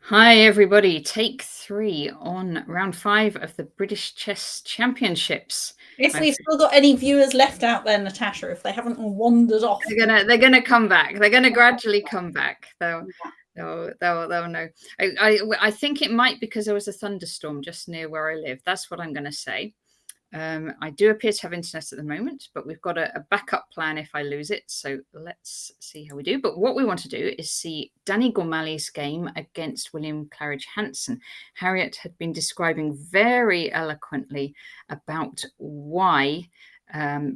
Hi, everybody. Take 3 on round 5 of the British Chess Championships. If we've still got any viewers left out there, Natasha, if they haven't all wandered off. They're gonna come back. They're gonna gradually come back. They'll know. I think it might because there was a thunderstorm just near where I live. That's what I'm going to say. I do appear to have internet at the moment, but we've got a backup plan if I lose it. So let's see how we do. But what we want to do is see Danny Gormali's game against William Claridge Hansen. Harriet had been describing very eloquently about why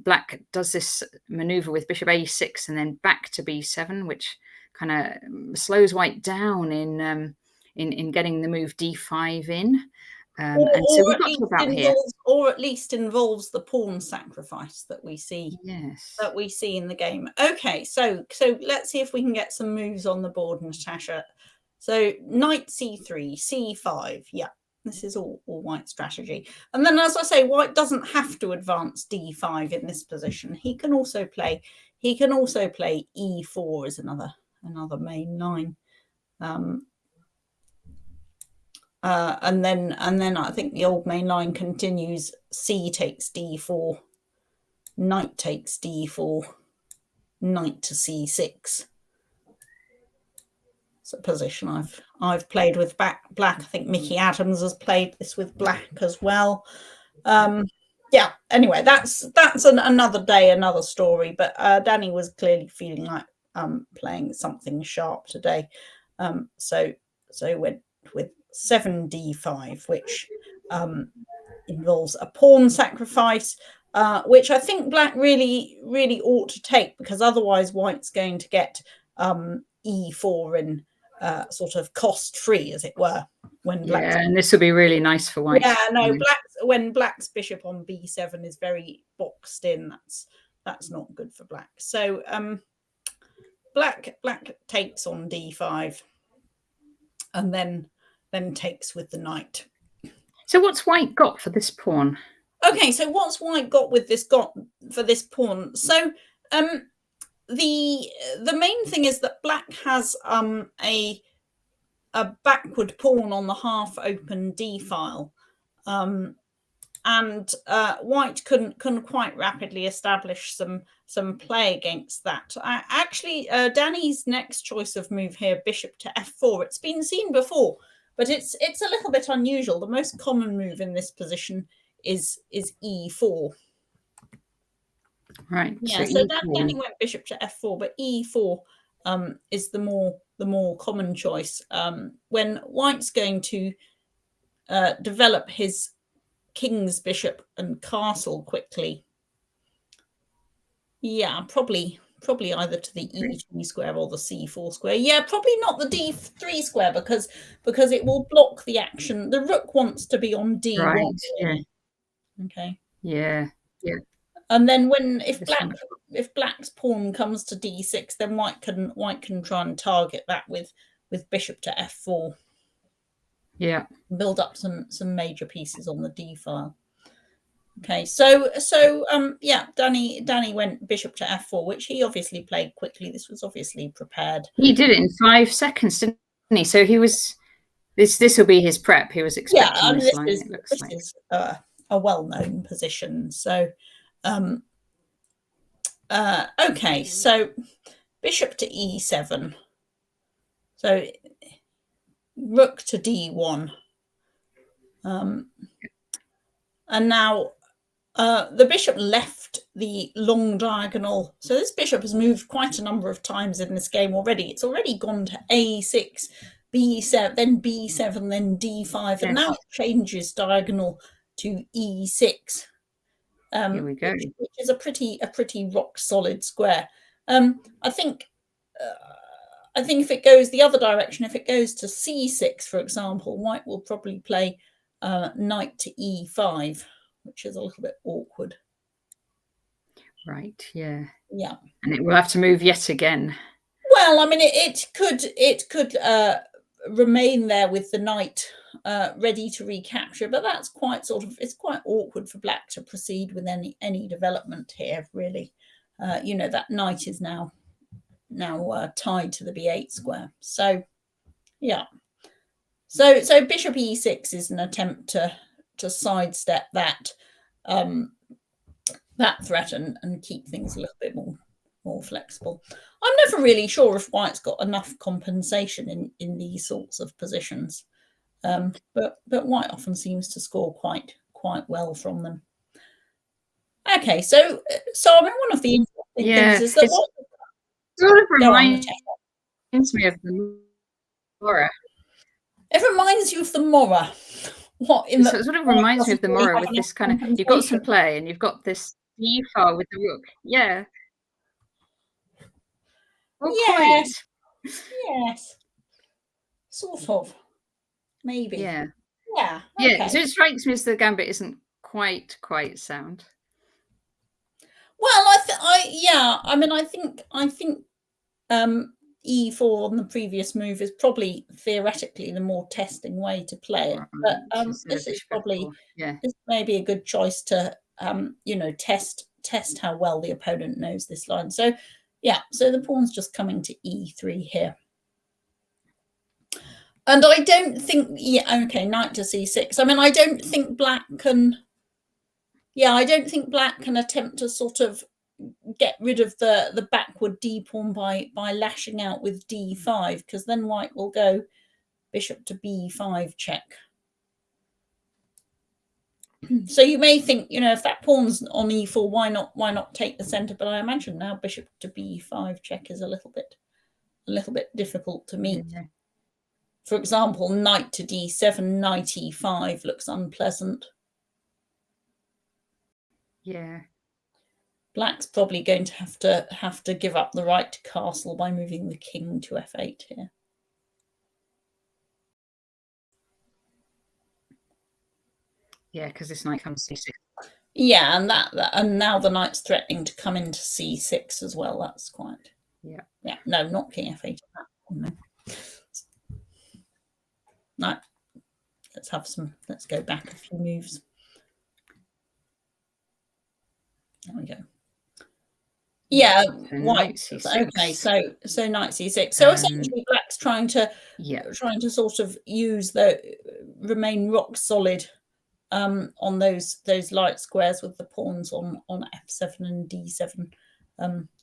Black does this maneuver with bishop a6 and then back to b7, which kind of slows White down in getting the move d5 in. Or at least involves the pawn sacrifice that we see. Yes. That we see in the game. Okay, so let's see if we can get some moves on the board, Natasha. So knight c3, c5. Yeah, this is all White strategy. And then, as I say, White doesn't have to advance d5 in this position. He can also play e4 as another main line. And then I think the old main line continues. C takes d4, knight takes d4, knight to c6. It's a position I've played with Black. I think Mickey Adams has played this with Black as well. Yeah. Anyway, that's another day, another story. But Danny was clearly feeling like playing something sharp today. So went with 7d5, which involves a pawn sacrifice, which I think Black really ought to take, because otherwise White's going to get e4 in sort of cost-free, as it were. And this will be really nice for White. Yeah, no, when Black's bishop on b7 is very boxed in, that's not good for Black. So Black takes on d5, and then takes with the knight. So what's White got for this pawn? Okay, so what's White got for this pawn? So the main thing is that Black has a backward pawn on the half open d file, and White can quite rapidly establish some play against that. Actually, Danny's next choice of move here, bishop to f4, it's been seen before, but it's a little bit unusual. The most common move in this position is e4. Right. Yeah. So Danny went bishop to f4, but e4 is the more common choice when White's going to develop his king's, bishop, and castle quickly. Yeah, probably either to the e3 square or the c4 square. Yeah, probably not the d3 square because it will block the action. The rook wants to be on d1. Right. Yeah. Okay. Yeah. And then if Black's pawn comes to d6, then White can try and target that with bishop to f4. Yeah. Build up some major pieces on the d file. Okay, so yeah, Danny went bishop to f4, which he obviously played quickly. This was obviously prepared. He did it in 5 seconds, didn't he? So he was. This will be his prep. He was expecting this line. This is a well-known position. So, okay, so bishop to e7. So rook to d1. And now the bishop left the long diagonal. So this bishop has moved quite a number of times in this game already. It's already gone to a6, b7, then b7, then d5, and now it changes diagonal to e6. Here we go. Which is a pretty rock solid square. I think if it goes the other direction, if it goes to c6, for example, White will probably play knight to e5, which is a little bit awkward. Right. Yeah. Yeah. And it will have to move yet again. Well, I mean, it could remain there with the knight ready to recapture, but that's it's quite awkward for Black to proceed with any development here, really. That knight is now tied to the b8 square. So, yeah. So bishop e6 is an attempt to sidestep that that threat and keep things a little bit more flexible. I'm never really sure if white's got enough compensation in these sorts of positions, but white often seems to score quite well from them. Okay, so I mean, one of the interesting things is that what sort of reminds me of the Mora. It reminds you of the Mora. What in so it sort of reminds me of the Mora with this kind of, you've got some play and you've got this d file with the rook. Yeah. Well, yes. Yes. Sort of. Maybe. Yeah. Yeah. Okay. Yeah. So it strikes me as the gambit isn't quite sound. Well, I mean, I think e4 on the previous move is probably theoretically the more testing way to play it, but this is probably this may be a good choice to you know, test how well the opponent knows this line. So yeah, so the pawn's just coming to e3 here. And I don't think, yeah, okay, knight to c6. I mean, I don't think black can, yeah, I don't think black can attempt to sort of get rid of the backward d pawn by lashing out with d5, because then white will go bishop to b5 check. So you may think, you know, if that pawn's on e4, why not take the center? But I imagine now bishop to b5 check is a little bit difficult to meet. Yeah. For example, knight to d7, knight e5 looks unpleasant. Yeah. Black's probably going to have to give up the right to castle by moving the king to f8 here. Yeah, because this knight comes c6. Yeah, and now the knight's threatening to come into c6 as well. That's quite. Yeah. Yeah. No, not king f8. No. No. Let's go back a few moves. There we go. Yeah, white. Okay, so knight c6. So essentially, black's trying to sort of use remain rock solid on those light squares with the pawns on f7 and d7,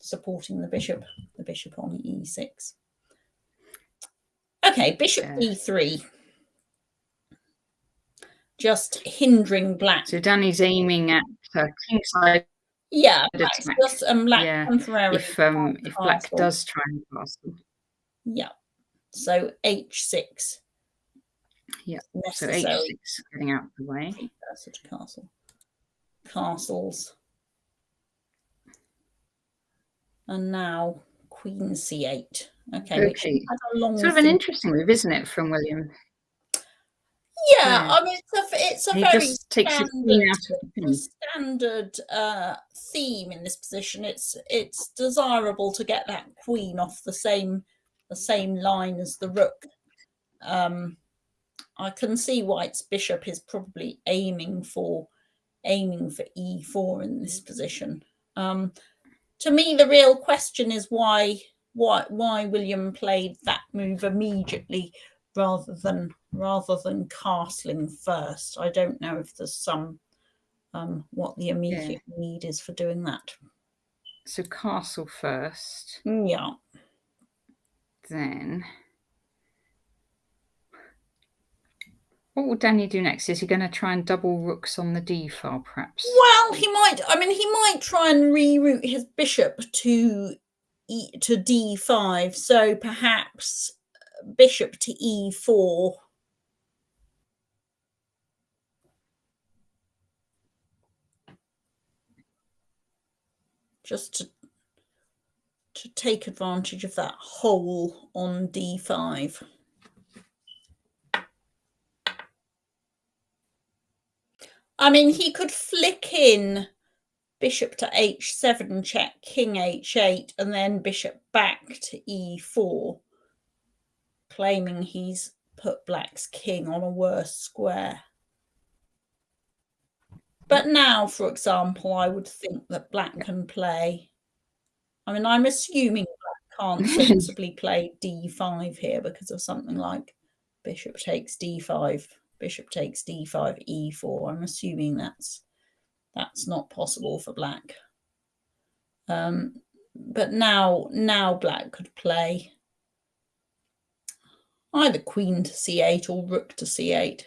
supporting the bishop on e6. Okay, bishop e3. Just hindering black. So Danny's aiming at kingside. Yeah, black's just black temporarily. If black does try and castle. Yeah. So h6. Yeah. So h6 getting out of the way. Precursor to castle. Castles. And now queen c8. Okay. Sort of an interesting move, isn't it, from William? Yeah, I mean, it's a very standard theme in this position. It's desirable to get that queen off the same line as the rook. I can see white's bishop is probably aiming for e4 in this position. To me, the real question is why William played that move immediately rather than castling first. I don't know if there's some what the immediate need is for doing that. So castle first. Yeah. Then what will Danny do next? Is he going to try and double rooks on the d file, perhaps? Well, he might. I mean, he might try and reroute his bishop to d5. So perhaps bishop to e4. Just to take advantage of that hole on d5. I mean, he could flick in bishop to h7 check, king h8, and then bishop back to e4, claiming he's put black's king on a worse square. But now, for example, I would think that black can play. I mean, I'm assuming black can't sensibly play d5 here because of something like bishop takes d5, bishop takes d5, e4. I'm assuming that's not possible for black. But now black could play either queen to c8 or rook to c8.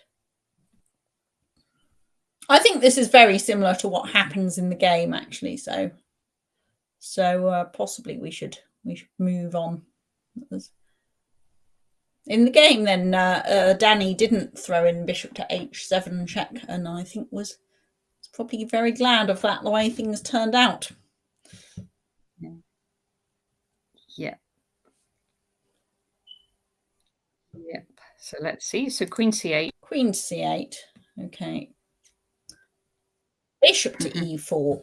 I think this is very similar to what happens in the game, actually. So possibly we should move on. In the game, then Danny didn't throw in bishop to h7 check, and I think was probably very glad of that, the way things turned out. Yep. So let's see. So queen c8. Queen to c8. Okay. Bishop to e4.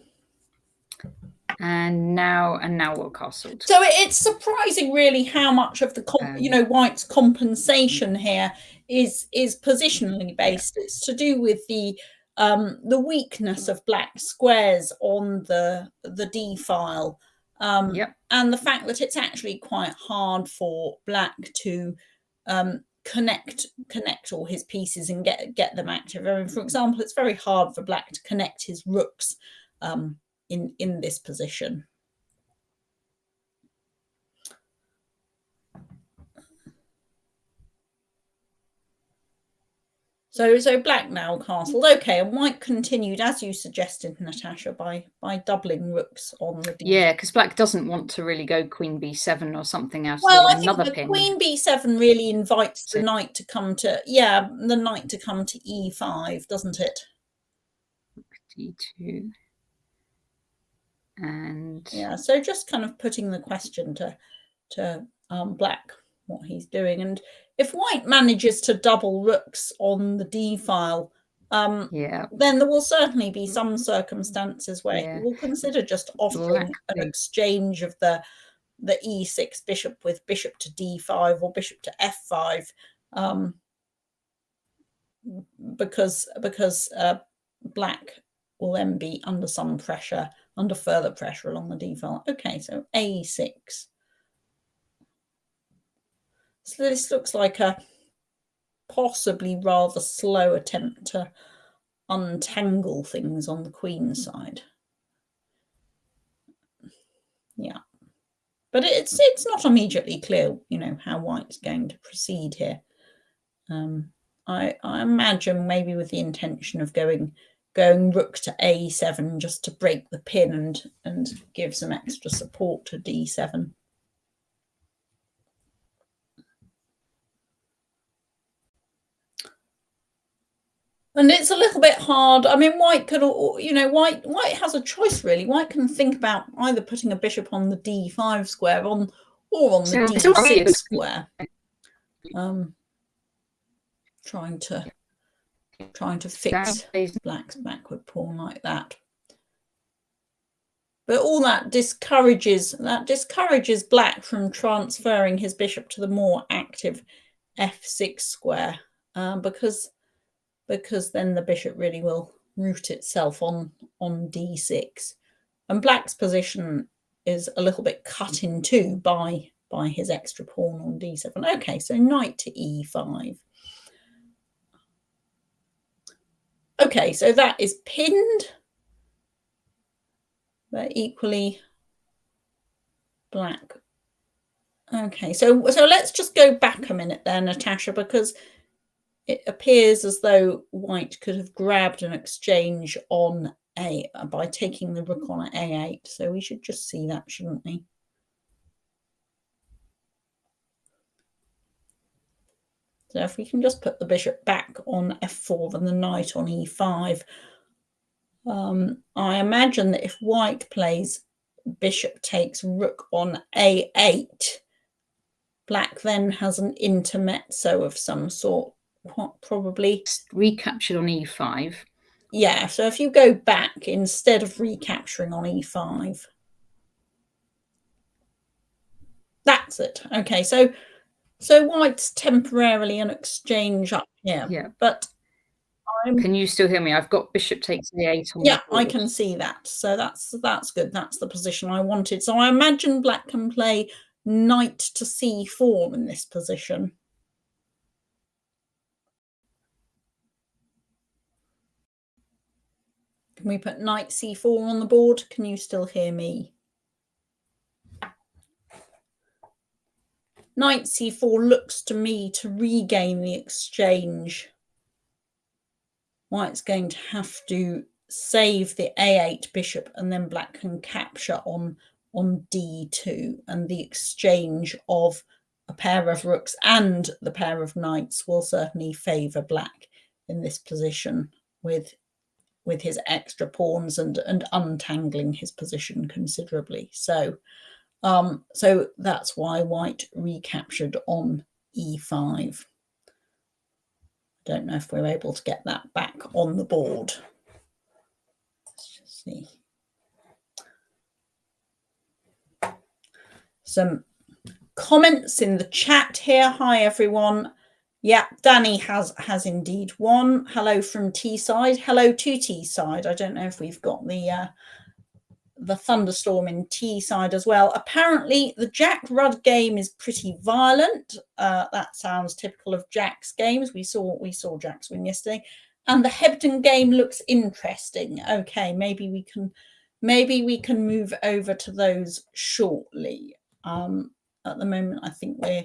And now we're castled. So it's surprising, really, how much of the White's compensation here is positionally based. Yeah. It's to do with the weakness of black squares on the d file, and the fact that it's actually quite hard for black to connect all his pieces and get them active. I mean, for example, it's very hard for black to connect his rooks in this position. So black now castled. Okay, and white continued, as you suggested, Natasha, by doubling rooks on the d. Yeah, because black doesn't want to really go queen b7 or something else. Well, I think the queen b7 really invites the knight to come to e5, doesn't it? d2. And yeah, so just kind of putting the question to black what he's doing, and if white manages to double rooks on the d file, then there will certainly be some circumstances where he will consider just offering an exchange of the e6 bishop with bishop to d5 or bishop to f5, because black will then be under some pressure, under further pressure along the d file. Okay, so a6. So this looks like a possibly rather slow attempt to untangle things on the queen side. Yeah, but it's not immediately clear, how white's going to proceed here. I imagine maybe with the intention of going rook to a7 just to break the pin and give some extra support to d7. And it's a little bit hard. I mean, white could, white has a choice, really. White can think about either putting a bishop on the d5 square or on the d6 square. Trying to fix black's backward pawn like that. But all that discourages black from transferring his bishop to the more active f6 square, because then the bishop really will root itself on d6, and black's position is a little bit cut in two by his extra pawn on d7. Okay, so knight to e5. Okay, so that is pinned, but equally black. Okay, so let's just go back a minute there, Natasha, because it appears as though white could have grabbed an exchange on by taking the rook on at a8. So we should just see that, shouldn't we? So if we can just put the bishop back on f4 and the knight on e5, I imagine that if white plays bishop takes rook on a8, black then has an intermezzo of some sort. Probably recaptured on e5. Yeah, so if you go back instead of recapturing on e5, that's it. Okay, so white's temporarily an exchange up here. Yeah, but can you still hear me? I've got bishop takes a8 on. Yeah, I can see that. So that's good. That's the position I wanted. So I imagine black can play knight to c4 in this position. Can we put knight c4 on the board? Can you still hear me? Knight c4 looks to me to regain the exchange. White's going to have to save the a8 bishop, and then black can capture on d2, and the exchange of a pair of rooks and the pair of knights will certainly favour black in this position with his extra pawns and untangling his position considerably. So so that's why white recaptured on e5. Don't know if we're able to get that back on the board. Let's just see. Some comments in the chat here. Hi everyone. Yeah, Danny has indeed won. Hello from Teesside. Hello to Teesside. I don't know if we've got the thunderstorm in Teesside as well. Apparently the Jack Rudd game is pretty violent. That sounds typical of Jack's games. We saw Jack's win yesterday. And the Hebden game looks interesting. Okay, maybe we can move over to those shortly. At the moment, I think we're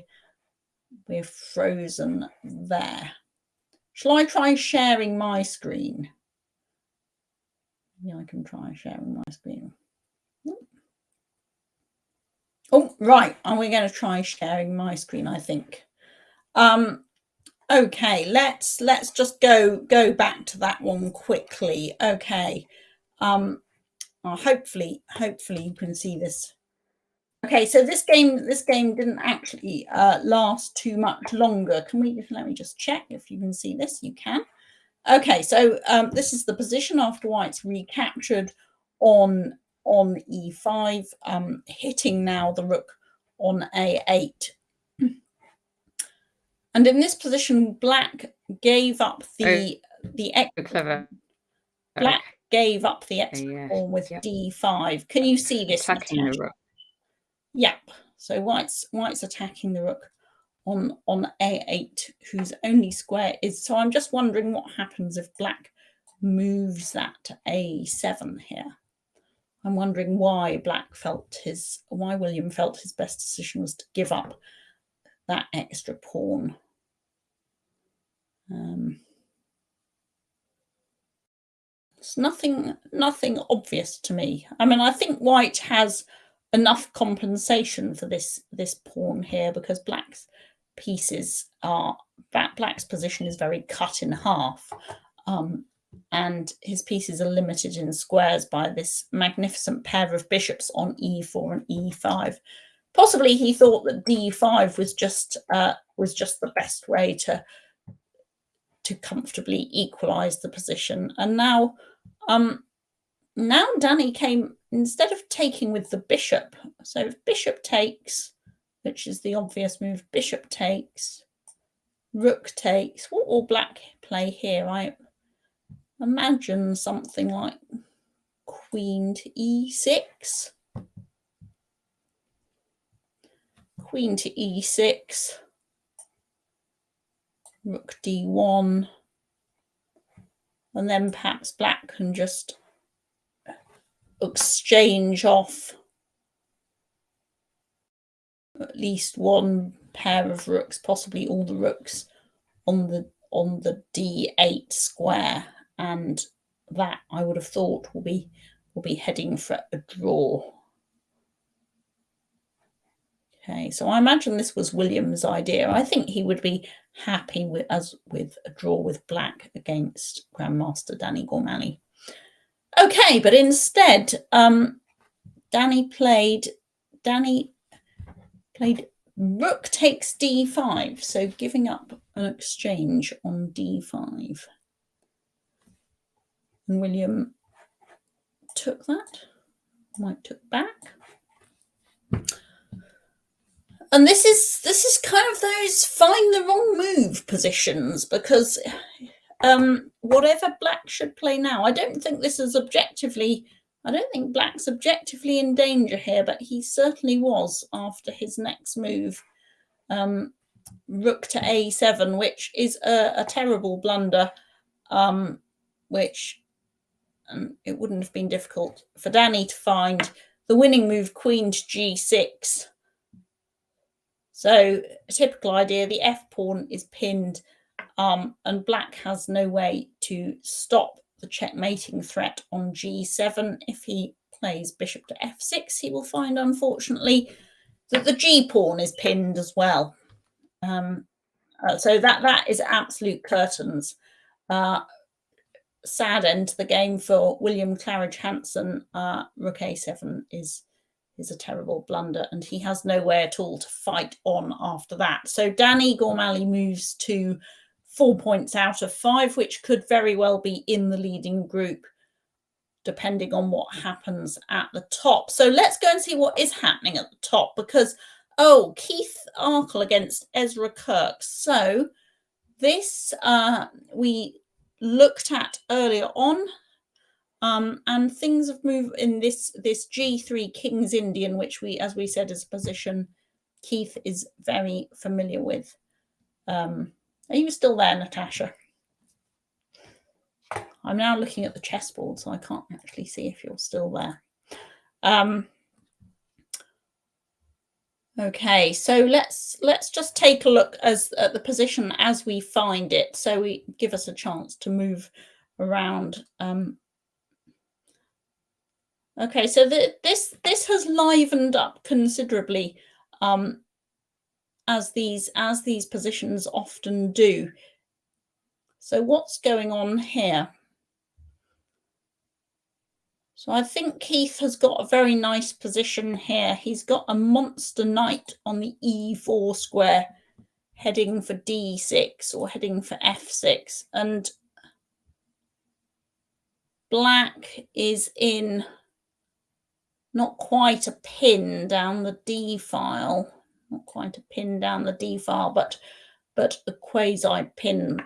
frozen there. Shall I try sharing my screen? Yeah, I can try sharing my screen. Oh, right. And we're going to try sharing my screen, I think. Okay, let's just go back to that one quickly. Okay. Hopefully you can see this. Okay, so this game didn't actually last too much longer. Let me just check if you can see this. You can. Okay, so this is the position after white's recaptured on e5, hitting now the rook on a8. And in this position, black gave up the clever. Black gave up the extra pawn with d5. Can you see this? Attacking the rook. Yep. So white's attacking the rook on a8, whose only square is. So I'm just wondering what happens if black moves that to a7 here. I'm wondering why William felt his best decision was to give up that extra pawn. It's nothing obvious to me. I mean, I think white has enough compensation for this pawn here, because black's position is very cut in half, and his pieces are limited in squares by this magnificent pair of bishops on e4 and e5. Possibly he thought that d5 was just the best way to comfortably equalize the position. And now Danny came, instead of taking with the bishop, so if bishop takes, which is the obvious move, bishop takes, rook takes, what will black play here? I imagine something like queen to e6, queen to e6, rook d1, and then perhaps black can just exchange off at least one pair of rooks, possibly all the rooks on the d8 square, and that I would have thought will be heading for a draw. Okay, so I imagine this was William's idea. I think he would be happy with a draw with black against Grandmaster Danny Gormally. Okay, but instead, Danny played rook takes d5, so giving up an exchange on d5. And William took that. White took back. And this is kind of those find the wrong move positions, because whatever black should play now, I don't think black's objectively in danger here, but he certainly was after his next move, rook to a7, which is a terrible blunder, which and it wouldn't have been difficult for Danny to find the winning move, queen to g6. So a typical idea, the f pawn is pinned, and black has no way to stop the checkmating threat on g7. If he plays bishop to f6, he will find, unfortunately, that the g pawn is pinned as well. So that is absolute curtains. Sad end to the game for William Claridge Hanson. Rook a7 is a terrible blunder, and he has nowhere at all to fight on after that. So Danny Gormally moves to 4 points out of 5, which could very well be in the leading group, depending on what happens at the top. So let's go and see what is happening at the top, because, Keith Arkle against Ezra Kirk. So this we looked at earlier on, and things have moved in this G3 King's Indian, which as we said, is a position Keith is very familiar with. Are you still there, Natasha? I'm now looking at the chessboard, so I can't actually see if you're still there. Okay, so let's just take a look at the position as we find it, so we give us a chance to move around. Okay, so this has livened up considerably, as these positions often do. So what's going on here? So I think Keith has got a very nice position here. He's got a monster knight on the e4 square, heading for d6 or heading for f6, and black is in not quite a pin down the d file, but a quasi pin,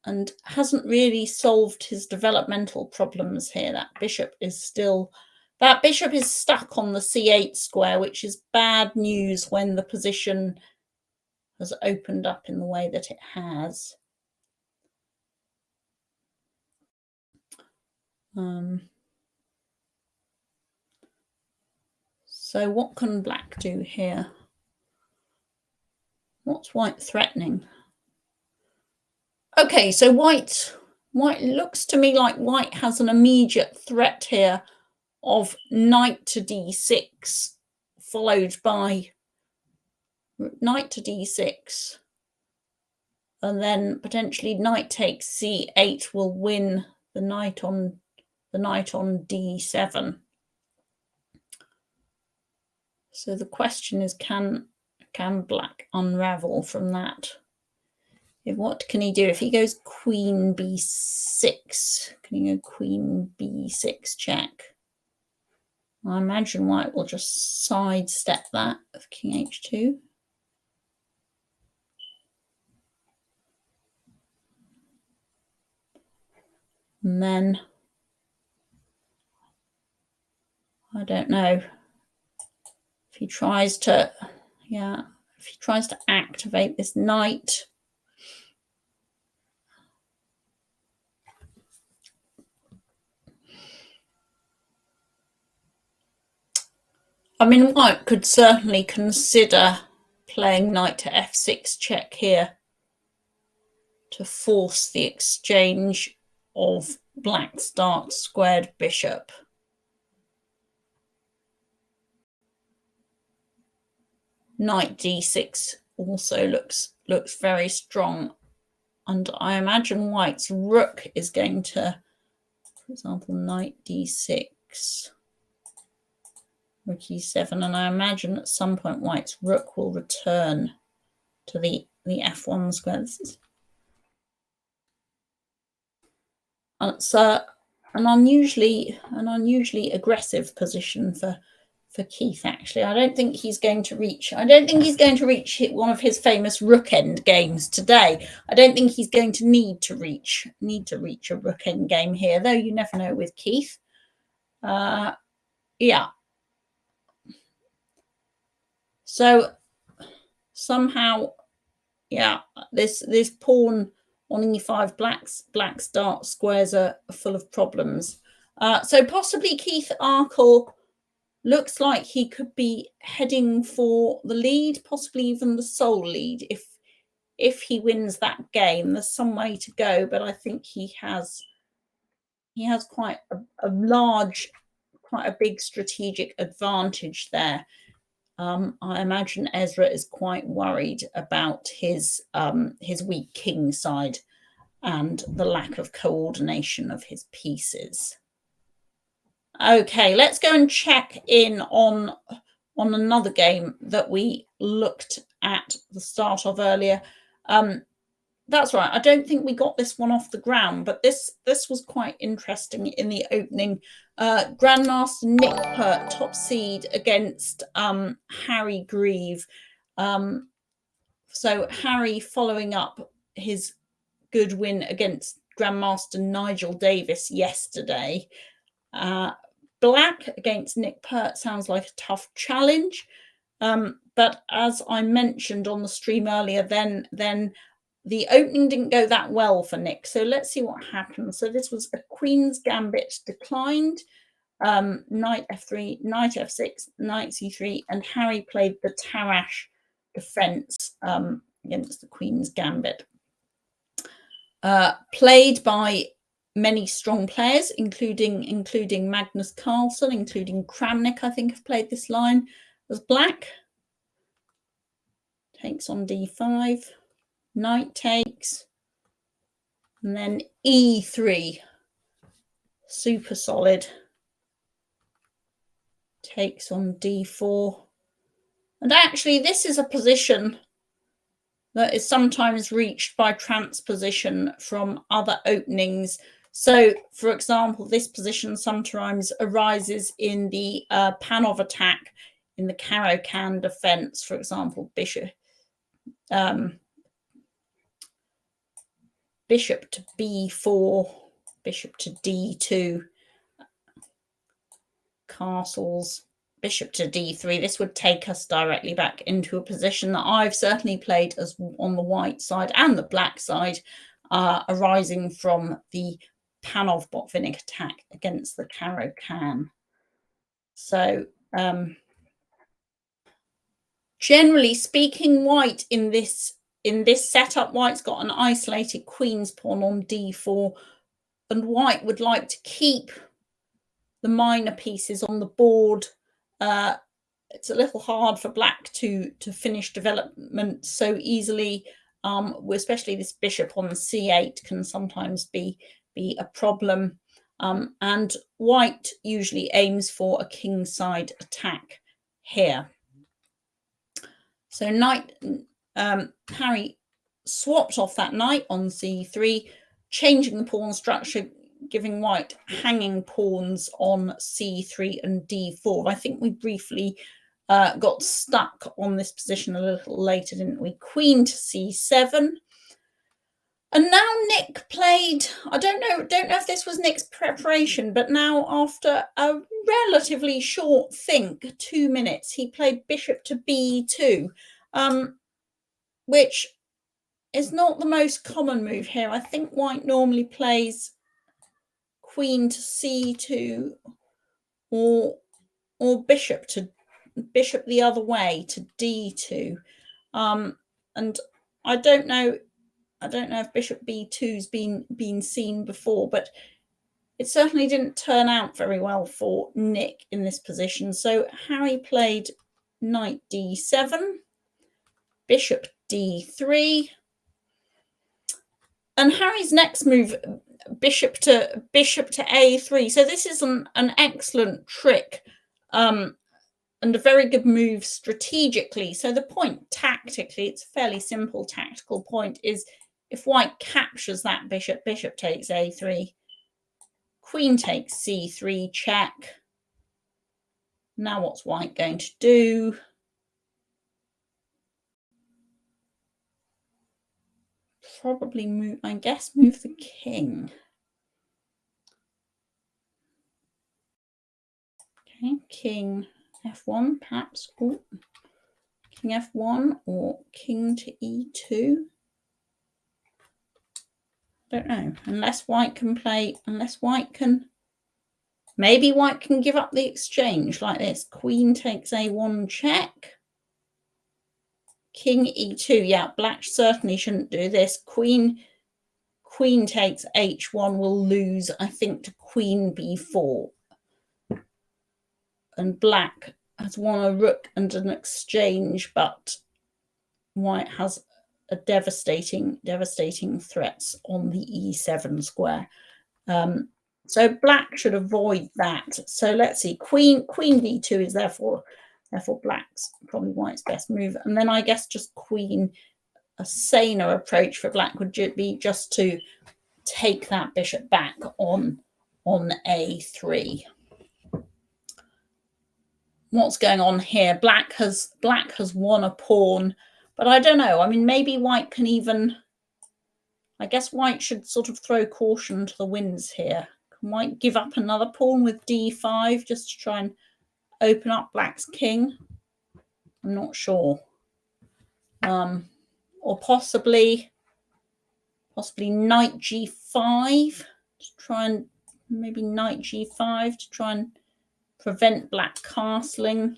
and hasn't really solved his developmental problems here. That bishop is stuck on the c8 square, which is bad news when the position has opened up in the way that it has. So what can black do here? What's white threatening? Okay, so white looks to me like white has an immediate threat here of knight to d6, followed by knight to d6, and then potentially knight takes c8 will win the knight on d7. So the question is, can black unravel from that? What can he do if he goes queen b6? Can he go queen b6 check? I imagine white will just sidestep that with king h2. And then I don't know if he tries to, activate this knight. I mean, white could certainly consider playing knight to f6 check here to force the exchange of black's dark squared bishop. Knight d6 also looks very strong, and I imagine white's rook is going to, for example, knight d6, rook e7, and I imagine at some point white's rook will return to the f1 square. It's an unusually aggressive position for Keith, actually. I don't think he's going to reach one of his famous rook end games today. I don't think he's going to need to reach a rook end game here, though you never know with Keith. Yeah. So somehow, yeah, this pawn on e5, black's dark squares are full of problems. So possibly Keith Arkle looks like he could be heading for the lead, possibly even the sole lead if he wins that game. There's some way to go, but I think he has quite a large, quite a big strategic advantage there. I imagine Ezra is quite worried about his weak king side and the lack of coordination of his pieces. Okay, let's go and check in on another game that we looked at the start of earlier. That's right. I don't think we got this one off the ground, but this was quite interesting in the opening. Grandmaster Nick Pert, top seed against Harry Grieve. So Harry following up his good win against Grandmaster Nigel Davis yesterday. Black against Nick Pert sounds like a tough challenge. But as I mentioned on the stream earlier, then the opening didn't go that well for Nick. So let's see what happens. So this was a Queen's Gambit declined, knight f3, knight f6, knight c3, and Harry played the Tarrasch defense against the Queen's Gambit. Played by many strong players, including Magnus Carlsen, including Kramnik, I think have played this line. As black takes on d5, knight takes, and then e3, super solid, takes on d4. And actually this is a position that is sometimes reached by transposition from other openings. So, for example, this position sometimes arises in the Panov attack in the Caro-Kann defense, for example, bishop to b4, bishop to d2, castles, bishop to d3. This would take us directly back into a position that I've certainly played as on the white side and the black side, arising from the Panov-Botvinnik attack against the Caro-Kann. So generally speaking, white in this setup, white's got an isolated queen's pawn on d4, and white would like to keep the minor pieces on the board. It's a little hard for black to finish development so easily, especially this bishop on c8 can sometimes be a problem. And white usually aims for a kingside attack here. So knight, Harry swapped off that knight on c3, changing the pawn structure, giving white hanging pawns on c3 and d4. I think we briefly got stuck on this position a little later, didn't we? Queen to c7. And now Nick played, I don't know if this was Nick's preparation, but now after a relatively short think, 2 minutes, he played bishop to b2, which is not the most common move here. I think white normally plays queen to c2 or bishop the other way to d2. And I don't know if bishop b2's been seen before, but it certainly didn't turn out very well for Nick in this position. So Harry played knight d7, bishop d3, and Harry's next move, bishop to a3. So this is an excellent trick and a very good move strategically. So the point tactically, it's a fairly simple tactical point, is if white captures that bishop, bishop takes a3, queen takes c3, check. Now what's white going to do? Probably move, I guess, move the king. Okay, king f1 perhaps. Ooh. King f1 or king to e2. Don't know. Unless white can play, maybe white can give up the exchange like this. Queen takes a1 check. King e2. Yeah, black certainly shouldn't do this. Queen takes h1 will lose, I think, to queen b4. And black has won a rook and an exchange, but white has a devastating threats on the e7 square. So black should avoid that. So let's see. Queen d2 is therefore black's probably white's best move. And then I guess just queen, a saner approach for black would be just to take that bishop back on a3. What's going on here? Black has won a pawn, but I don't know. I mean, maybe white can even, I guess white should sort of throw caution to the winds here. Can white give up another pawn with d5 just to try and open up black's king? I'm not sure. Or possibly knight g5 to try and, maybe knight g5 to try and prevent black castling.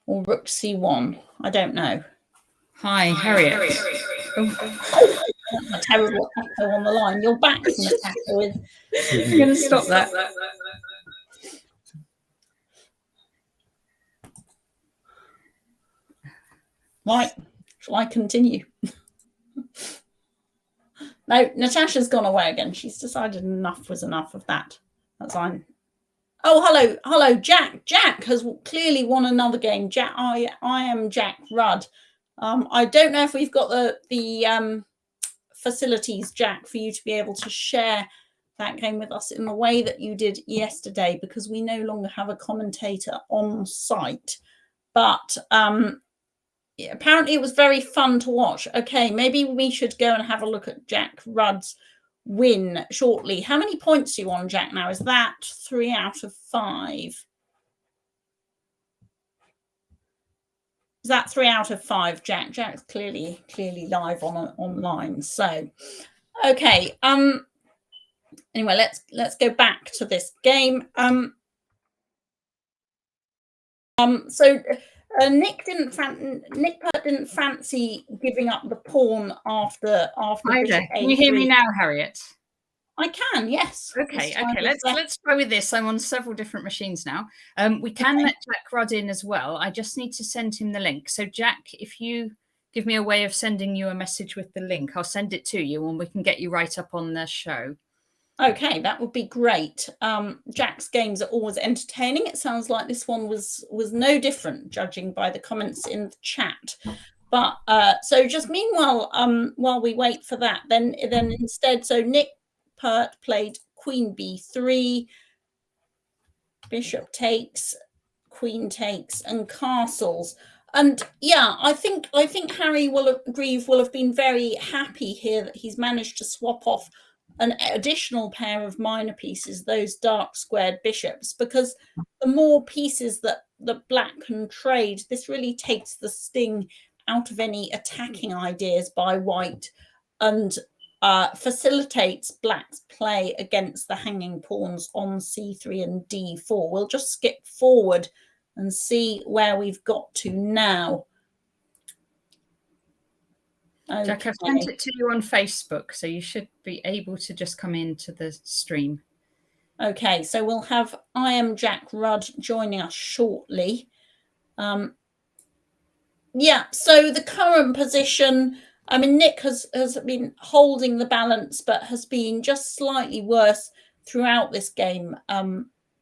Or rook c1. I don't know. Hi, Harriet. Oh, a terrible echo on the line. You're back, Natasha. I'm going to stop that. Right. Shall I continue? No, Natasha's gone away again. She's decided enough was enough of that. That's fine. Oh, hello, Jack. Jack has clearly won another game. Jack, I am Jack Rudd. I don't know if we've got the facilities, Jack, for you to be able to share that game with us in the way that you did yesterday, because we no longer have a commentator on site. But apparently it was very fun to watch. Okay, maybe we should go and have a look at Jack Rudd's win shortly. How many points are you on, Jack, now? Is that 3 out of 5? Is that 3 out of 5, Jack? Jack's clearly live online. So, okay. Anyway, let's go back to this game. So Nick didn't fancy giving up the pawn after bishop a3. Can you hear me now, Harriet? I can, yes. Okay. Let's try with this. I'm on several different machines now. We can let Jack Rudd in as well. I just need to send him the link. So Jack, if you give me a way of sending you a message with the link, I'll send it to you and we can get you right up on the show. Okay, that would be great. Jack's games are always entertaining. It sounds like this one was no different, judging by the comments in the chat. But so just meanwhile, while we wait for that, then instead, so Nick Pert played queen b3, bishop takes, queen takes, and castles. And yeah, I think Harry will have been very happy here that he's managed to swap off an additional pair of minor pieces, those dark squared bishops, because the more pieces that black can trade, this really takes the sting out of any attacking ideas by white and facilitates black's play against the hanging pawns on c3 and d4. We'll just skip forward and see where we've got to now. Okay. Jack, I've sent it to you on Facebook, so you should be able to just come into the stream. Okay, so we'll have I am Jack Rudd joining us shortly. Yeah, so the current position, I mean, Nick has been holding the balance, but has been just slightly worse throughout this game.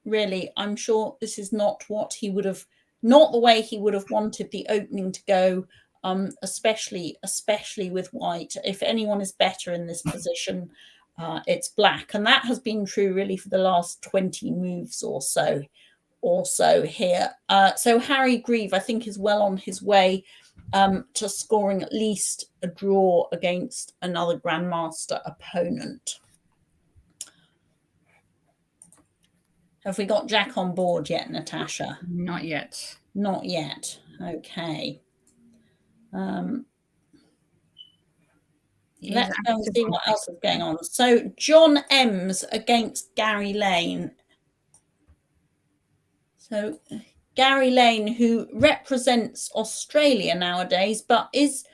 Really, I'm sure this is not what he would have, not the way he would have wanted the opening to go. Especially with white. If anyone is better in this position, it's black, and that has been true really for the last 20 moves or so here. So Harry Grieve, I think, is well on his way to scoring at least a draw against another Grandmaster opponent. Have we got Jack on board yet, Natasha? Not yet. Not yet. Okay. Let's go and see what else is going on. So John Ems against Gary Lane. So Gary Lane, who represents Australia nowadays, but is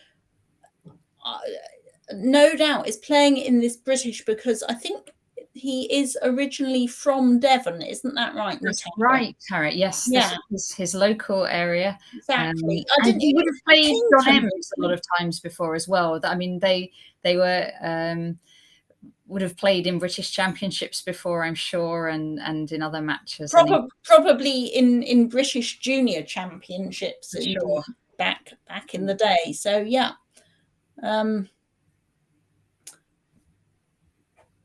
no doubt is playing in this British, because I think he is originally from Devon, isn't that right, That's Natasha? right, Harriet. Yes, yeah, this is his local area. Exactly. And he would have played John Ems a lot of times before as well. I mean, they were would have played in British Championships before, I'm sure, and in other matches. Probably in British Junior Championships sure. back in the day. So yeah.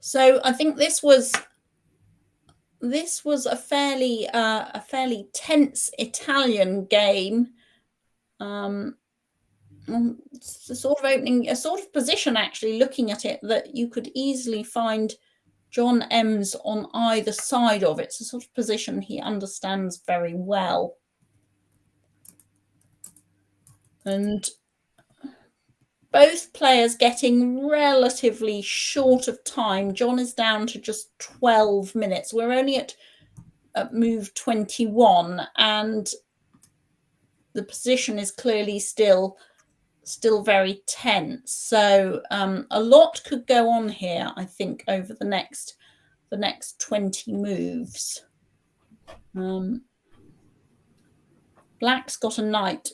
So I think this was a fairly tense Italian game. It's a sort of position, actually, looking at it, that you could easily find John Ems on either side of it. It's a sort of position he understands very well. And both players getting relatively short of time. John is down to just 12 minutes. We're only at move 21, and the position is clearly still very tense. So a lot could go on here, I think, over the next 20 moves. Black's got a knight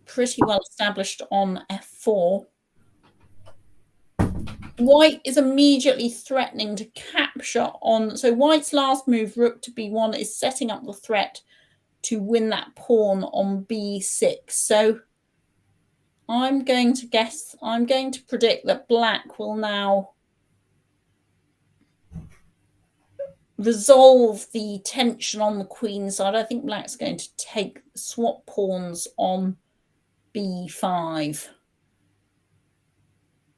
pretty well established on f4. White is immediately threatening to capture on. So White's last move, rook to b1, is setting up the threat to win that pawn on b6. So I'm going to predict that Black will now resolve the tension on the queen side. I think Black's going to swap pawns on b5,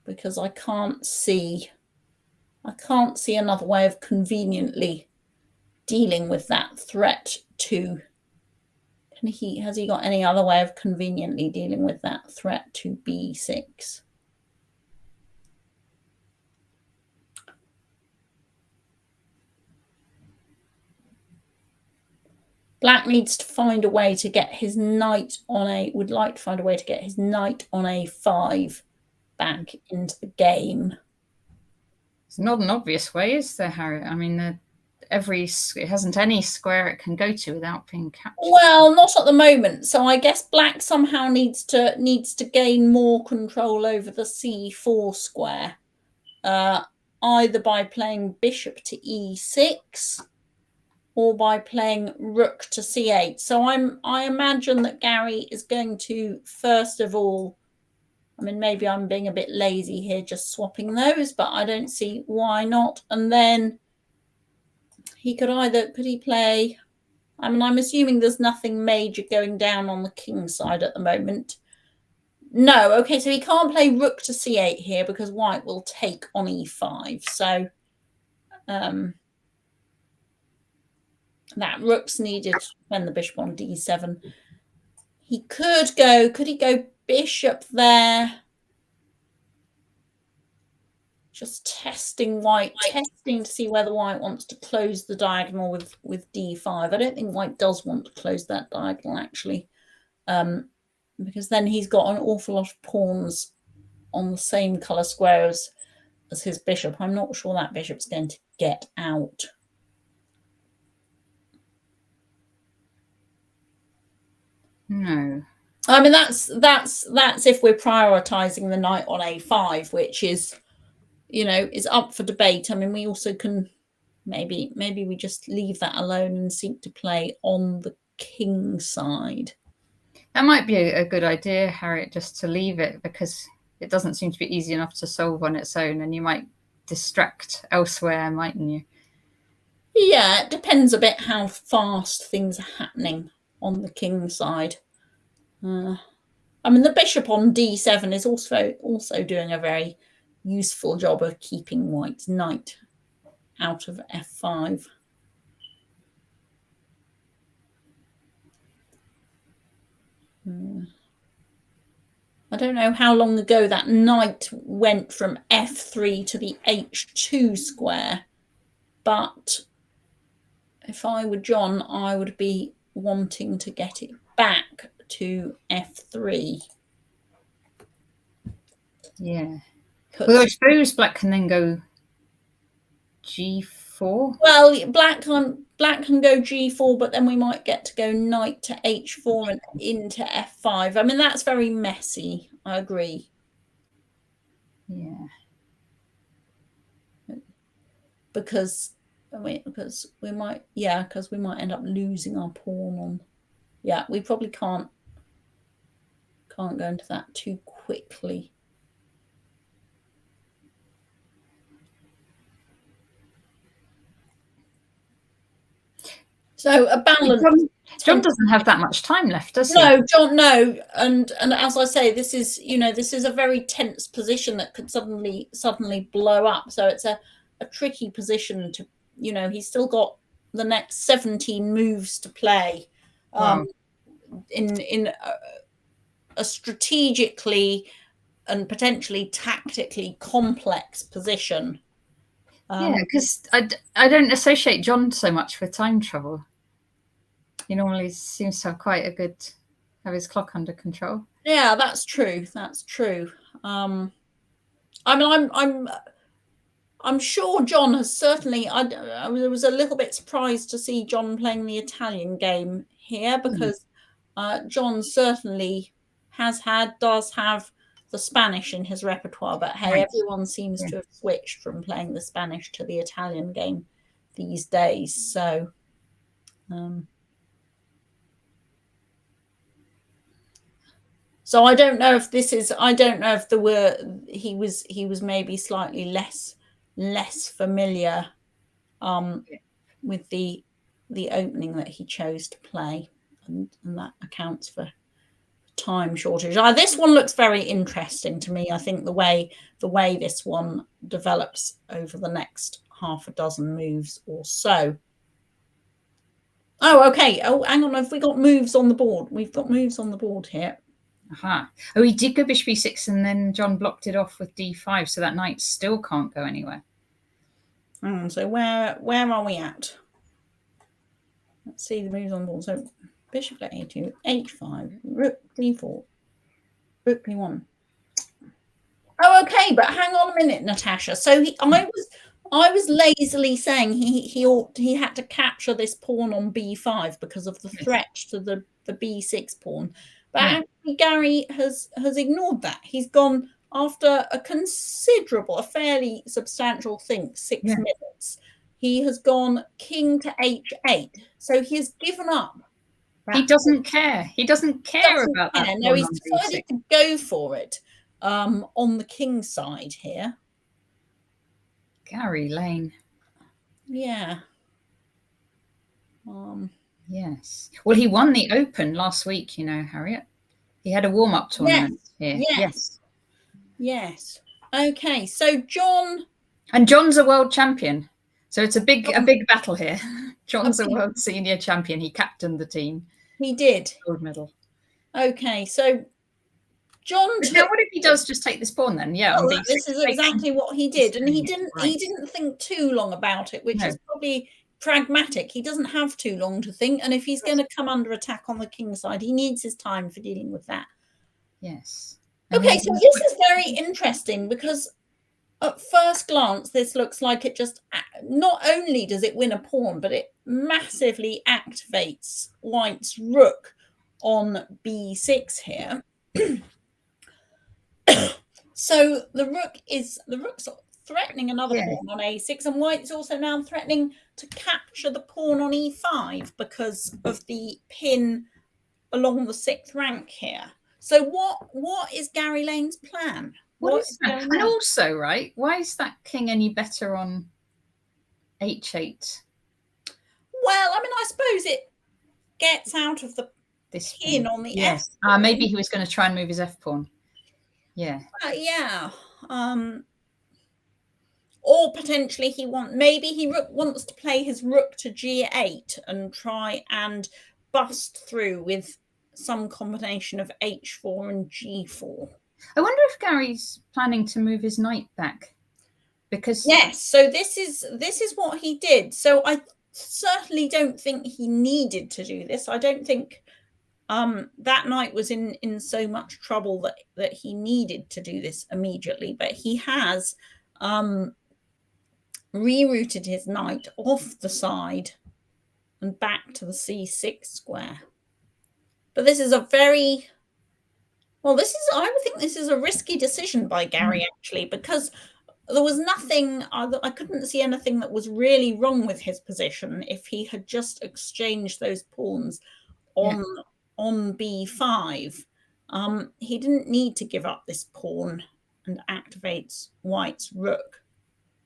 because I can't see another way of conveniently dealing with that threat to. Has he got any other way of conveniently dealing with that threat to b6? Black needs to find a way to get his knight on a5 back into the game. It's not an obvious way, is there, Harriet? I mean, it hasn't any square it can go to without being captured. Well, not at the moment. So I guess Black somehow needs to gain more control over the c4 square, either by playing bishop to e6 or by playing rook to c8. So I imagine that Gary is going to, first of all, I mean, maybe I'm being a bit lazy here, just swapping those, but I don't see why not. And then he could he play, I mean, I'm assuming there's nothing major going down on the king side at the moment. No, okay, so he can't play rook to c8 here because White will take on e5. So that rook's needed to defend the bishop on d7. Could he go bishop there? Just testing to see whether White wants to close the diagonal with d5. I don't think White does want to close that diagonal, actually, because then he's got an awful lot of pawns on the same colour squares as his bishop. I'm not sure that bishop's going to get out. No. I mean, that's if we're prioritizing the knight on a5, which is, is up for debate. I mean, we also can maybe we just leave that alone and seek to play on the king side. That might be a good idea, Harriet, just to leave it, because it doesn't seem to be easy enough to solve on its own, and you might distract elsewhere, mightn't you? Yeah, it depends a bit how fast things are happening on the king side. I mean, the bishop on d7 is also doing a very useful job of keeping White's knight out of f5. I don't know how long ago that knight went from f3 to the h2 square, but if I were John, I would be wanting to get it back to f3. Yeah. Well, I suppose black can then go g4. Well, black can go g4, but then we might get to go knight to h4 and into f5. I mean, that's very messy. I agree. Yeah. Because we might end up losing our pawn on. Yeah, we probably can't go into that too quickly. So a balance. John doesn't have that much time left, does he? No, John, no. And as I say, this is a very tense position that could suddenly blow up. So it's a tricky position to, he's still got the next 17 moves to play. Wow. In a strategically and potentially tactically complex position. Yeah, because I don't associate John so much with time travel. He normally seems to have quite a good, have his clock under control. Yeah, that's true. That's true. I mean, I'm sure John has certainly. I was a little bit surprised to see John playing the Italian game here, because John certainly does have the Spanish in his repertoire. But hey, right. Everyone seems to have switched from playing the Spanish to the Italian game these days. So. So I don't know if this is. I don't know if he was maybe slightly less familiar with the opening that he chose to play, and that accounts for time shortage. This one looks very interesting to me. I think the way this one develops over the next half a dozen moves or so. Oh, okay. Oh, hang on. Have we got moves on the board? We've got moves on the board here. Aha. Oh, he did go bishop b6, and then John blocked it off with d5, so that knight still can't go anywhere. So where are we at? Let's see the moves on the board. So bishop to a2, h5, rook d4, rook b1. Oh, okay, but hang on a minute, Natasha. So I was lazily saying he had to capture this pawn on b5 because of the threat to the b6 pawn. But actually Gary has ignored that. He's gone after a fairly substantial think, 6 minutes. He has gone king to h8. So he has given up. He doesn't care. He doesn't care about that. No, he's decided to go for it on the king side here. Gary Lane. Yeah. Yes. Well, he won the Open last week, Harriet. He had a warm-up tournament here. Yes. Okay, so John. And John's a world champion. So it's a big battle here. John's a world senior champion. He captained the team. He did. Gold medal. Okay, so John. Now, what if he does just take this pawn then? Yeah. Well, this is exactly what he did, and he didn't think too long about it, which is probably pragmatic. He doesn't have too long to think, and if he's going to come under attack on the king side, he needs his time for dealing with that. Yes. Okay, so this is very interesting, because at first glance, this looks like it just, not only does it win a pawn, but it massively activates White's rook on b6 here. So the rook's threatening another pawn on a6, and White's also now threatening to capture the pawn on e5 because of the pin along the 6th rank here. So what is Gary Lane's plan? What is that? And also, right, why is that king any better on h8? Well, I mean, I suppose it gets out of this pin on the f. Maybe he was going to try and move his f pawn. Yeah. Or potentially he wants to play his rook to g8 and try and bust through with some combination of h4 and g4. I wonder if Gary's planning to move his knight back, because yes. So this is what he did. So I certainly don't think he needed to do this. I don't think that knight was in so much trouble that he needed to do this immediately. But he has rerouted his knight off the side and back to the c6 square. But this is a very well. I would think this is a risky decision by Gary actually, because there was nothing, I couldn't see anything that was really wrong with his position if he had just exchanged those pawns on b5. He didn't need to give up this pawn and activate White's rook.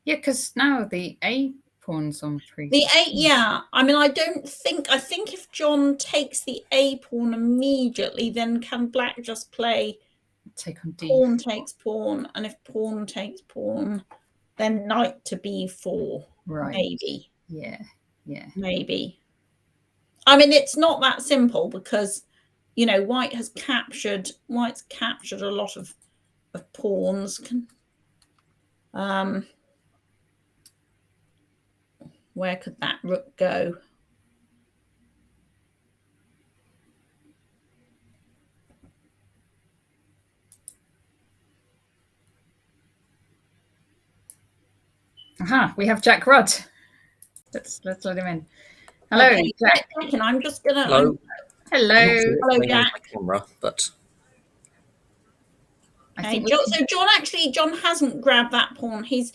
Yeah, because now the A pawn's on pre. The A, yeah. I mean, I think if John takes the A pawn immediately, then can Black just play take on D? Pawn takes pawn, and if pawn takes pawn, then knight to b4. Right. Maybe. Yeah. Maybe. I mean, it's not that simple because, White's captured a lot of pawns. Where could that rook go? Aha, we have Jack Rudd. Let's let him in. Hello, okay, Jack. And I'm just gonna. Hello. Hello, Jack. My camera, but Okay, John hasn't grabbed that pawn. He's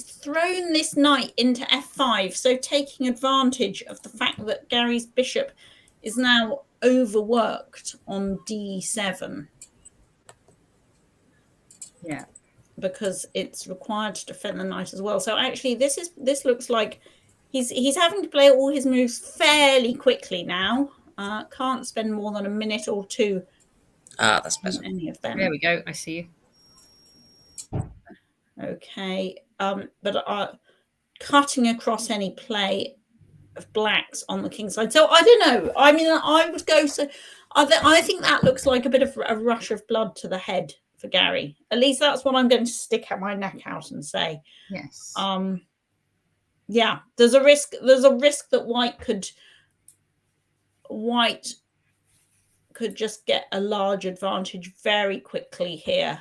thrown this knight into f5, so taking advantage of the fact that Gary's bishop is now overworked on d7. Yeah. Because it's required to defend the knight as well. So actually this looks like he's having to play all his moves fairly quickly now. Can't spend more than a minute or two. That's better. Any of them. There we go. I see you. Okay. But cutting across any play of Black's on the king side. So I don't know. I mean, I would go. So I think that looks like a bit of a rush of blood to the head for Gary. At least that's what I'm going to stick my neck out and say. Yes. Yeah, there's a risk that White could just get a large advantage very quickly here,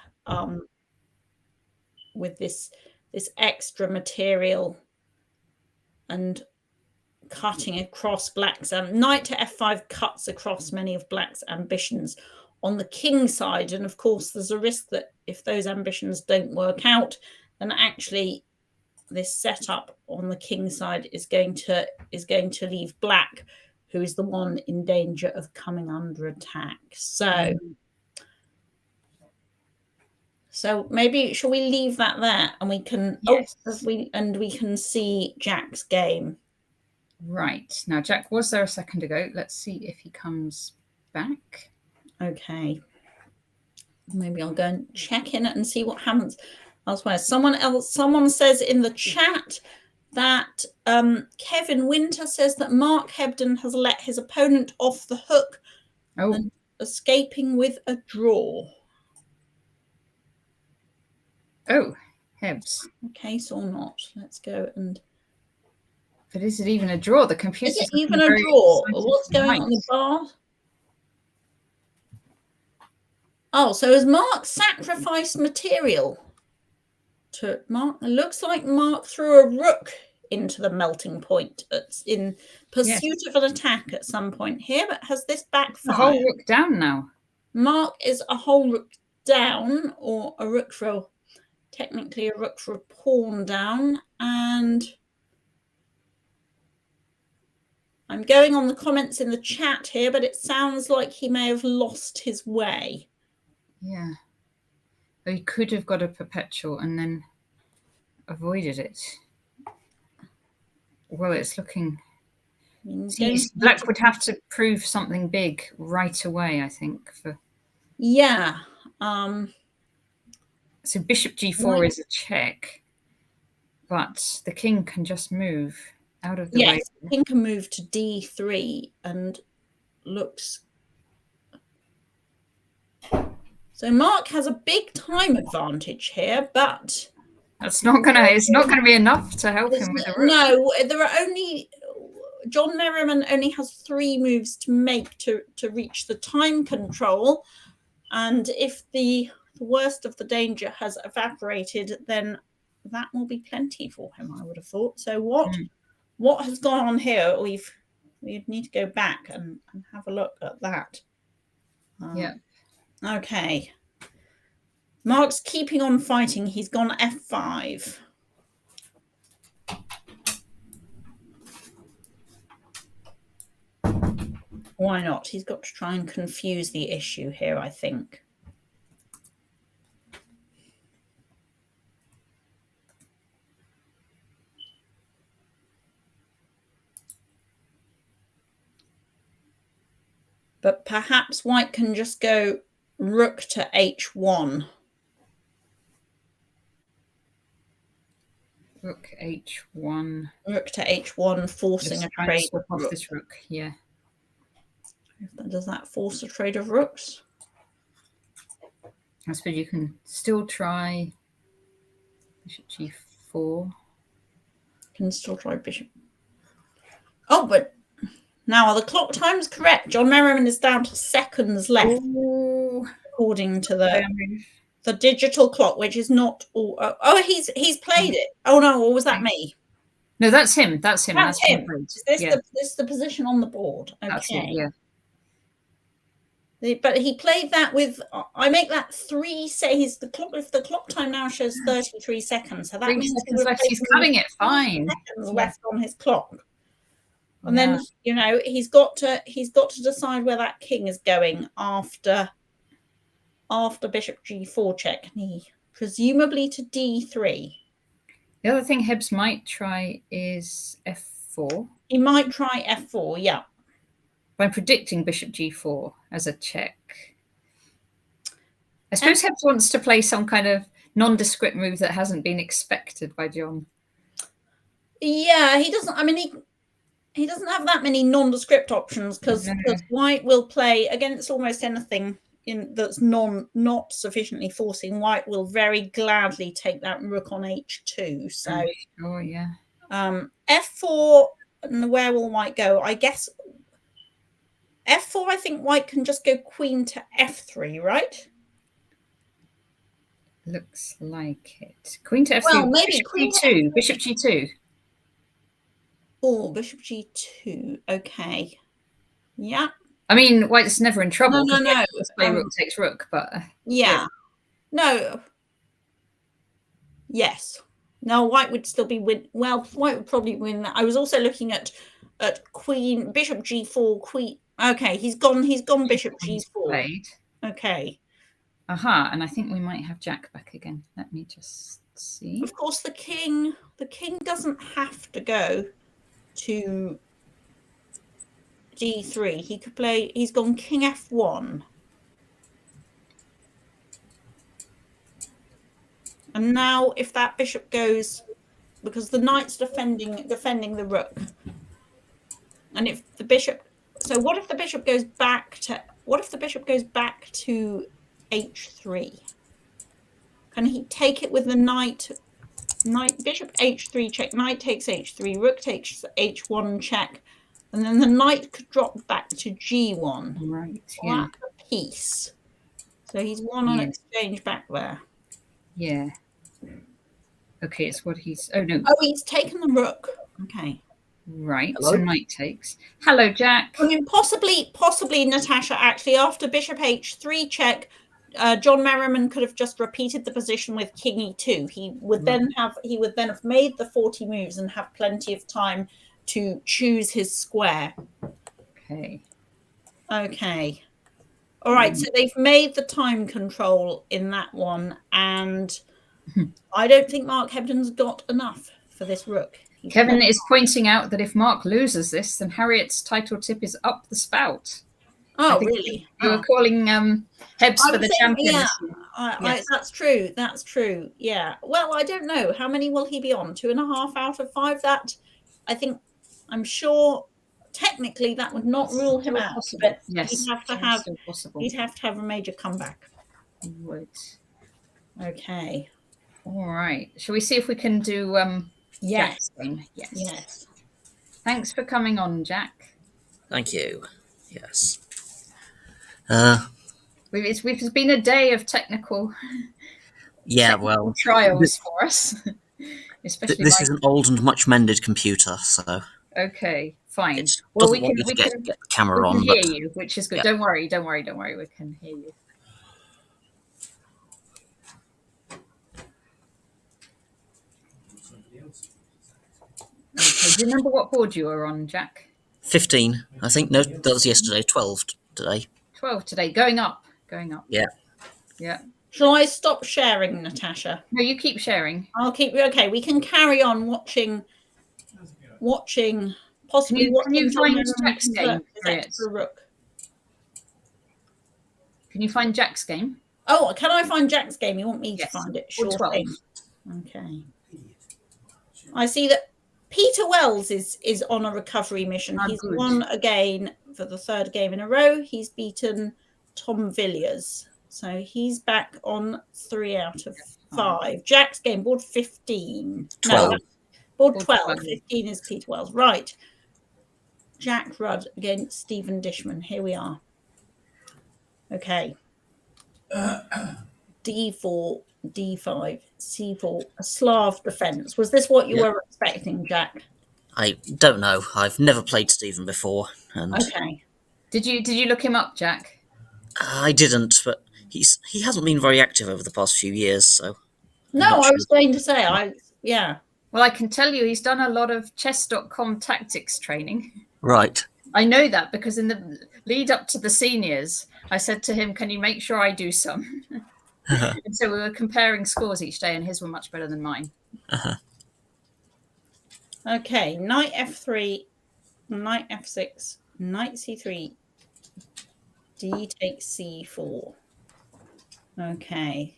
with this extra material and cutting across Black's knight to f5 cuts across many of Black's ambitions on the king side, and of course there's a risk that if those ambitions don't work out, then actually this setup on the king side is going to leave Black, who is the one in danger of coming under attack. So maybe shall we leave that there, and we can we can see Jack's game. Right. Now Jack was there a second ago. Let's see if he comes back. Okay. Maybe I'll go and check in and see what happens elsewhere. Someone says in the chat that Kevin Winter says that Mark Hebden has let his opponent off the hook and escaping with a draw. Oh, Hebs. Case or not? Let's go and. But is it even a draw? The computer. Is it even a draw? What's going on the bar? Oh, so has Mark sacrificed material to Mark? It looks like Mark threw a rook into the melting point in pursuit of an attack at some point here, but has this backfired? A whole rook down now. Mark is a whole rook down, or a rook for technically a rook for a pawn down, and I'm going on the comments in the chat here, but it sounds like he may have lost his way. Yeah. So he could have got a perpetual and then avoided it. Well, it's looking. Black would have to prove something big right away, I think. Yeah. So bishop g4 is a check, but the king can just move out of the way. Yes, the king can move to d3 and looks. So Mark has a big time advantage here, but it's not gonna be enough to help him with the rook. No, there are only John Merriman only has 3 moves to make to reach the time control, and if the worst of the danger has evaporated, then that will be plenty for him, I would have thought. So what has gone on here? We need to go back and have a look at that. Yeah. Okay. Mark's keeping on fighting. He's gone F5. Why not? He's got to try and confuse the issue here, I think. But perhaps white can just go rook to h1. Rook h1. Rook to h1, forcing a trade of rook. This rook, yeah. Does that force a trade of rooks? I suppose you can still try bishop g4. Can still try bishop. Oh, but now the clock time's correct. John Merriman is down to seconds left, according to the digital clock, which is not all. Oh, he's played it. Oh no, or was that me? No, that's him. That's him. That's him. Is this the position on the board? Okay. That's it, yeah. But he played that with. I make that 3 seconds. The clock. If the clock time now shows 33 seconds, so that means he's cutting it fine. Seconds left on his clock, and then he's got to decide where that king is going after bishop g4 check, and he presumably to d3. The other thing Hebs might try is f4. He might try f4, yeah. I'm predicting bishop g4 as a check. I suppose Hebs wants to play some kind of nondescript move that hasn't been expected by John. Yeah, he doesn't. I mean, he doesn't have that many nondescript options because white will play against almost anything that's not sufficiently forcing. White will very gladly take that rook on h2. So, oh yeah. f4, and where will white go? I guess f4. I think white can just go queen to f3, right? Looks like it. Queen to f3. Well, maybe bishop g2. Bishop g2. Oh, bishop g2. Okay. Yeah. I mean, white's never in trouble. No. Play rook takes rook, but yeah. No. Yes. No, white would still be win. Well, white would probably win that. I was also looking at queen, bishop g4, queen. Okay, he's gone bishop g4. Played. Okay. Aha, and I think we might have Jack back again. Let me just see. Of course, the king doesn't have to go to d3. He could play. He's gone king f1, and now if that bishop goes, because the knight's defending the rook, and if the bishop, so what if the bishop goes back to h3? Can he take it with the knight? Bishop h3 check, knight takes h3, rook takes h1 check, and then the knight could drop back to g1. Right, yeah. That's a piece. So he's won on exchange back there. Yeah. Okay, it's what he's... Oh, no. Oh, he's taken the rook. Okay. Right, Hello? so knight takes. Hello, Jack. I mean, possibly, Natasha, actually, after bishop h3 check, John Merriman could have just repeated the position with king e2. He would then have made the 40 moves and have plenty of time to choose his square. Okay. Okay. All right, so they've made the time control in that one, and I don't think Mark Hebden's got enough for this rook. Kevin is pointing out that if Mark loses this, then Harriet's title tip is up the spout. Oh, really? You were calling Hebs for the champion. Yeah, yes. That's true. That's true. Yeah. Well, I don't know. How many will he be on? 2.5 out of 5? That, I'm sure technically that would not rule him out. But yes, he'd have to have a major comeback. He would. Okay. All right. Shall we see if we can do Yes. Jack's game? Yes. Yes. Thanks for coming on, Jack. Thank you. Yes. It's been a day of technical trials for us. Especially this is an old and much mended computer, so okay, fine. it Well, doesn't want me to get the camera on. We can hear you, which is good. Yeah. Don't worry. We can hear you. Okay. Do you remember what board you were on, Jack? 15, I think. No, that was yesterday. 12 today. 12 today. Going up. Yeah. Yeah. Shall I stop sharing, Natasha? No, you keep sharing. I'll keep you. Okay, we can carry on watching. Possibly Can you find Jack's game, Harriet? Rook. Can you find Jack's game? Oh, can I find Jack's game? You want me to find it? Sure 12. thing. Okay. I see that Peter Wells is on a recovery mission. He's won again for the 3rd game in a row. He's beaten Tom Villiers. So he's back on 3 out of 5. Jack's game, board 15. 12. No, board 12. 15 is Peter Wells. Right. Jack Rudd against Stephen Dishman. Here we are. Okay. D4, D5, C4, a Slav defense. Was this what you were expecting, Jack? I don't know. I've never played Stephen before. And okay. Did you look him up, Jack? I didn't, but he hasn't been very active over the past few years, so. No, I was going to say, Well, I can tell you he's done a lot of chess.com tactics training. Right. I know that because in the lead up to the seniors, I said to him, can you make sure I do some? And so we were comparing scores each day and his were much better than mine. Okay, knight f3, knight f6, knight c3, d takes c4. Okay.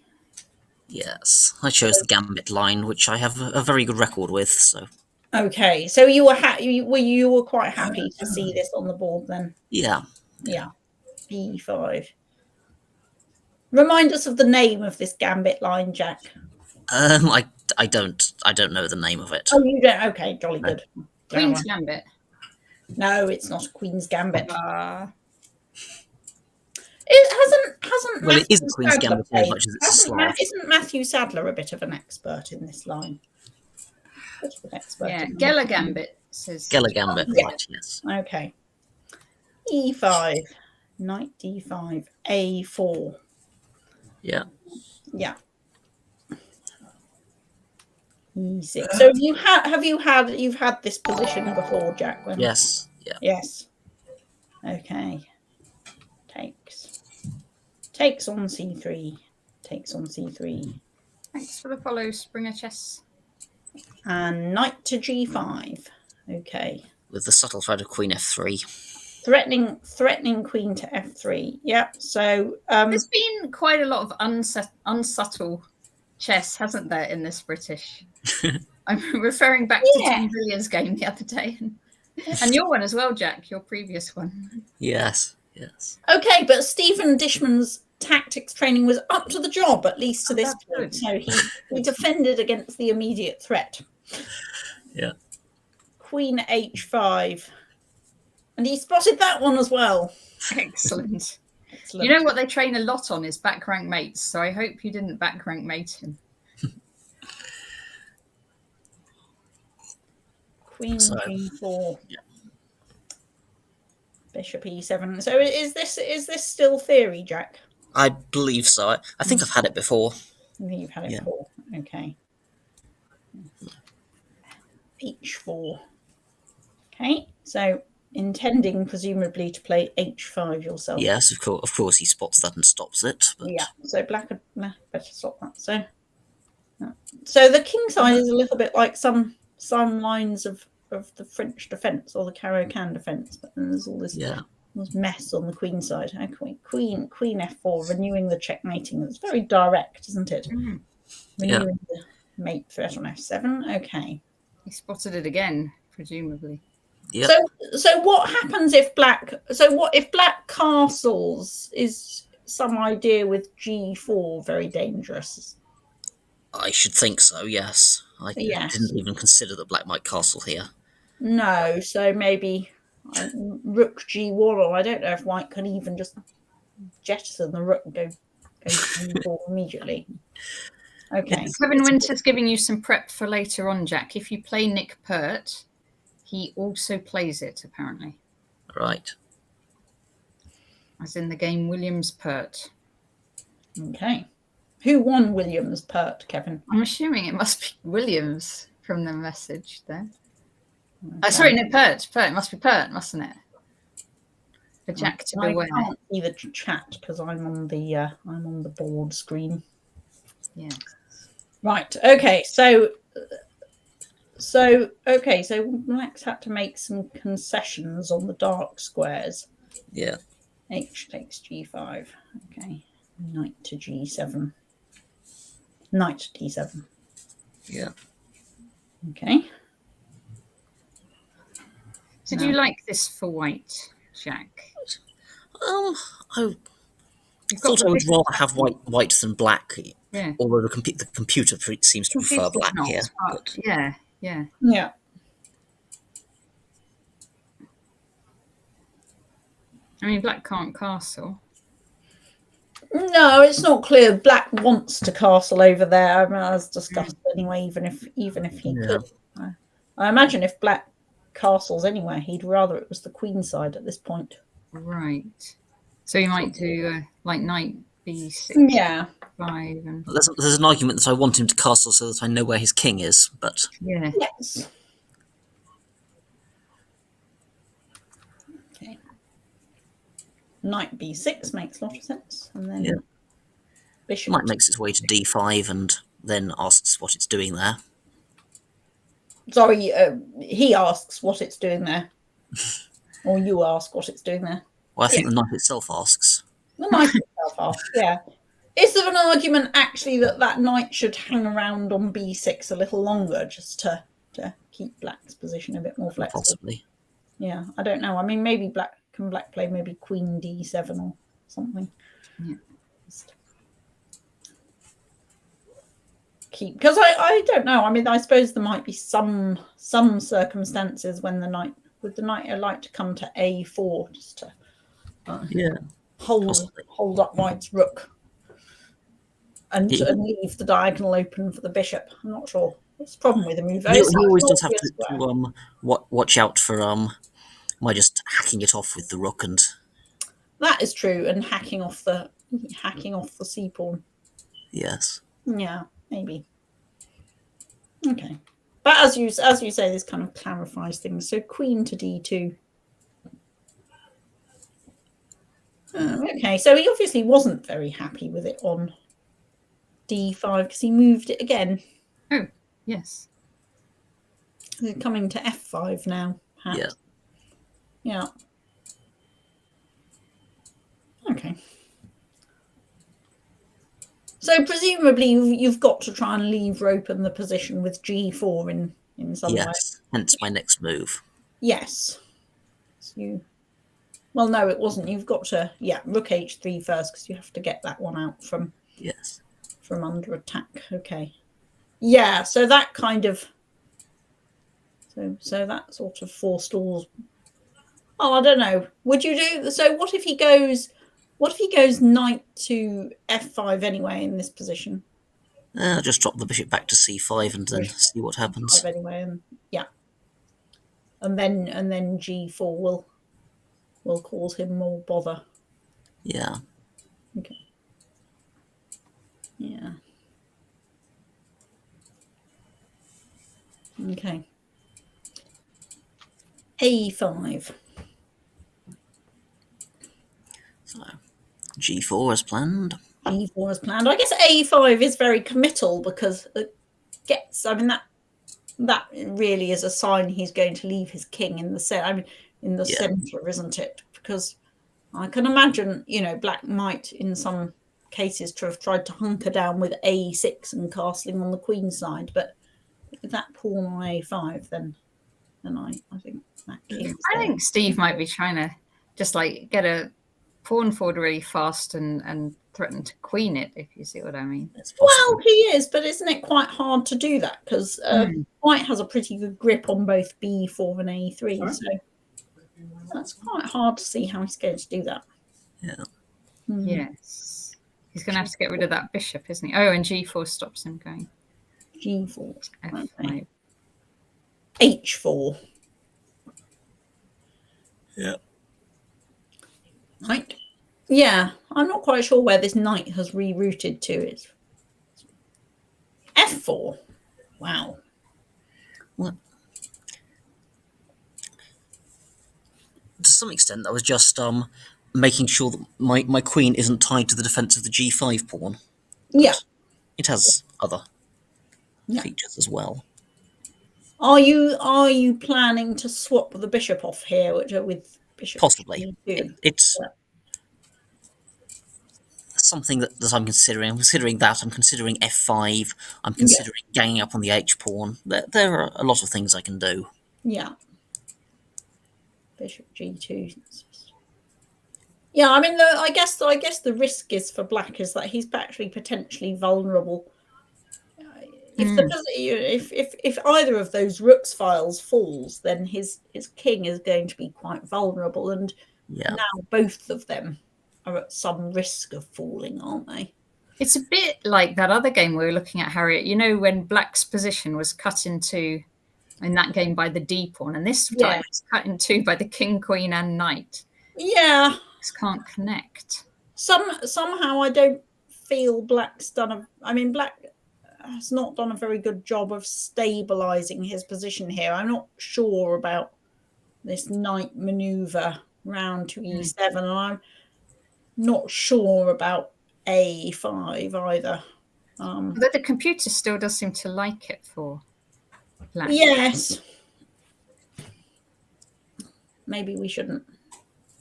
Yes, I chose the gambit line, which I have a very good record with. So. Okay, so you were you were quite happy to see this on the board then? Yeah. Yeah. B5. Remind us of the name of this gambit line, Jack. I don't know the name of it. Oh, you don't? Okay, jolly good. Queen's Gambit. No, it's not a Queen's Gambit. It hasn't. Well, it is a Queen's Gambit as much as it's a Slav. Isn't Matthew Sadler a bit of an expert in this line? Yeah, Geller Gambit says. Geller Gambit, right? Yes. Okay. E5, knight D5, A4. Yeah. Yeah. E6. So you've had this position before, Jack? Yes. Yeah. Yes. Okay. Takes on C3. Takes on C3. Thanks for the follow, Springer Chess. And knight to G5. Okay. With the subtle threat of Queen F3. Threatening Queen to F3. Yep. So there's been quite a lot of unsubtle chess, hasn't there, in this British? I'm referring back to Tom Villiers' game the other day, and your one as well, Jack. Your previous one. Yes. Okay, but Stephen Dishman's tactics training was up to the job, at least to this point. So he defended against the immediate threat. Yeah. Queen H5. And he spotted that one as well. Excellent. You know what they train a lot on is back rank mates, so I hope you didn't back rank mate him. Queen G4. Yeah. Bishop E7. So is this still theory, Jack? I believe so. I think I've had it before. I think you've had it before. Okay. H4. Okay. So intending presumably to play H5 yourself. Yes, of course he spots that and stops it. But... Yeah. So black better stop that. So the king side is a little bit like some lines of the French defence or the Caro-Can defence, but then there's all this mess on the queen side. Okay, queen F4, renewing the checkmating. That's very direct, isn't it? Mm-hmm. Renewing the mate threat on F7. Okay. He spotted it again, presumably. Yep. So what happens if black? So what if black castles? some idea with G4 very dangerous? I should think so, yes. I didn't even consider that black might castle here. No, so maybe rook G1, or I don't know if white can even just jettison the rook and go G4 immediately. Okay. Kevin Winter's giving you some prep for later on, Jack. If you play Nick Pert, he also plays it, apparently. Right. As in the game Williams Pert. Okay. Who won Williams Pert, Kevin? I'm assuming it must be Williams from the message there. Okay. Sorry, no, Pert. It must be Pert, mustn't it? For Jack to beware. I can't see the chat because I'm on the board screen. Yeah. Right. Okay. So Black's had to make some concessions on the dark squares. Yeah. H takes G5. Okay. Knight to G7. Knight to D7. Yeah. Okay. So do you like this for white, Jack? I thought I would rather have white than black. Yeah. Although the computer seems to prefer black here. But yeah. I mean, black can't castle. No, it's not clear. Black wants to castle over there. I mean, as discussed anyway. Even if he could, I imagine if black castles anywhere, he'd rather it was the queen side at this point. Right. So you might do like knight b6. Yeah. 5 and... There's an argument that I want him to castle so that I know where his king is, but yeah. Yes. Okay. Knight b6 makes a lot of sense, and then bishop. Knight makes its way to d5 and then asks what it's doing there. Sorry, he asks what it's doing there, or you ask what it's doing there. Well, I think the knight itself asks. The knight itself asks, yeah. Is there an argument actually that knight should hang around on b6 a little longer just to keep black's position a bit more flexible? Possibly. Yeah, I don't know. I mean, maybe black play maybe queen d7 or something. Yeah. Because I don't know. I mean, I suppose there might be some circumstances when the knight would like to come to a4 just to hold up white's rook and leave the diagonal open for the bishop. I'm not sure. What's the problem with the move? He always does have to watch out for my just hacking it off with the rook, and that is true, and hacking off the c pawn. Yes. Yeah, maybe. Okay, but as you say, this kind of clarifies things. So queen to d2. Okay, so he obviously wasn't very happy with it on d5 because he moved it again. Oh, yes. Is it coming to f5 now? Perhaps? Yeah. Okay. So presumably you've got to try and leave open the position with g4 in some way. Yes, hence my next move. Yes. So well, no, it wasn't. You've got to, rook h3 first because you have to get that one out from under attack. Okay. Yeah, so that kind of, so that sort of forestalls. Oh, I don't know. Would you do, so what if he goes knight to f5 anyway in this position? I'll just drop the bishop back to c5 and then see what happens. Anyway, and then g4 will cause him more bother. Yeah. Okay. Yeah. Okay. a5. So, g4 as planned. g4 as planned. I guess a5 is very committal because it gets, I mean, that really is a sign he's going to leave his king in the center, isn't it? Because I can imagine, black might in some cases to have tried to hunker down with a6 and castling on the queen side, but with that pawn on a5, then I think that king. I think Steve might be trying to just like get a pawn forward really fast and threaten to queen it, if you see what I mean. Well, he is, but isn't it quite hard to do that? Because white has a pretty good grip on both b4 and a3, so that's quite hard to see how he's going to do that. Yeah. Yes. He's going to have to get rid of that bishop, isn't he? Oh, and g4 stops him going. G4. F5. Okay. H4. Yeah. Right. Yeah, I'm not quite sure where this knight has rerouted to. It's F4. Wow. Well, to some extent, that was just making sure that my queen isn't tied to the defense of the g5 pawn. Yeah. It has other features as well. Are you planning to swap the bishop off here, with bishop? Possibly. It's something that I'm considering. I'm considering that. I'm considering f5. I'm considering ganging up on the h pawn. There are a lot of things I can do. Yeah. Bishop g2. Yeah, I mean, I guess the risk is for black is that he's actually potentially vulnerable. If either of those rook's files falls, then his king is going to be quite vulnerable, and now both of them are at some risk of falling, aren't they? It's a bit like that other game we were looking at, Harriet. You know, when black's position was cut into in that game by the d pawn, and this time it's cut in two by the king, queen, and knight. Yeah, just can't connect. Somehow I don't feel black's done black has not done a very good job of stabilizing his position here. I'm not sure about this knight maneuver round to e7, and I'm not sure about a5 either. But the computer still does seem to like it for black. Yes. Maybe we shouldn't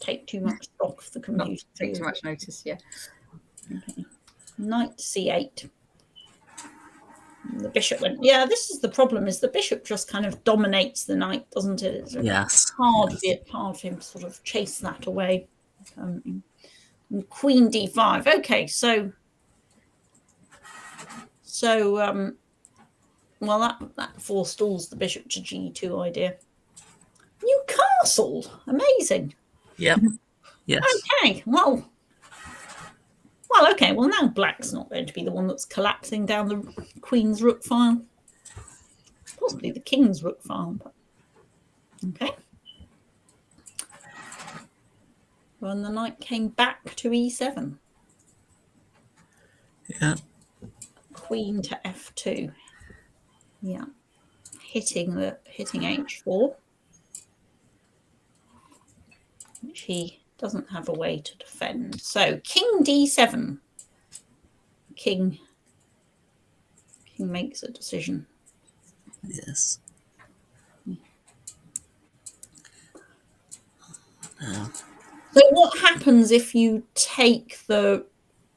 take too much stock of the computer. Not take too much notice, yeah. Okay. Knight c8. The bishop went. Yeah, this is the problem. Is the bishop just kind of dominates the knight, doesn't it? It's hard for him to sort of chase that away. And queen d5. Okay, so well, that forestalls the bishop to g2 idea. New castle, amazing. Yep. Yes. Okay. Well. Okay. Well, now black's not going to be the one that's collapsing down the queen's rook file. Possibly the king's rook file. But... Okay. Well, the knight came back to e7. Yeah. Queen to f2. Yeah. Hitting h4, which he doesn't have a way to defend. So king d7. King makes a decision. Yes. So what happens if you take the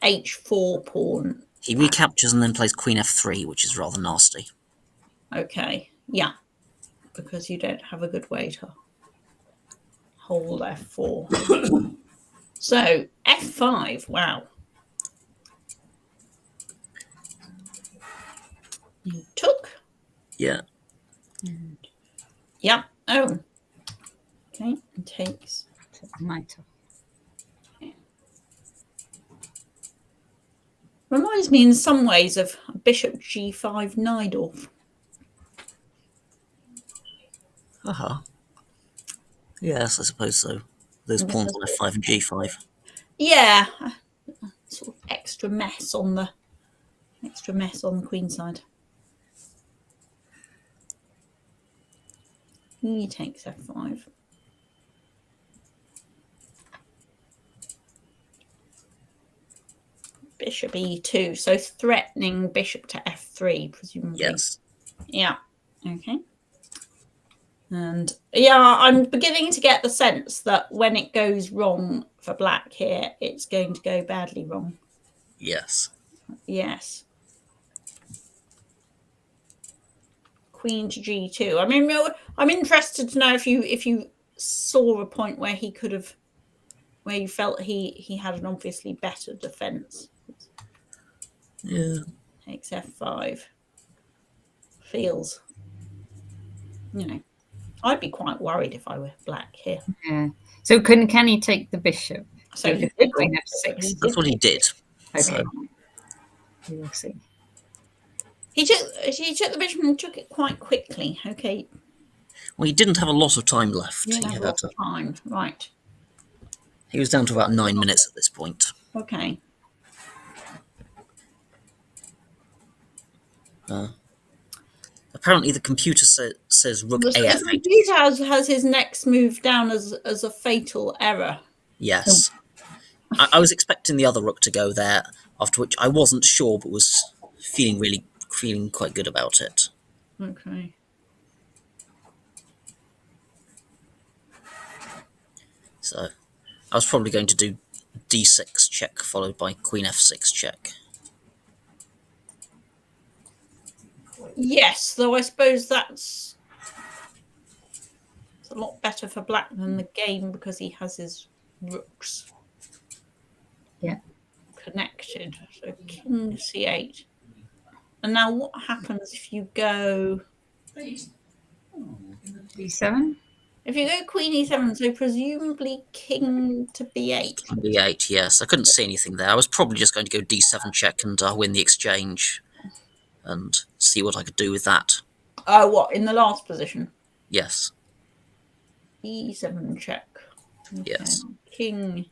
h4 pawn? He recaptures and then plays queen f3, which is rather nasty. Okay, yeah, because you don't have a good way to hold f4. So f5, wow. You took. Yeah. And, yeah. Oh. Okay. And takes. Knight off. Okay. Reminds me in some ways of bishop g5 Najdorf. Yes, I suppose so. Those pawns on f5 and g5. Yeah. Sort of extra mess on the queen side. He takes f5. Bishop e2, so threatening bishop to f3, presumably. Yes. Yeah. Okay. And yeah, I'm beginning to get the sense that when it goes wrong for black here, it's going to go badly wrong. Yes. Yes. Queen to g2. I mean, I'm interested to know if you saw a point where he could have where you felt he had an obviously better defense. Yeah. Takes f5. Feels, I'd be quite worried if I were black here. Yeah. So can he take the bishop? So he did queen f6. That's what he did. Okay. So. We'll see. He took the bishop and took it quite quickly. Okay. Well, he didn't have a lot of time left. He had a lot of time. Right. He was down to about 9 minutes at this point. Okay. Apparently, the computer says rook The AF8. computer has his next move down as a fatal error. Yes. I was expecting the other rook to go there, after which I wasn't sure, but was feeling quite good about it. Okay. So, I was probably going to do d6 check, followed by queen f6 check. Yes, though I suppose it's a lot better for black than the game because he has his rooks connected. So king c8. And now what happens if you go b7? If you go queen e7, so presumably king to b8. b8, yes. I couldn't see anything there. I was probably just going to go d7 check and win the exchange and see what I could do with that. Oh, what, in the last position? Yes. e7 check. Okay. Yes. King.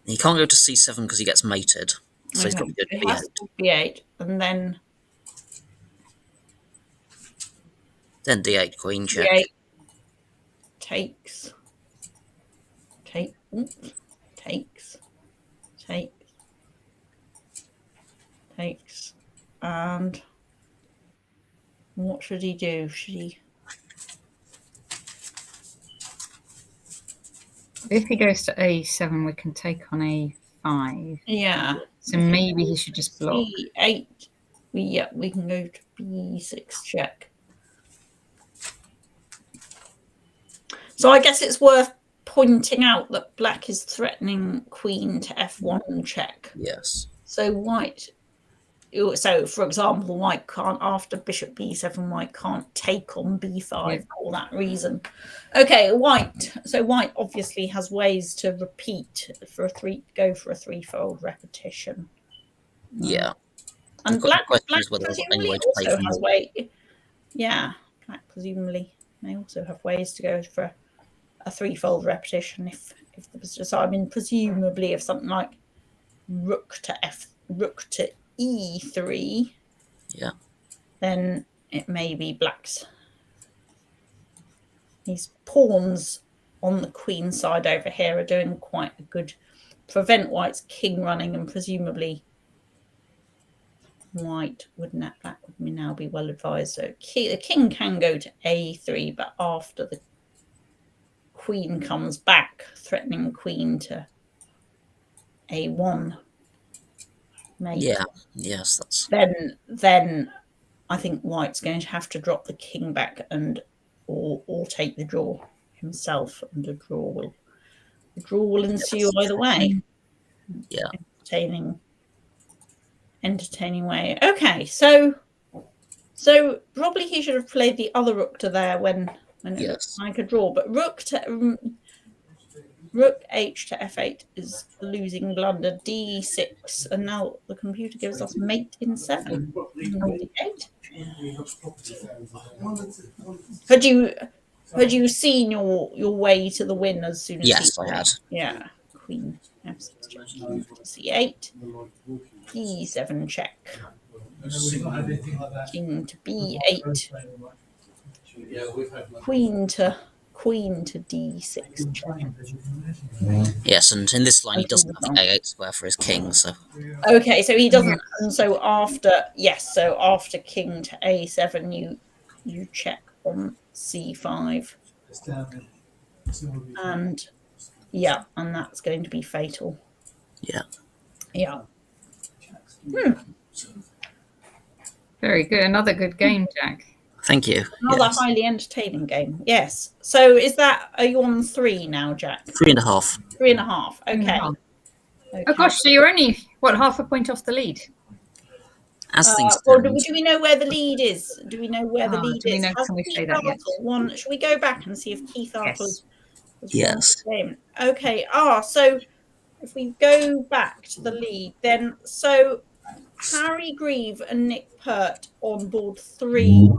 He can't go to c7 because he gets mated. So he's got to go to b8. b8, and then d8, queen check. b8 takes, and what should he do? If he goes to a7, we can take on a5. Yeah. So maybe he should just block. b8. We can go to b6 check. So I guess it's worth pointing out that black is threatening queen to f1 check. Yes. So white. So, for example, white can't, after bishop b7, white can't take on b5 for that reason. Okay, white. So white obviously has ways to repeat go for a threefold repetition. Yeah. And black presumably also has way. Yeah, black presumably may also have ways to go for a threefold repetition if there was just, I mean, presumably if something like rook to e3, then it may be black's. These pawns on the queen side over here are doing quite a good, prevent white's king running, and presumably black would now be well advised. So the king can go to a3, but after the queen comes back, threatening queen to a1. Mate. Yeah. Yes. That's. Then I think white's going to have to drop the king back or take the draw himself, and the draw will ensue either way. Yeah. Entertaining way. Okay, so probably he should have played the other rook to there when it looks like a draw. But rook h to f8 is a losing blunder. d6, and now the computer gives us mate in 7. d8. Had you seen your way to the win as soon as? Yes, I had. Yeah, queen f6 check, c8, d7 check, king to b8, queen to d6 check. Yes, and in this line he doesn't have the a8 square for his king, so. Okay, so he doesn't, and so after king to a7, you check on c5, and that's going to be fatal. Yeah. Very good. Another good game, Jack. Thank you. Another Yes. highly entertaining game. Yes. So are you on 3 now, Jack? 3.5. 3.5. Okay. Oh gosh, so you're only half a point off the lead. As things Or stand, do we know where the lead is? Do we know where the lead is? Can we say that yet? Should we go back and see if Keith Arkle has won the game? Okay. So if we go back to the lead, then so Harry Grieve and Nick Pert on board 3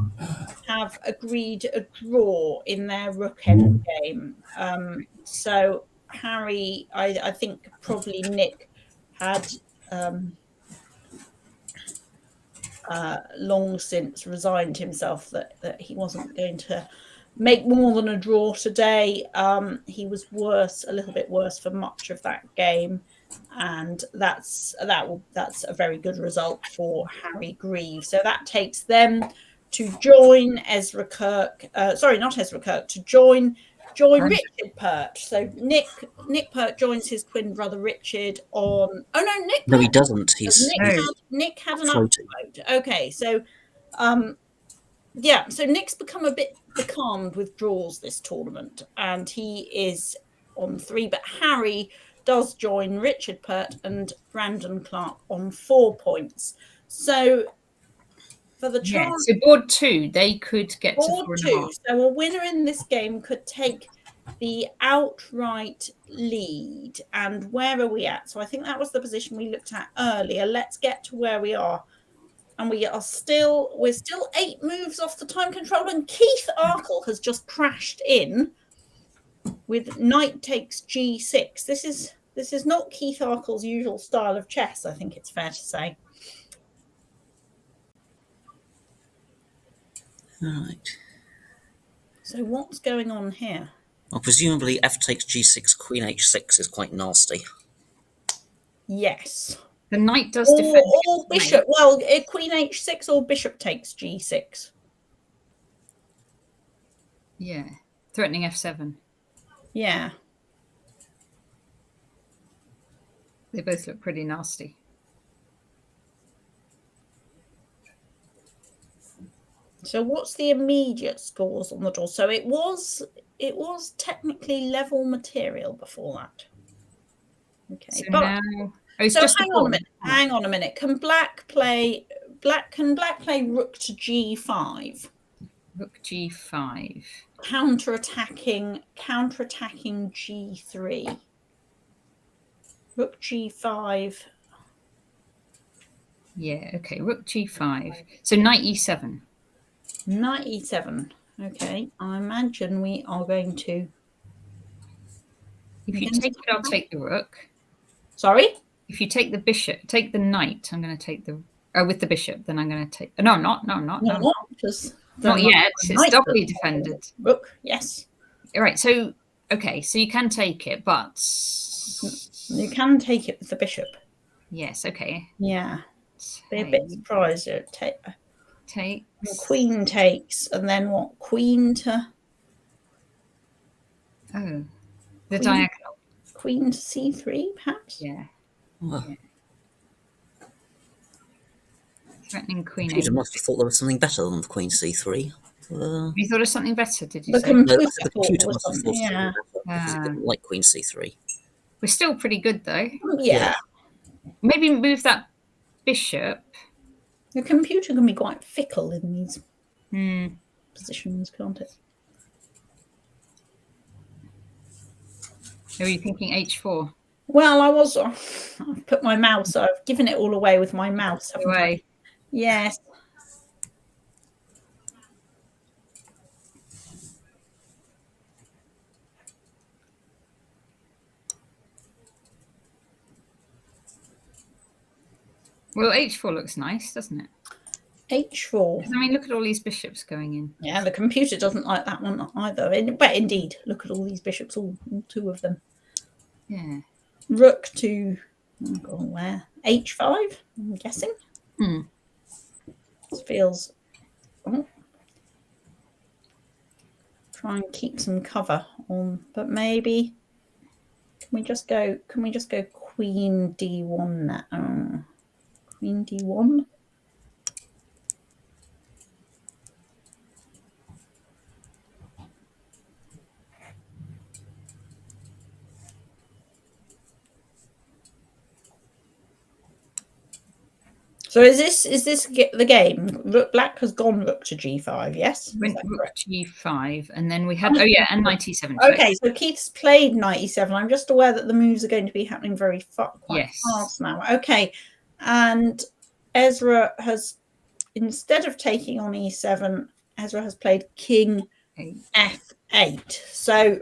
have agreed a draw in their rook end game. So Harry, I think probably Nick had long since resigned himself that he wasn't going to make more than a draw today. He was a little bit worse for much of that game, and that's a very good result for Harry Grieve. So that takes them to join Ezra Kirk. Sorry, not Ezra Kirk. To join Richard Pert. So Nick Pert joins his twin brother Richard on. Oh no, Nick. No, he doesn't. Nick had an upvote. Okay, so so Nick's become a bit becalmed with draws this tournament, and he is on 3. But Harry does join Richard Pert and Brandon Clark on 4 points. So for the chance, so board 2, they could get to 4.5. So a winner in this game could take the outright lead. And where are we at? So I think that was the position we looked at earlier. Let's get to where we are. And we're still 8 moves off the time control, and Keith Arkle has just crashed in with knight takes g6. This is not Keith Arkle's usual style of chess, I think it's fair to say. Right. So what's going on here? Well, presumably f takes g6, queen h6 is quite nasty. Yes. The knight does defend. Or bishop. Well, queen h6 or bishop takes g6. Yeah. Threatening f7. Yeah. They both look pretty nasty. So what's the immediate scores on the draw? So it was technically level material before that. Okay. So but now hang on a minute. Can black play rook to g5? Rook g5. Counterattacking g3. Rook g5. Yeah, okay. Rook g5. So knight e7. Knight e7. Okay. I imagine we are going to. If you take it, I'll take the rook. Sorry? If you take the bishop, take the knight, I'm going to take the. With the bishop, then I'm going to take. No, I'm not. No, I'm not. No, not yet. It's doubly defended. Rook, yes. Right. So, okay. So you can take it, but. You can take it with the bishop. Yes. Okay. Yeah. Be a bit surprised. Take. Queen takes, and then what? Queen to. Oh, the diagonal. Queen to c3, perhaps. Yeah. Well, yeah. Threatening queen. Peter must have thought there was something better than the queen c3. You thought of something better, did you? The say? The computer must have thought yeah. because it didn't like queen c3. We're still pretty good though. Yeah. Maybe move that bishop. The computer can be quite fickle in these positions, can't it? Are you thinking h4? Well, I've put my mouse, I've given it all away with my mouse, haven't I? Yes. Well, h4 looks nice, doesn't it? h4. I mean, look at all these bishops going in. Yeah, the computer doesn't like that one either. But indeed, look at all these bishops, all 2 of them. Yeah. Rook to, where? h5, I'm guessing. This feels. Try and keep some cover on, but maybe. Can we just go queen d1 now? Queen d1. So is this the game? Black has gone rook to g5, yes? Went rook g5, and then we had and knight e7. Okay, so Keith's played knight e7. I'm just aware that the moves are going to be happening quite fast now. Okay, and Ezra has, instead of taking on e7, Ezra has played king f8. So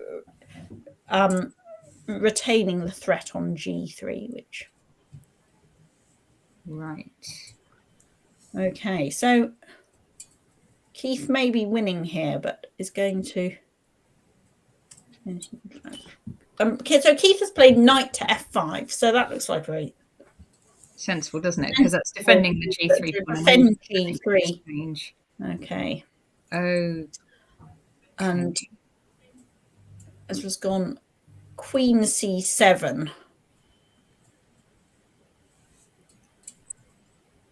retaining the threat on g3, which... Right. Okay, so Keith may be winning here, but is going to... Okay, so Keith has played knight to f5, so that looks like very sensible, doesn't it? Because that's defending the g3 pawn. Defend g3. Okay. Oh. And Ezra's gone queen c7.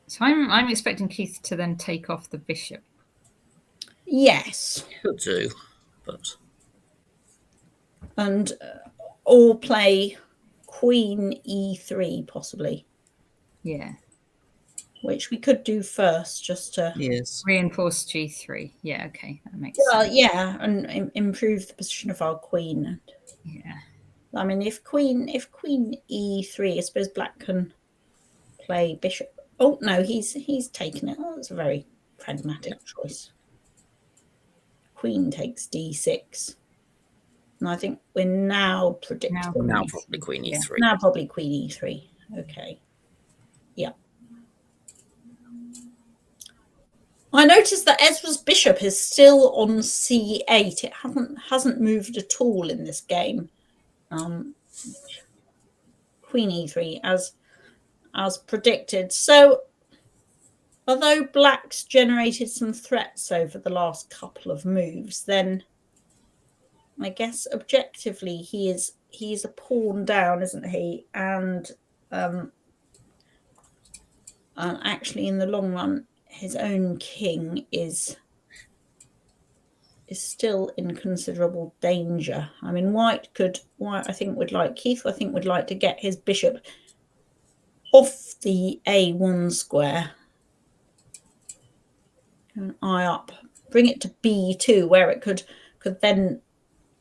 So I'm expecting Keith to then take off the bishop. Yes. Could do, but... And or play queen e3 possibly. Yeah. Which we could do first, just to reinforce g3. Yeah, okay, that makes sense. sense. Yeah, and improve the position of our queen. Yeah. I mean, if queen e3, I suppose Black can play bishop. Oh no, he's taken it. Oh, that's a very pragmatic choice. Queen takes d6. And I think we're now predicting... Now probably queen e3. Now probably queen e3. Okay. Yeah. I noticed that Ezra's bishop is still on c8. It hasn't moved at all in this game. Queen e3 as predicted. So although Black's generated some threats over the last couple of moves, then I guess objectively he's a pawn down, isn't he? And actually in the long run, his own king is still in considerable danger. I mean, White I think would like to get his bishop off the a1 square and eye up, bring it to b2, where it could then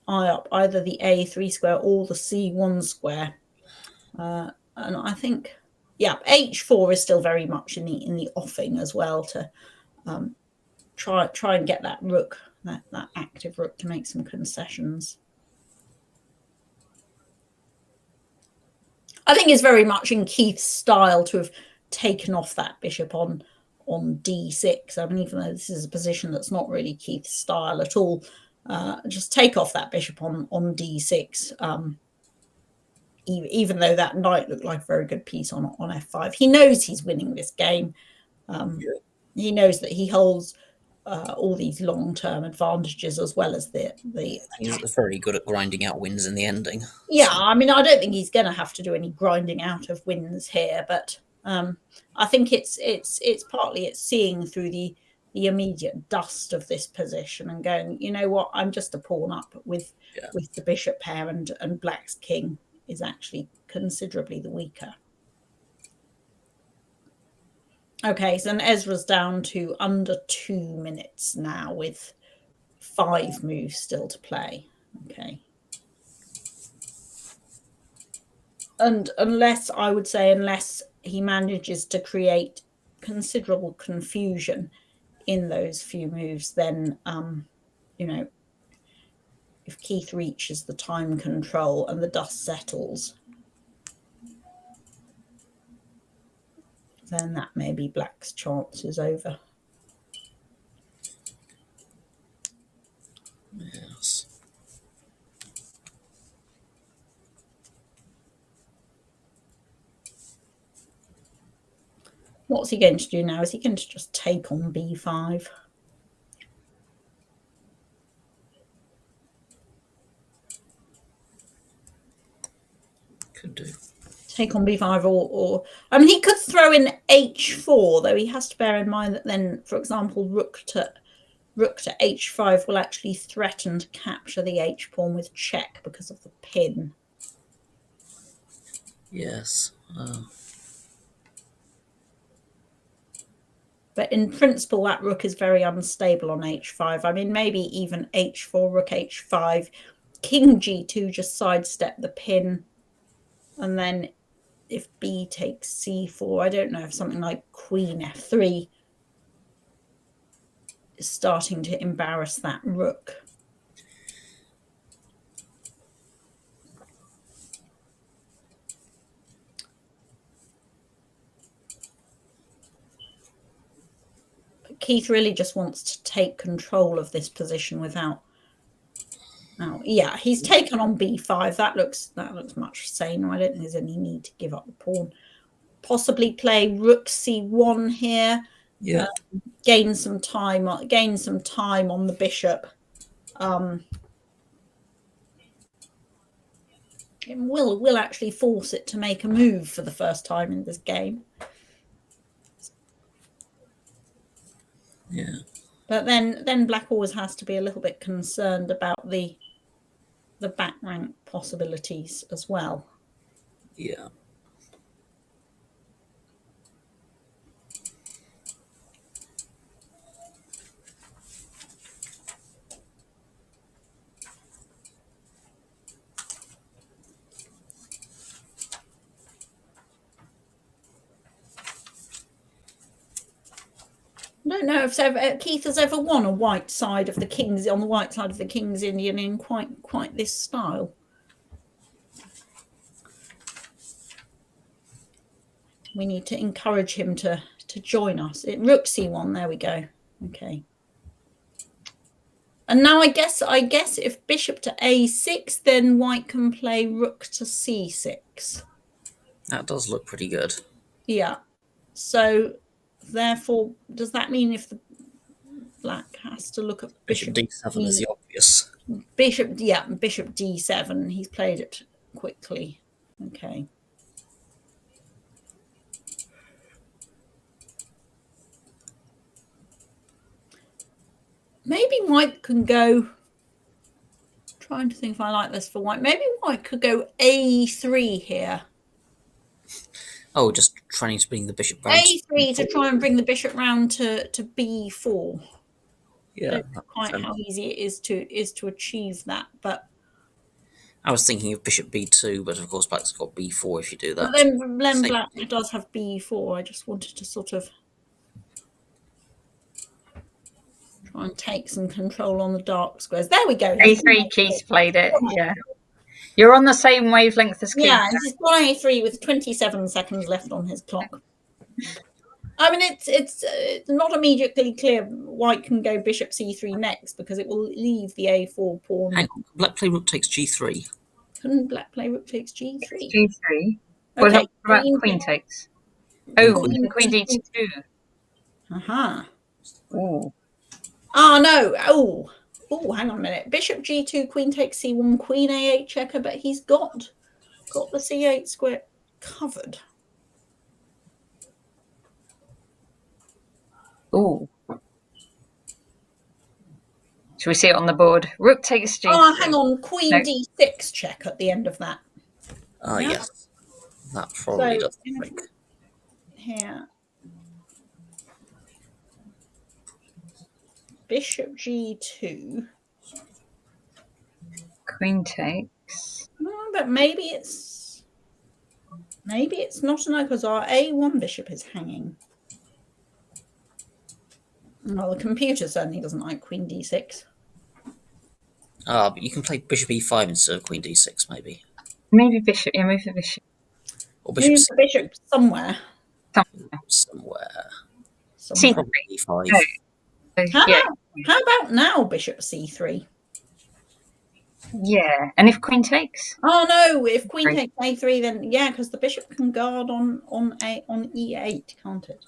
eye up either the a3 square or the c1 square. And I think, yeah, h4 is still very much in the offing as well, to try and get that rook, that active rook, to make some concessions. I think it's very much in Keith's style to have taken off that bishop on d6. I mean, even though this is a position that's not really Keith's style at all, just take off that bishop on d6. Even though that knight looked like a very good piece on f5. He knows he's winning this game. He knows that he holds all these long-term advantages, as well as the He's very good at grinding out wins in the ending. Yeah, I mean, I don't think he's going to have to do any grinding out of wins here, but I think it's partly seeing through the immediate dust of this position and going, you know what, I'm just a pawn up with the bishop pair, and Black's king is actually considerably the weaker. Okay, so Ezra's down to under 2 minutes now, with 5 moves still to play. Okay. And unless he manages to create considerable confusion in those few moves, then, you know, if Keith reaches the time control and the dust settles, then that may be Black's chance is over. Yes. What's he going to do now? Is he going to just take on b5? Could do. Take on b5, or I mean, he could throw in h4, though he has to bear in mind that then, for example, rook to h5 will actually threaten to capture the h pawn with check because of the pin. Yes. But in principle, that rook is very unstable on h5. I mean, maybe even h4, rook h5, king g2, just sidestep the pin. And then if b takes c4, I don't know if something like queen f3 is starting to embarrass that rook. Keith really just wants to take control of this position without. Oh, yeah, he's taken on b5. That looks much saner. I don't think there's any need to give up the pawn. Possibly play rook c1 here. Yeah. Gain some time on the bishop. It will actually force it to make a move for the first time in this game. Yeah. But then black always has to be a little bit concerned about the back rank possibilities as well. Yeah. I don't know if Keith has ever won on the white side of the King's Indian in quite this style. We need to encourage him to join us. Rook c1, there we go. Okay. And now I guess if bishop to a6, then white can play rook to c6. That does look pretty good. Yeah. So therefore, does that mean if the black has to look at Bishop d7 is the obvious. Bishop d7. He's played it quickly. Okay. Maybe white can go. Trying to think if I like this for white. Maybe white could go a3 here. Oh, just trying to bring the bishop round. A3 to try and bring the bishop round to b4. Yeah. I don't know quite how easy it is to achieve that, but I was thinking of bishop b2, but of course black's got b4 if you do that. But then black does have b4. I just wanted to sort of try and take some control on the dark squares. There we go. A3, Keith played it. Yeah. You're on the same wavelength as Keith. Yeah, he's gone a3 with 27 seconds left on his clock. I mean, it's not immediately clear white can go bishop c3 next because it will leave the a4 pawn. Hang on, black play rook takes g3. Couldn't black play rook takes g3? G3. Okay. What about queen takes? Oh, queen d2. Uh-huh. Oh. Ah, no. Oh, hang on a minute. Bishop g2, queen takes c1, queen a8 checker, but he's got the c8 square covered. Oh. Shall we see it on the board? Rook takes g3. Oh, hang on. Queen d6 check at the end of that. Ah, yes. That probably does break. Here. Bishop g2. Queen takes. Oh, but maybe it's not enough because our a1 bishop is hanging. Well, the computer certainly doesn't like queen d6. Ah, but you can play bishop e5 instead of queen d6, maybe. Maybe bishop. Yeah, move the bishop. Or bishop Move the bishop somewhere. somewhere. C3. Probably e5. No. How about now, bishop c3? Yeah. And if queen takes? Oh no! If queen takes a3, then yeah, because the bishop can guard on e8, can't it?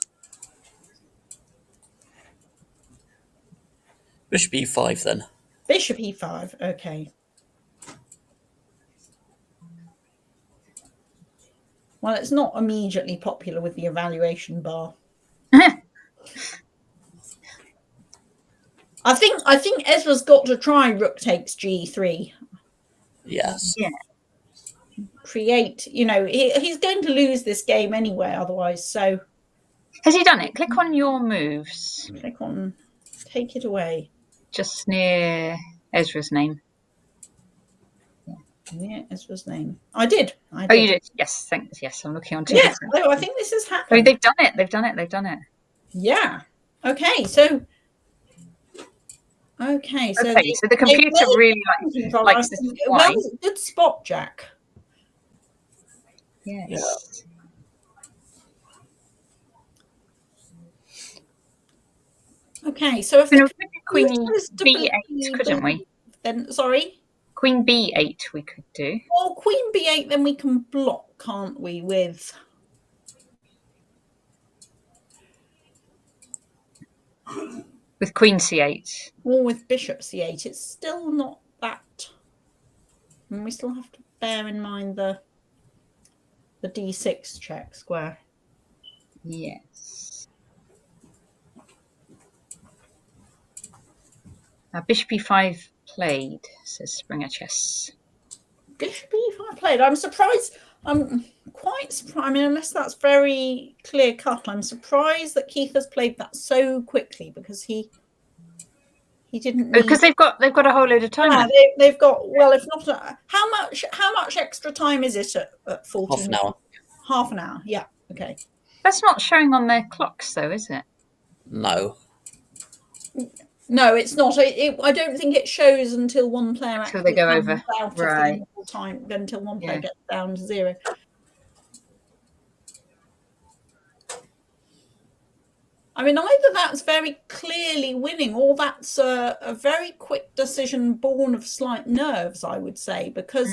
Bishop e5 then. Bishop e5. Okay. Well, it's not immediately popular with the evaluation bar. I think Ezra's got to try rook takes g3. Yes. Yeah. Create, he's going to lose this game anyway otherwise, so Has he done it? Click on your moves. Click on take it away. Just near Ezra's name. Yeah, Ezra's name. I did. Oh, you did? Yes, thanks. Yes, I'm looking on two Yes. different. Oh, I think this has Oh, happened. they've done it. They've done it. They've done it. Yeah. Okay. So. Okay. So the computer really likes this. Well, good spot, Jack. Yes. Yeah. Okay, so if the Queen B8, couldn't we? Then sorry, Queen B8 we could do. Well, Queen B8, then we can block, can't we? With Queen C8. Or with Bishop C8, it's still not that. And we still have to bear in mind the D6 check square. Yes. Bishop E5 played, says Springer Chess. Bishop E5 played. I'm surprised. I'm quite surprised. I mean, unless that's very clear cut, I'm surprised that Keith has played that so quickly because he didn't need... Because they've got a whole load of time. Yeah, they've got, well, if not how much extra time is it at 14? Half an hour. Half an hour. Yeah. Okay. That's not showing on their clocks, though, is it? No. No, it's not. I don't think it shows until one player actually they go over. Out right. Of the time, until one player gets down to 0. I mean, either that's very clearly winning, or that's a very quick decision born of slight nerves, I would say, because,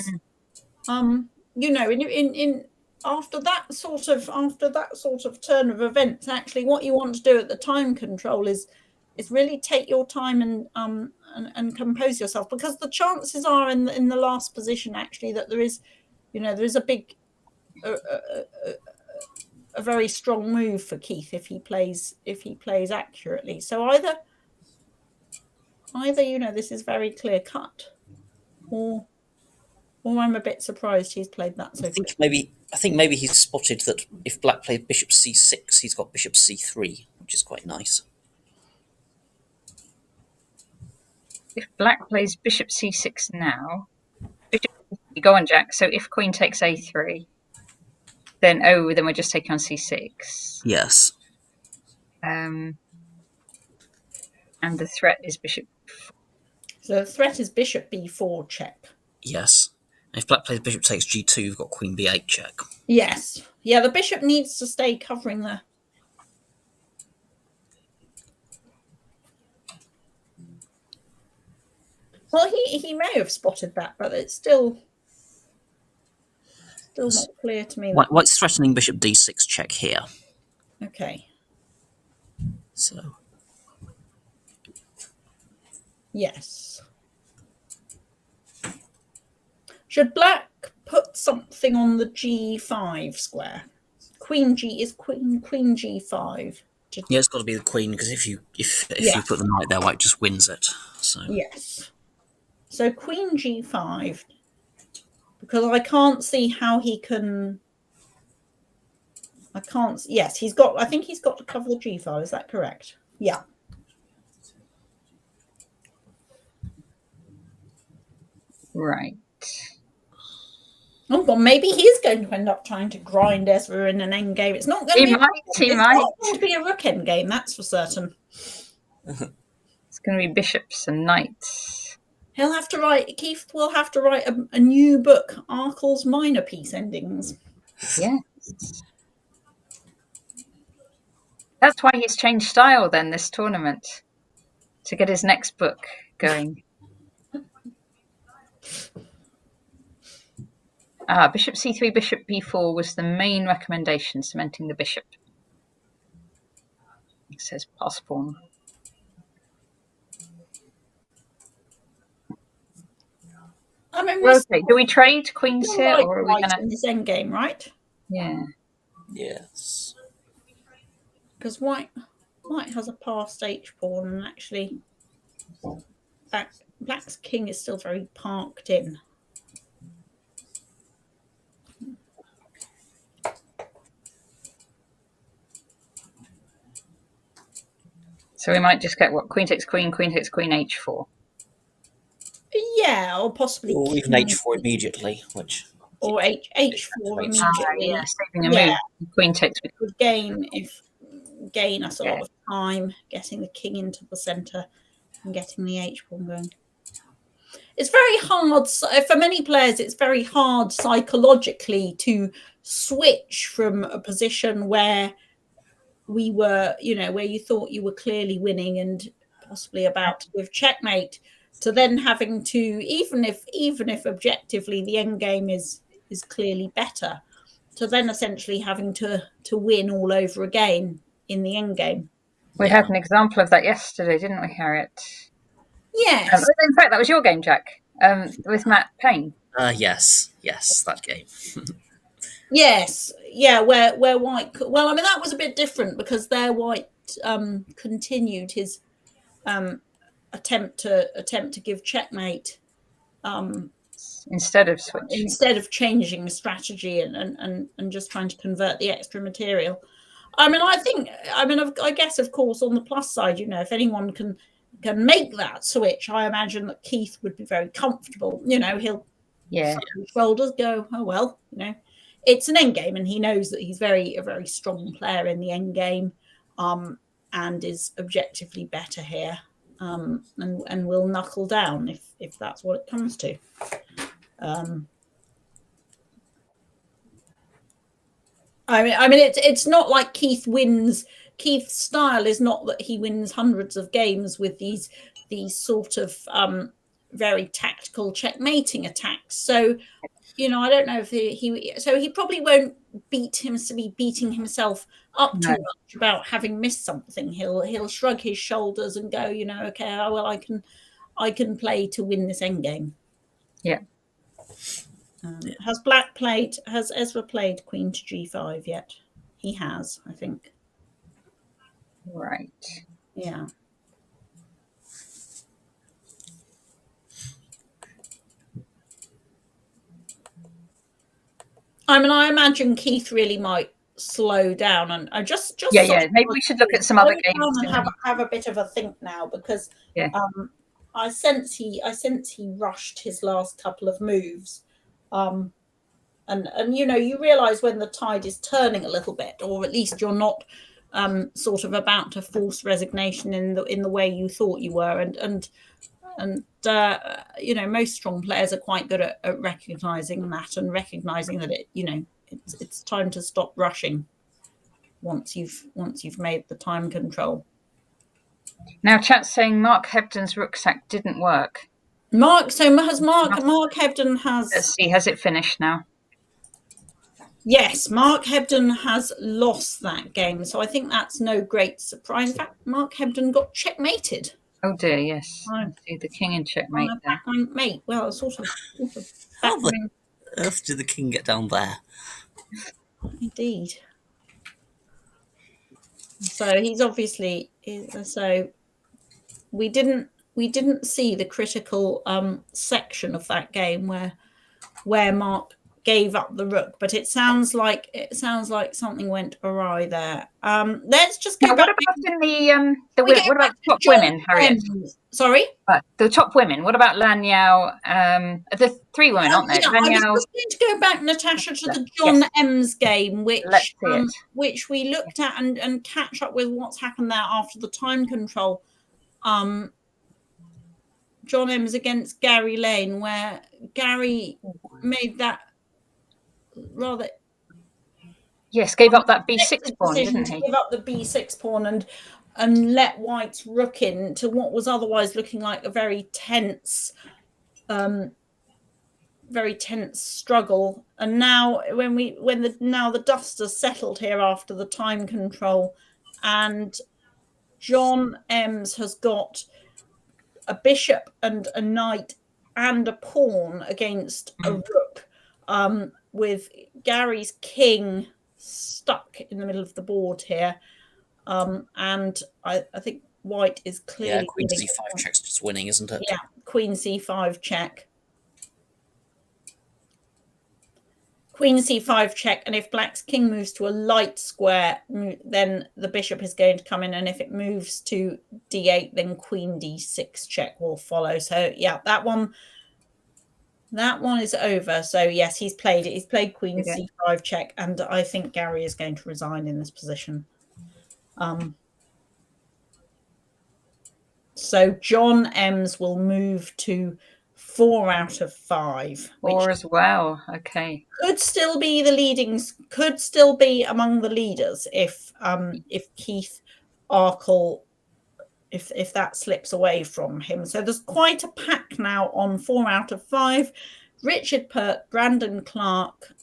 you know, in after that sort of turn of events, actually, what you want to do at the time control is really take your time and compose yourself, because the chances are in the last position actually that there is a big a very strong move for Keith if he plays accurately. So either this is very clear cut, or I'm a bit surprised he's played that so quickly. I think maybe he's spotted that if Black played Bishop C6, he's got Bishop C3, which is quite nice. If Black plays Bishop C6 now, go on, Jack. So if Queen takes A3, then we're just taking on C6. Yes. And the threat is Bishop. So the threat is Bishop B4 check. Yes. If Black plays Bishop takes G2, you've got Queen B8 check. Yes. Yeah, the Bishop needs to stay covering the... Well, he may have spotted that, but it's still not clear to me. White's threatening Bishop D6 check here. Okay. So. Yes. Should Black put something on the G5 square? Queen G5. Yeah, it's got to be the Queen, because if you put the knight there, White just wins it. So yes. So Queen G5, because I can't see how he can. I can't. Yes, I think he's got to cover the G5. Is that correct? Yeah. Right. Oh, well, maybe he's going to end up trying to grind Ezra in an endgame. It's not going to be. He might. Not going to be a rook endgame, that's for certain. It's going to be bishops and knights. Keith will have to write a new book, Arkle's Minor Piece Endings. Yes. That's why he's changed style then this tournament, to get his next book going. Bishop C3, Bishop B4 was the main recommendation, cementing the bishop. It says pass pawn. I mean, okay. Do we trade queens here, or are we going to in this endgame, right? Yeah. Yes. Because White has a passed H pawn, and actually, Black's king is still very parked in. So we might just get what? Queen takes queen, h4. Yeah, or possibly Or even h4 immediately, which... Or h4 immediately. Saving a move. Queen takes. Would gain a sort of time getting the king into the centre and getting the h pawn going. It's very hard for many players. It's very hard psychologically to switch from a position where we were, where you thought you were clearly winning and possibly about to give checkmate, to then having to, even if objectively the end game is clearly better, to then essentially having to win all over again in the end game. We had an example of that yesterday, didn't we, Harriet? Yes. In fact, that was your game, Jack, with Matt Payne. Yes, that game. Yes, yeah, where White. Well, I mean, that was a bit different because there White continued his attempt to give checkmate. Instead of switching, instead of changing the strategy and just trying to convert the extra material. I guess, of course, on the plus side, if anyone can make that switch, I imagine that Keith would be very comfortable. He'll shoulders go, oh well, it's an end game, and he knows that he's a very strong player in the end game, and is objectively better here, and will knuckle down if that's what it comes to. It's not like Keith wins. Keith's style is not that he wins hundreds of games with these sort of very tactical checkmating attacks. So, I don't know if he probably won't be beating himself up too much about having missed something. He'll shrug his shoulders and go, okay, well, I can play to win this end game. Yeah. Has Ezra played Queen to G5 yet? He has, I think. Right. Yeah. I imagine Keith really might slow down and just maybe we should look at some other games and have a bit of a think now, because I sense he rushed his last couple of moves. And you realize when the tide is turning a little bit, or at least you're not sort of about to force resignation in the way you thought you were, and most strong players are quite good at recognizing that, and recognizing that it's time to stop rushing once you've made the time control. Now, chat's saying Mark Hebden's rucksack didn't work. Mark Hebden has... Let's see, has it finished now? Yes, Mark Hebden has lost that game, so I think that's no great surprise. In fact, Mark Hebden got checkmated. Oh dear, yes. I see the king in checkmate there. Mate, well, sort of. How the earth did the king get down there? Indeed. So he's obviously... So we didn't see the critical section of that game where Mark gave up the rook, but it sounds like something went awry there. Let's just go back. What about the top women, Harriet? Sorry? The top women. What about Lan Yao? The three women, aren't they? I was just going to go back, Natasha, to the John Ems game, which we looked at and catch up with what's happened there after the time control. John Ems against Gary Lane, where Gary made that rather... Yes, gave up that b6 pawn, didn't he? Give up the b6 pawn and let White's rook in to what was otherwise looking like a very tense struggle. And now when the dust has settled here after the time control, and John Ems has got a bishop and a knight and a pawn against a rook, with Gary's king stuck in the middle of the board here, and I think White is clearly... Yeah, Queen c5 check's just winning, isn't it? Yeah, Queen c5 check. queen c5 check, and if black's king moves to a light square, then the bishop is going to come in, and if it moves to d8, then queen d6 check will follow. So yeah, that one is over. So yes, he's played it. He's played queen c5 check, and I think Gary is going to resign in this position. So John Ems will move to 4 out of 5. 4 as well. Okay. Could still be the leadings. Could still be among the leaders if Keith Arkle, if that slips away from him. So there's quite a pack now on 4 out of 5. Richard Pert, Brandon Clark,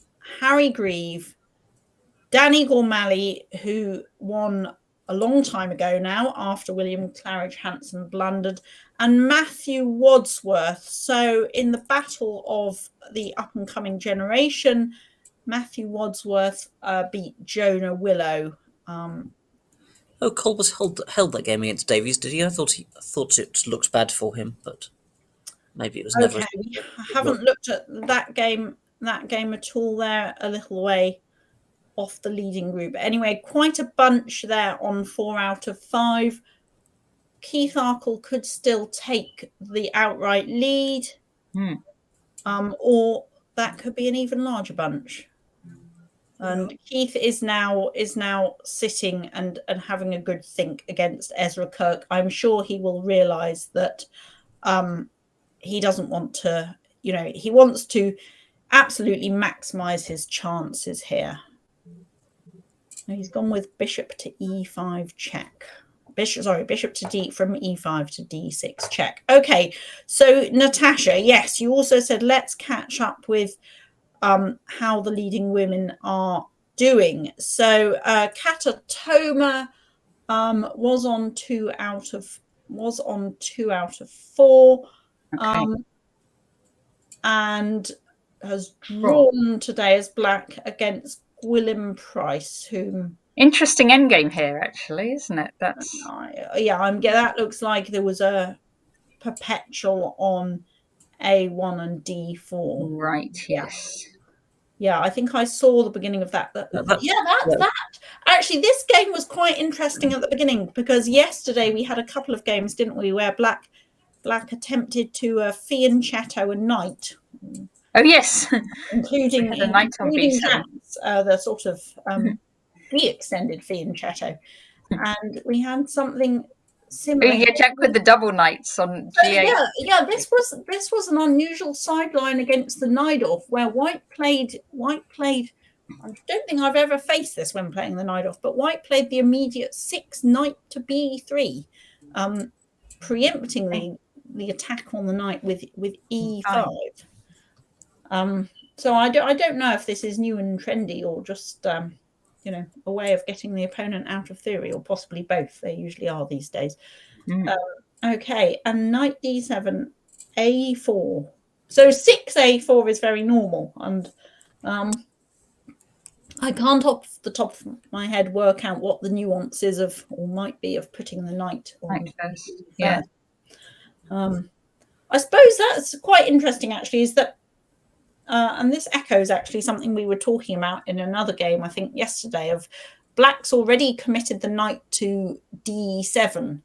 Harry Grieve, Danny Gormally, who won a long time ago now after William Claridge Hanson blundered, and Matthew Wadsworth. So in the battle of the up-and-coming generation, Matthew Wadsworth beat Jonah Willow. Colbert held that game against Davies, did he? I thought it looked bad for him, but maybe it was never. Okay, I haven't looked at that game at all. There, a little way off the leading group. Anyway, quite a bunch there on 4 out of 5. Keith Arkle could still take the outright lead, or that could be an even larger bunch. And Keith is now sitting and having a good think against Ezra Kirk. I'm sure he will realise that he doesn't want to, he wants to absolutely maximise his chances here. He's gone with bishop to e5 check. Bishop to d from e5 to d6 check. Okay, so Natasha, yes, you also said let's catch up with how the leading women are doing. So Kata Toma was on 2 out of 4, and has drawn today as black against Gwilym Price, whom interesting endgame here, actually, isn't it? That's that looks like there was a perpetual on A1 and D4. Right. Yes. Yeah, I think I saw the beginning of that. That. Actually, this game was quite interesting at the beginning, because yesterday we had a couple of games, didn't we, where black attempted to fianchetto a knight. Oh yes, including the knight on B7. The sort of de-extended fianchetto, and we had something similar. Yeah, Jack with the double knights on G8. This was an unusual sideline against the Najdorf, where White played. I don't think I've ever faced this when playing the Najdorf, but White played the immediate 6 knight to B3, preempting the attack on the knight with E5. So I don't know if this is new and trendy, or just a way of getting the opponent out of theory, or possibly both. They usually are these days. Okay, and knight d7, a4. So 6a4 is very normal, and I can't off the top of my head work out what the nuances of, or might be, of putting the knight on. Yeah. I suppose that's quite interesting, actually, is that and this echoes actually something we were talking about in another game, I think yesterday, of black's already committed the knight to d7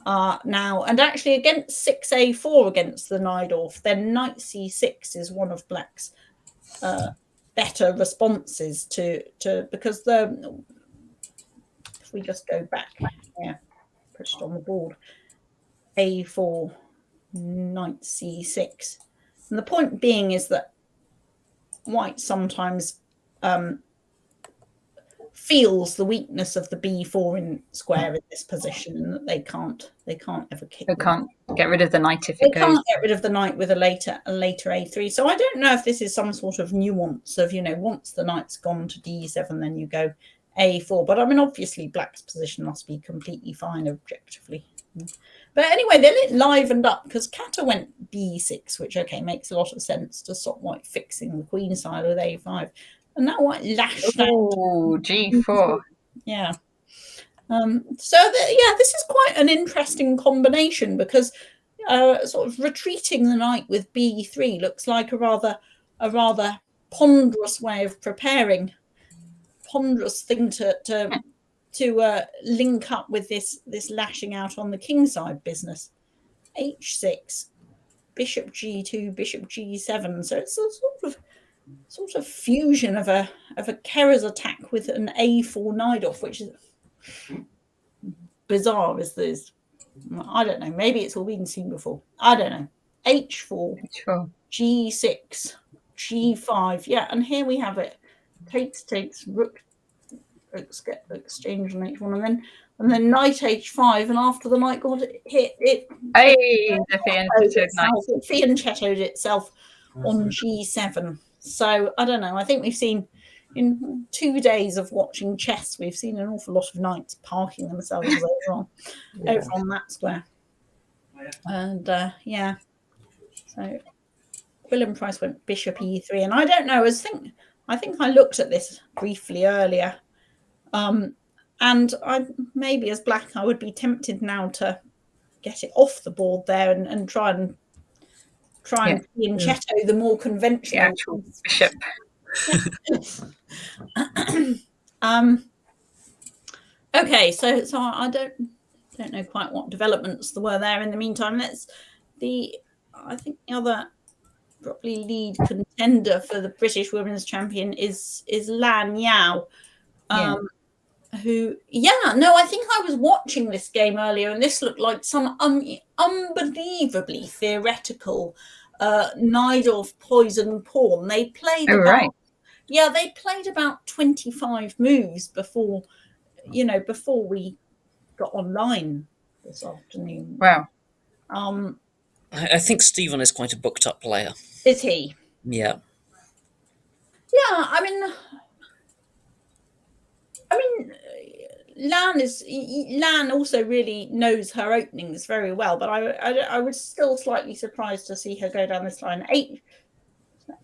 now, and actually against 6a4 against the Najdorf, then knight c6 is one of black's better responses to because if we just go back here, put it on the board, a4, knight c6, and the point being is that White sometimes feels the weakness of the b4 in square in this position, and that they can't ever kick. They can't get rid of the knight if they it goes. Can't get rid of the knight with a later a3. So I don't know if this is some sort of nuance of, once the knight's gone to d7, then you go a4. But I mean, obviously black's position must be completely fine objectively. But anyway, then it livened up because Kata went b6, which makes a lot of sense to stop White fixing the queen side with a5, and now White lashed out. Oh, g4. Yeah. This is quite an interesting combination, because sort of retreating the knight with b3 looks like a rather ponderous way of preparing, ponderous thing to link up with this lashing out on the kingside business. H6, bishop g2, bishop g7. So it's a sort of fusion of a Kerr's attack with an a4 knight off, which is bizarre as this. I don't know. Maybe it's all been seen before. I don't know. H4, g6, g5. Yeah, and here we have it. Takes, rook, exchange on h1, and then knight h5, and after the knight got hit, it fianchettoed itself on g7. So I don't know. I think we've seen in 2 days of watching chess, we've seen an awful lot of knights parking themselves over on that square. And yeah, so William Price went bishop e3, and I don't know. I think I looked at this briefly earlier, and I maybe as black I would be tempted now to get it off the board there and try and fianchetto the more conventional bishop. Okay, so I don't know quite what developments there were there in the meantime. I think the other probably lead contender for the British Women's Champion is Lan Yao, who I think I was watching this game earlier, and this looked like some unbelievably theoretical Nidov poison pawn. They played they played about 25 moves before we got online this afternoon. Wow. I think Stephen is quite a booked up player. Is he? Yeah. Yeah, I mean, Lan also really knows her openings very well, but I was still slightly surprised to see her go down this line.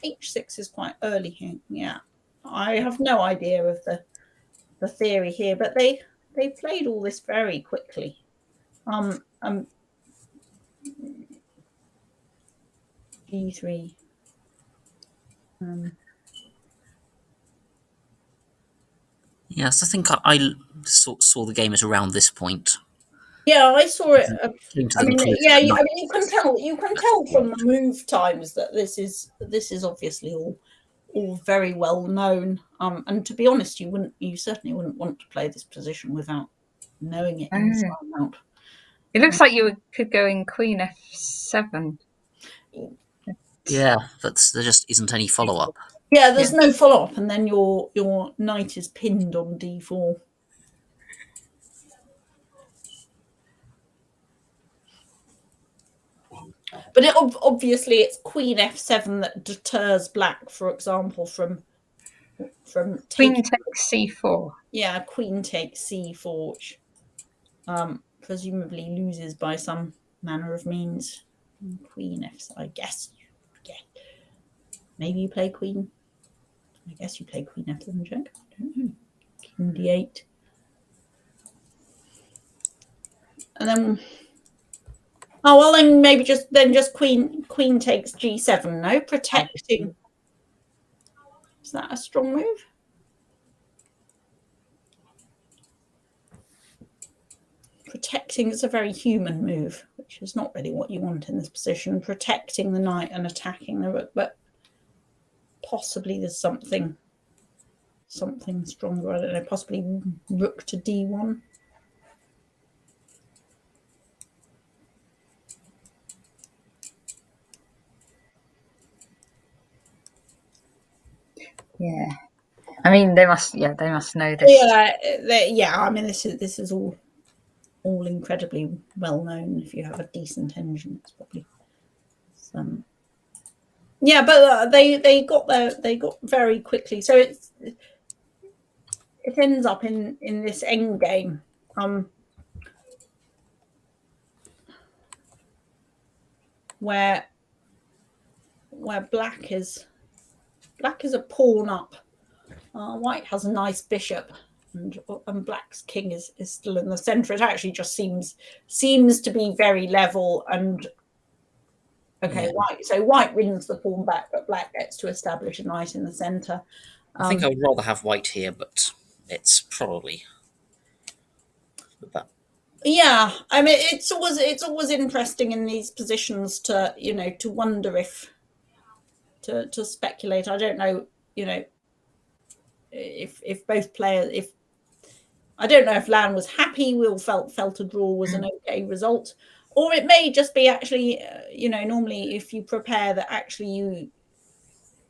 H6 is quite early here. Yeah, I have no idea of the theory here, but they played all this very quickly. G3. Yes, I think I saw the game at around this point. Yeah, I saw it. You can tell from the move times that this is obviously all very well known. And to be honest, you certainly wouldn't want to play this position without knowing it inside out. It looks like you could go in Queen F7. Yeah, but there just isn't any follow up. Yeah, there's no follow up, and then your knight is pinned on d4. But obviously it's Queen F7 that deters black, for example, from Queen takes c4. Yeah, queen takes c4, which presumably loses by some manner of means. Queen F, I guess. Yeah. Maybe you play queen. I guess you play queen F7 check. I don't know. King d8. And then then maybe just queen takes g7. No, protecting. Is that a strong move? Protecting is a very human move, which is not really what you want in this position. Protecting the knight and attacking the rook, but possibly there's something stronger. I don't know. Possibly rook to d1. Yeah, I mean they must know this. Yeah. I mean this is all incredibly well known. If you have a decent engine, it's probably some. Yeah, but they got very quickly. So it ends up in this end game. Where black is a pawn up. White has a nice bishop, and black's king is still in the center. It actually just seems to be very level, and Okay, white. So white wins the pawn back, but black gets to establish a knight in the centre. I think I would rather have white here, but it's probably. But Yeah, I mean, it's always interesting in these positions to to wonder if to speculate. I don't know, if both players, if I don't know if Lan was happy, Will felt a draw was an okay result, or it may just be actually, normally if you prepare that actually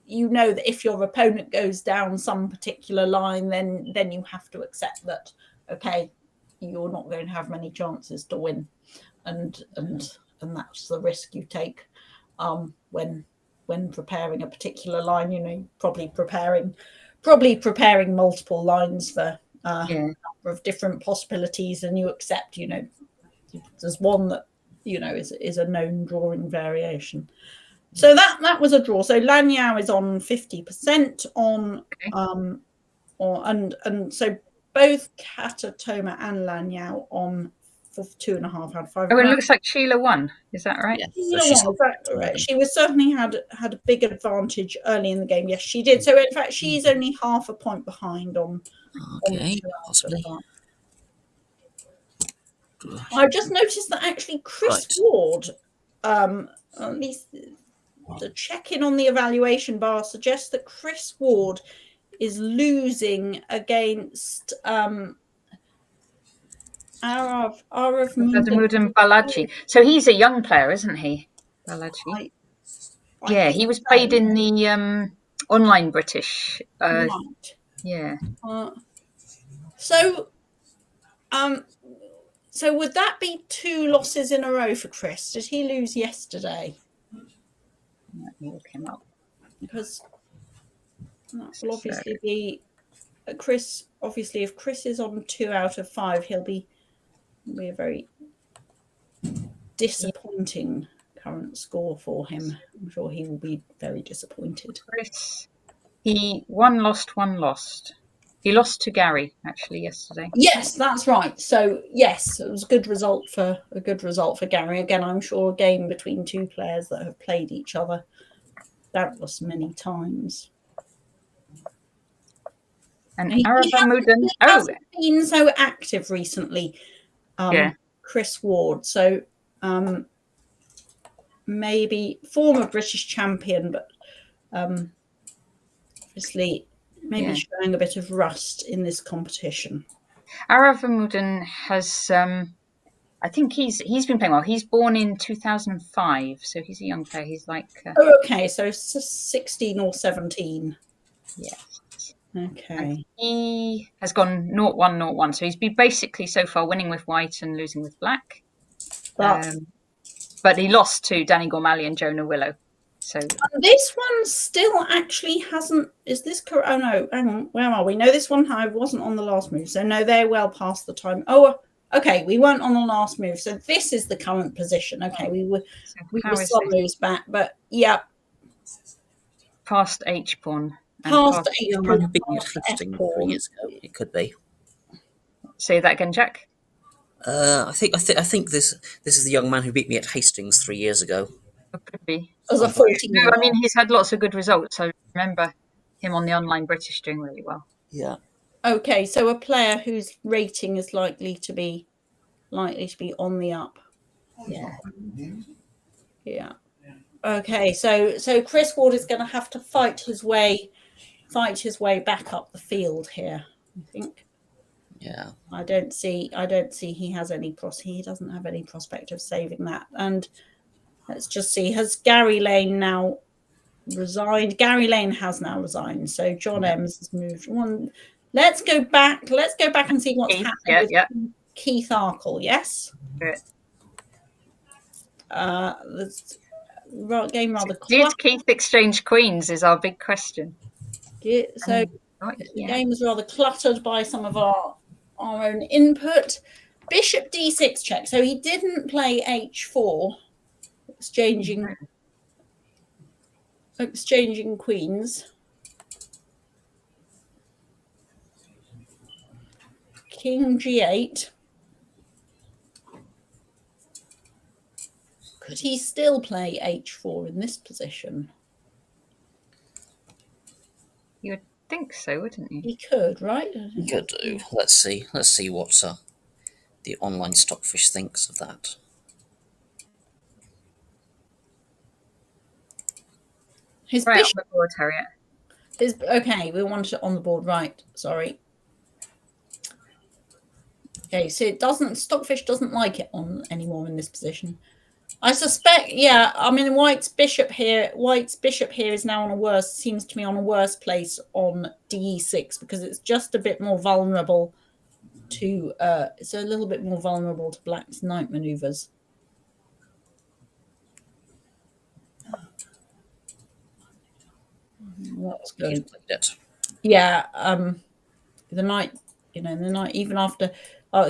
you know that if your opponent goes down some particular line, then you have to accept that, okay, you're not going to have many chances to win, and that's the risk you take when preparing a particular line. Probably preparing multiple lines for a number of different possibilities, and you accept there's one that is a known drawing variation. So that was a draw. So Lan Yao is on 50% on and so both Katatoma and Lan Yao on 2.5 out of 5. Oh, it looks like Sheila won. Is that right? yeah, so she's Right. She was certainly had a big advantage early in the game. Yes, she did. So in fact, she's only half a point behind on. okay, possibly. I've just noticed that actually Chris Ward, at least the check-in on the evaluation bar suggests that Chris Ward is losing against Arav Mudin Balaji. So he's a young player, isn't he? Balaji. Yeah, he was played in the online British. Right. Yeah. So would that be 2 losses in a row for Chris? Did he lose yesterday? Let me look him up. Because that will obviously be Chris. Obviously, if Chris is on 2 out of 5, he'll be a very disappointing current score for him. I'm sure he will be very disappointed. Chris, he one lost. He lost to Gary actually yesterday. Yes, that's right. So yes, it was a good result for Gary. Again, I'm sure a game between 2 players that have played each other doubtless many times. And Arabamudin hasn't been so active recently. Yeah. Chris Ward. So maybe former British champion, but obviously maybe showing a bit of rust in this competition. Arabamudin has I think he's been playing well. He's born in 2005, so he's a young player. He's like okay, so 16 or 17. Yes. Okay. And he has gone 0-1-0-1, so he's been basically so far winning with white and losing with black. But he lost to Danny Gormally and Jonah Willow. So this one still actually hasn't. Is this correct? Oh no, hang on. Where are we? No, this one I wasn't on the last move. So no, they're well past the time. Oh, okay, we weren't on the last move. So this is the current position. Okay, we were some moves back, but yeah. Past H pawn. Past H pawn. Who beat me at Hastings 3 years ago. It could be. Say that again, Jack. I think this is the young man who beat me at Hastings 3 years ago. It could be. As a 14. No, I mean he's had lots of good results. I remember him on the online British doing really well. Yeah. Okay, so a player whose rating is likely to be on the up. Yeah. Yeah. Okay, so Chris Ward is going to have to fight his way back up the field here, I think. Yeah. I don't see he has any he doesn't have any prospect of saving that. And let's just see, has Gary Lane now resigned? Gary Lane has now resigned. So John Ems has moved on. Let's go back and see what's happening with Keith Arkle, yes? Good. The game rather Did Keith exchange queens is our big question. So the game was rather cluttered by some of our own input. Bishop d6 check. So he didn't play h4, exchanging queens. King g8. Could he still play h4 in this position? You would think so, wouldn't you? He could, right? He could do. Let's see what the online Stockfish thinks of that. His Right bishop. on the board, Harriet. Okay, we want it on the board, right? Sorry. Okay, so it doesn't. Stockfish doesn't like it on anymore in this position. I suspect. Yeah, I mean, White's bishop here is now on a worse. Seems to me on a worse place on de6 because it's just a bit more vulnerable to. It's a little bit more vulnerable to Black's knight maneuvers. What's going? Yeah, the knight. The knight even after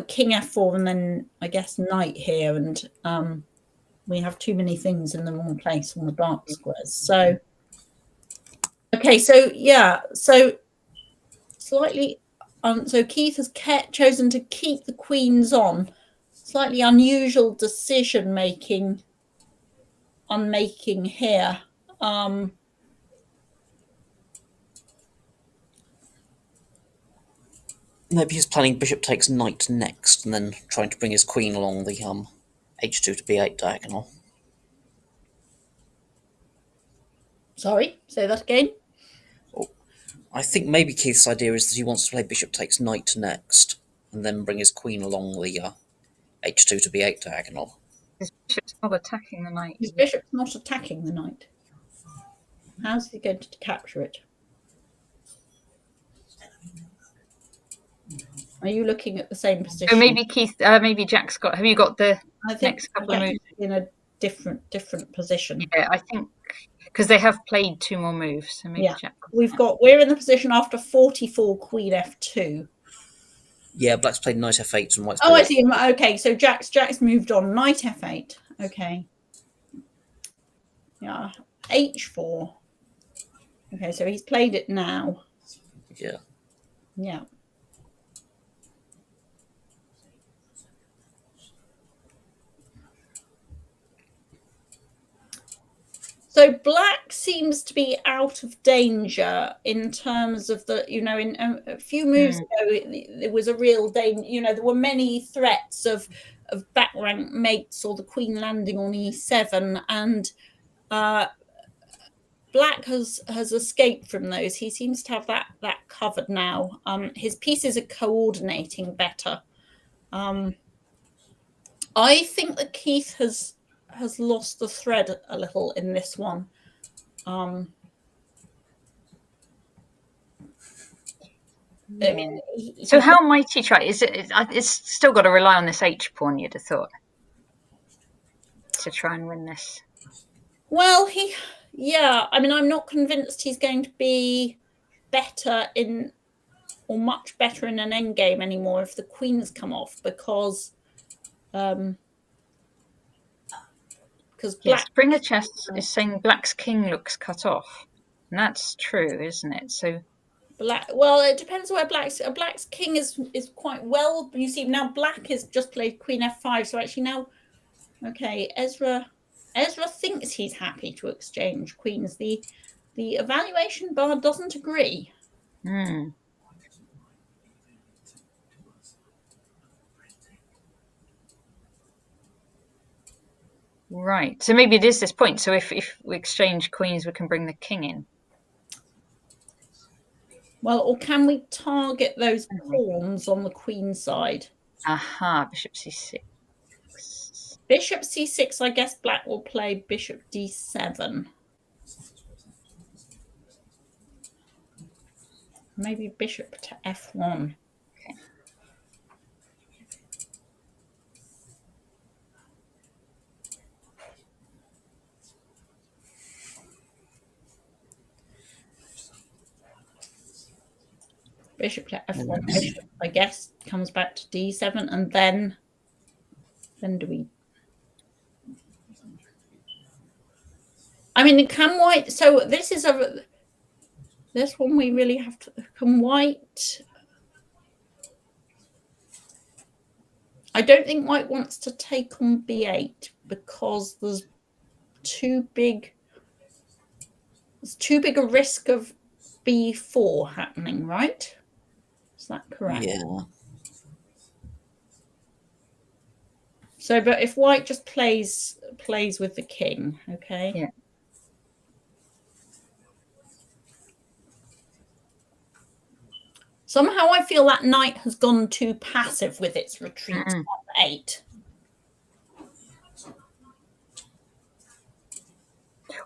king f4 and then I guess knight here, and we have too many things in the wrong place on the dark squares. So okay, so yeah, so slightly. So Keith has chosen to keep the queens on. Slightly unusual decision making. Here. Maybe he's planning bishop takes knight next, and then trying to bring his queen along the h2 to b8 diagonal. Sorry, say that again. Oh, I think maybe Keith's idea is that he wants to play bishop takes knight next, and then bring his queen along the h2 to b8 diagonal. His bishop's not attacking the knight. His bishop's not attacking the knight. How's he going to capture it? Are you looking at the same position? So maybe Keith, maybe Jack's got. Have you got the next couple of moves in a different position? Yeah, I think because they have played 2 more moves. So maybe Jack. We're in the position after 44 queen f2. Yeah, Black's played knight f8 and White's. Oh, I see. Okay, so Jack's moved on. Knight f8. Okay. Yeah, h4. Okay, so he's played it now. Yeah. Yeah. So Black seems to be out of danger in terms of in a few moves ago, there was a real danger. There were many threats of back rank mates or the queen landing on e7, and Black has escaped from those. He seems to have that covered now. His pieces are coordinating better. I think that Keith has lost the thread a little in this one. So how might he try? It's still got to rely on this H pawn, you'd have thought, to try and win this. Well, I mean, I'm not convinced he's going to be better or much better in an endgame anymore if the queens come off, because Black. Springer Chess is saying Black's king looks cut off, and that's true, isn't it? So Black. Well, it depends where Black's king is quite well. You see now Black has just played queen f5, so actually now, okay, Ezra thinks he's happy to exchange queens. The evaluation bar doesn't agree. Right. So maybe it is this point. So if we exchange queens, we can bring the king in. Well, or can we target those pawns on the queen side? Aha, bishop c6. Bishop c6, I guess Black will play bishop d7. Maybe bishop to f1. Okay. Bishop to f1. Bishop, I guess, comes back to d7, and then do we? I mean, can White? So this one we really have to. Can White? I don't think White wants to take on b8 because there's too big a risk of b4 happening, right? Is that correct? Yeah. So, but if white just plays with the king, okay? Yeah. Somehow I feel that knight has gone too passive with its retreat on 8.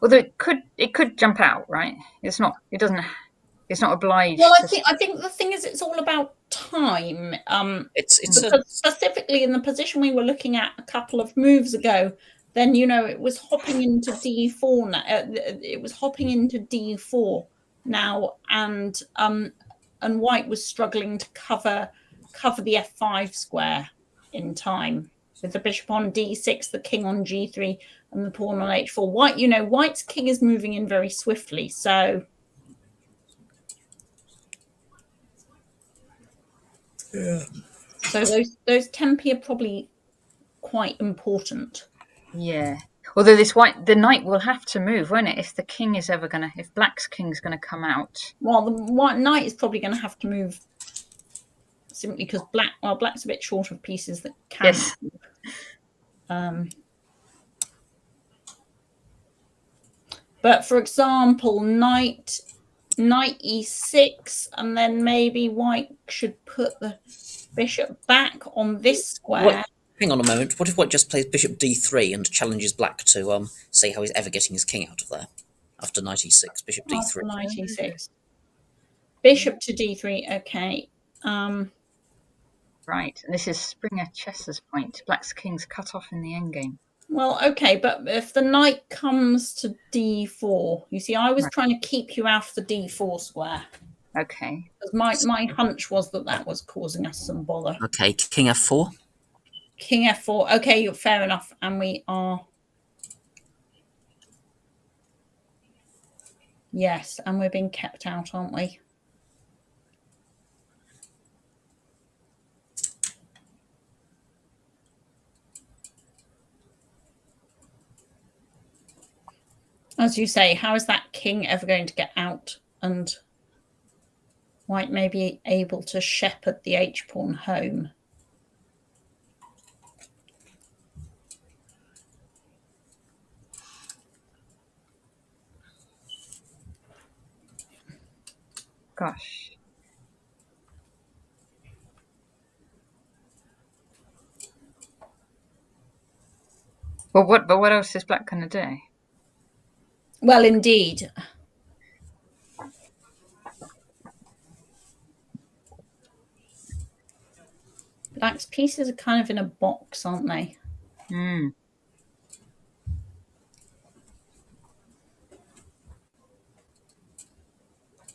Although it could jump out, right? It's not obliged. Well, I think the thing is, it's all about time. It's because specifically in the position we were looking at a couple of moves ago, then it was hopping into d4 now. It was hopping into d4 now, and white was struggling to cover the f5 square in time with the bishop on d6, the king on g3, and the pawn on h4. White's king is moving in very swiftly, so. Yeah. So those tempi are probably quite important. Yeah. Although the knight will have to move, won't it? If the king is if black's king's gonna come out. Well, the white knight is probably going to have to move simply because black's a bit short of pieces that can. Yes. Move. But for example, knight e6, and then maybe white should put the bishop back on this square. What, hang on a moment. What if white just plays bishop d3 and challenges black to see how he's ever getting his king out of there after knight e6, bishop d3? After knight e6, bishop to d3. Okay. Right, and this is Springer Chess's point. Black's king's cut off in the endgame. Well, okay, but if the knight comes to d4, you see, I was trying to keep you out of the d4 square. Okay. Because my hunch was that was causing us some bother. Okay, king f4. King f4. Okay, fair enough. And we are. Yes, and we're being kept out, aren't we? As you say, how is that king ever going to get out? And white may be able to shepherd the h-pawn home. Gosh. Well, what else is black going to do? Well, indeed. Black's pieces are kind of in a box, aren't they? Mm.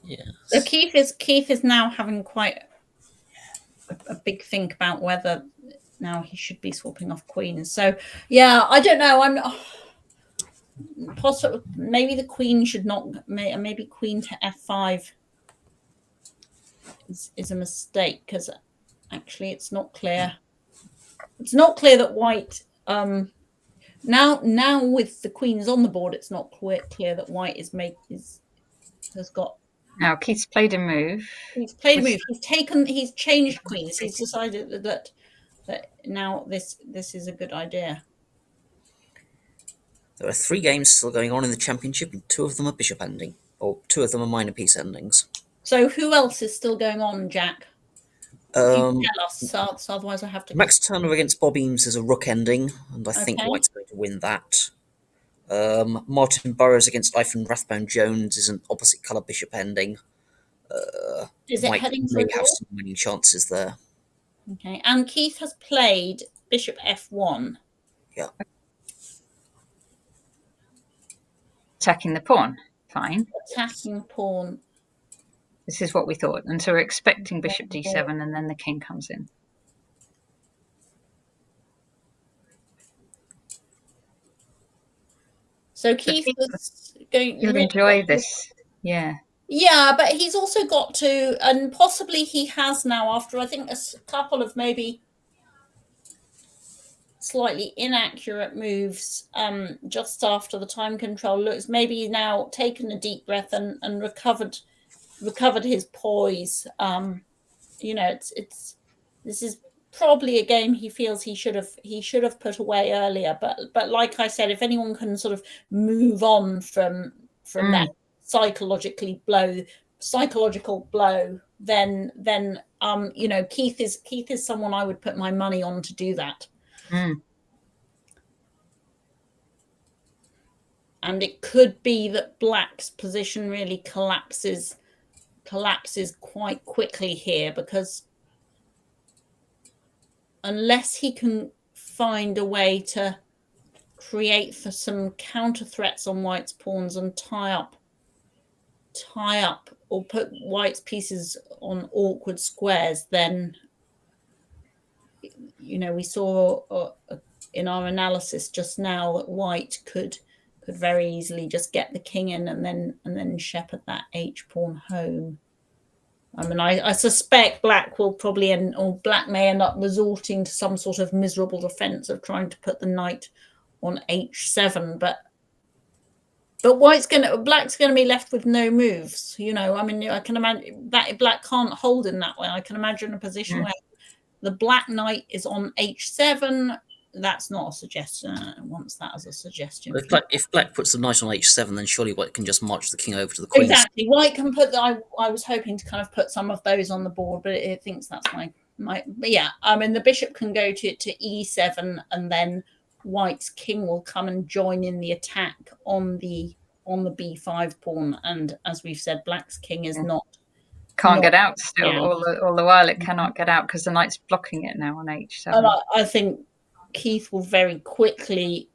Yeah. So Keith is now having quite a big think about whether now he should be swapping off queens. So yeah, I don't know. I'm not. Possibly, maybe the queen should not. Maybe queen to f5 is a mistake because actually it's not clear. It's not clear that white. Now with the queens on the board, it's not clear that white has got. Now Keith's played a move. He's played a move. He's changed queens. He's decided that now this is a good idea. There are 3 games still going on in the championship, and 2 of them are bishop ending, or 2 of them are minor piece endings. So who else is still going on, Jack? You tell us, so otherwise I have to. Max Turner against Bob Eames is a rook ending, and I think white's going to win that. Martin Burrows against Ivan Rathbone Jones is an opposite colour bishop ending. Is it white heading may for have some winning chances there. Okay, and Keith has played bishop f1. Yeah. Attacking the pawn. Fine. Attacking pawn. This is what we thought. And so we're expecting bishop d7 and then the king comes in. So Keith was going to enjoy this. Yeah. Yeah, but he's also got to, and possibly he has now after I think a couple of maybe slightly inaccurate moves just after the time control. Looks maybe he's now taken a deep breath and recovered his poise. This is probably a game he feels he should have put away earlier. But like I said, if anyone can sort of move on from that psychological blow, then Keith is someone I would put my money on to do that. And it could be that Black's position really collapses quite quickly here, because unless he can find a way to create for some counter threats on White's pawns and tie up or put White's pieces on awkward squares, then we saw in our analysis just now that White could very easily just get the king in and then shepherd that H pawn home. I mean, I suspect Black may end up resorting to some sort of miserable defense of trying to put the knight on H7, but Black's going to be left with no moves. I mean, I can imagine that Black can't hold in that way. I can imagine a position where the Black knight is on H7. That's not a suggestion. I want that as a suggestion. If Black puts the knight on H7, then surely White can just march the king over to the queen. Exactly. White can put I was hoping to kind of put some of those on the board, but it thinks that's my. But yeah, I mean, the bishop can go to E7, and then White's king will come and join in the attack on the B5 pawn. And as we've said, Black's king is can't get out still. Yeah. All the while it cannot get out because the knight's blocking it now on H7. And I think Keith will very quickly,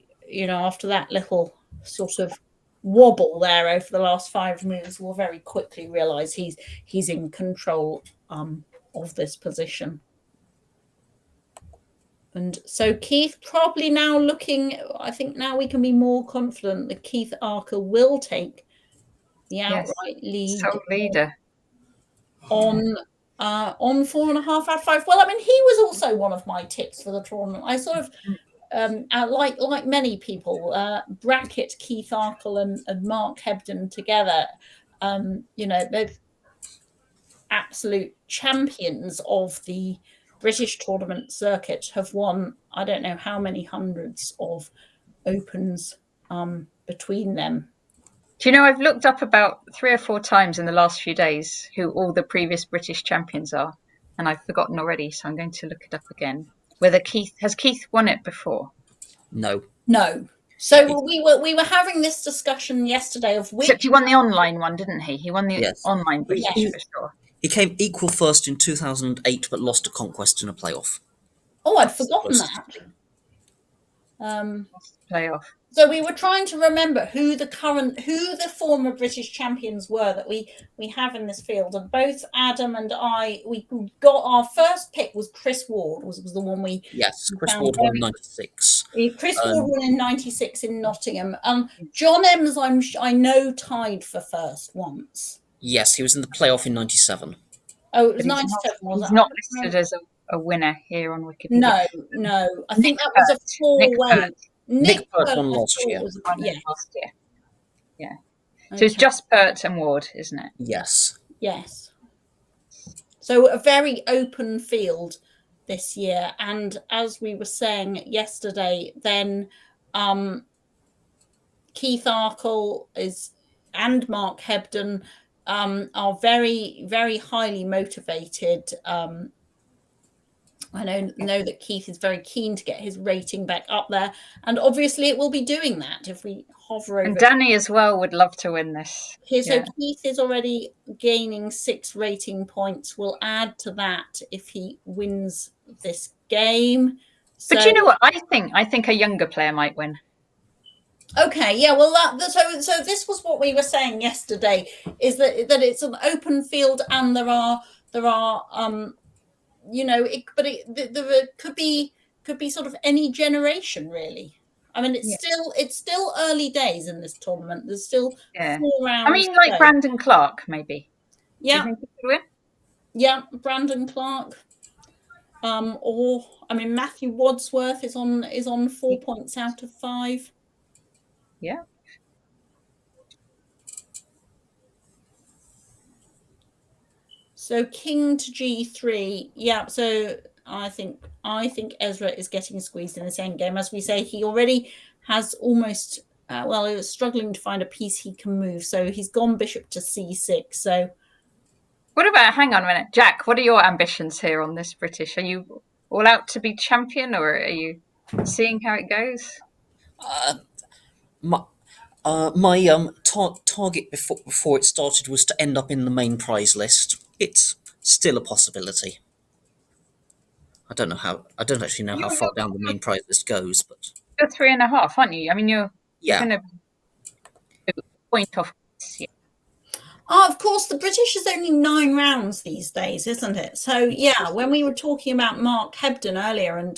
after that little sort of wobble there over the last 5 moves, will very quickly realise he's in control of this position. And so Keith probably now I think now we can be more confident that Keith Archer will take the outright lead. Sole leader. On 4.5 out of 5. Well, I mean, he was also one of my tips for the tournament. I sort of, like many people, bracket Keith Arkle and Mark Hebden together. They're absolute champions of the British tournament circuit, have won I don't know how many hundreds of opens between them. Do you know, I've looked up about 3 or 4 times in the last few days who all the previous British champions are, and I've forgotten already, so I'm going to look it up again. Whether Keith won it before? No. So we were having this discussion yesterday of which. Except he won the online one, didn't he? He won the online British for sure. He came equal first in 2008, but lost to Conquest in a playoff. Oh, I'd forgotten that. Playoff. So we were trying to remember who the former British champions were that we have in this field, and both Adam and I, we got our first pick was Chris Ward was the one we. Yes, Chris Ward won in 96. Chris Ward won in 96 in Nottingham. John Ems, I know, tied for first once. Yes, he was in the playoff in 97. Oh, it was 97. He's not listed as a winner here on Wikipedia. No. I think that was a 4-way. Nick Pert won last year. Yeah. So it's just Pert and Ward, isn't it? Yes. So a very open field this year. And as we were saying yesterday, then Keith Arkle and Mark Hebden are very, very highly motivated. I know that Keith is very keen to get his rating back up there, and obviously it will be doing that if we hover over. And Danny as well would love to win this. Okay, so Keith is already gaining 6 rating points. We'll add to that if he wins this game. But you know what? I think a younger player might win. Okay, yeah. Well, so this was what we were saying yesterday: is that it's an open field, and there are. There could be sort of any generation, really. I mean, it's still early days in this tournament. There's still 4 rounds. I mean, like Brandon Clark, maybe. Yeah. Do you think he could win? Yeah, Brandon Clark. Or I mean, Matthew Wadsworth is on 4 points out of 5. Yeah. So king to g3. Yeah. So I think Ezra is getting squeezed in this endgame. As we say, he already has almost. Well, he was struggling to find a piece he can move, so he's gone bishop to c6. So. What about, hang on a minute, Jack, what are your ambitions here on this British? Are you all out to be champion, or are you seeing how it goes? My target before it started was to end up in the main prize list. It's still a possibility. I don't actually know how far down the main prize list goes, but You're 3.5, aren't you? I mean, you're yeah. going to point off. Yeah. Oh, of course, the British is only 9 rounds these days, isn't it? So yeah, when we were talking about Mark Hebden earlier, and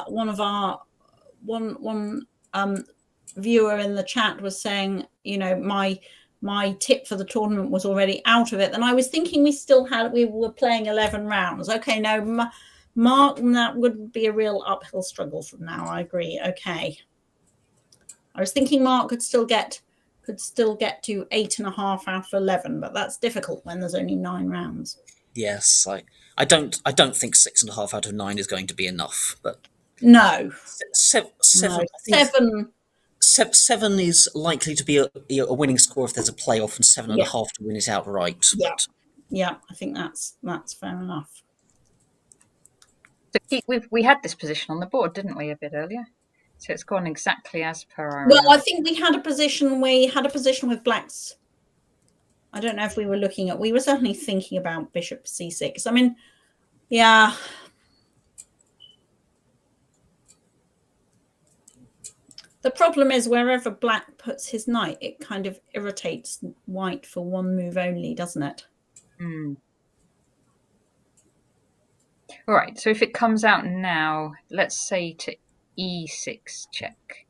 one of our viewer in the chat was saying, my tip for the tournament was already out of it, and I was thinking we were playing 11 rounds. Okay, no, Mark, that would be a real uphill struggle from now. I agree. Okay, I was thinking Mark could still get to 8.5 out of 11, but that's difficult when there's only 9 rounds. Yes, I don't think 6.5 out of 9 is going to be enough, but no, seven. No. I think seven is likely to be a winning score if there's a playoff, and 7.5 to win it outright. Yeah, But yeah, I think that's fair enough. So we had this position on the board, didn't we, a bit earlier? So it's gone exactly as per our. Well, I think we had a position with blacks. I don't know if we were certainly thinking about bishop c6. I mean, yeah. The problem is wherever black puts his knight, it kind of irritates white for one move only, doesn't it? All right, so if it comes out now, let's say to e6 check.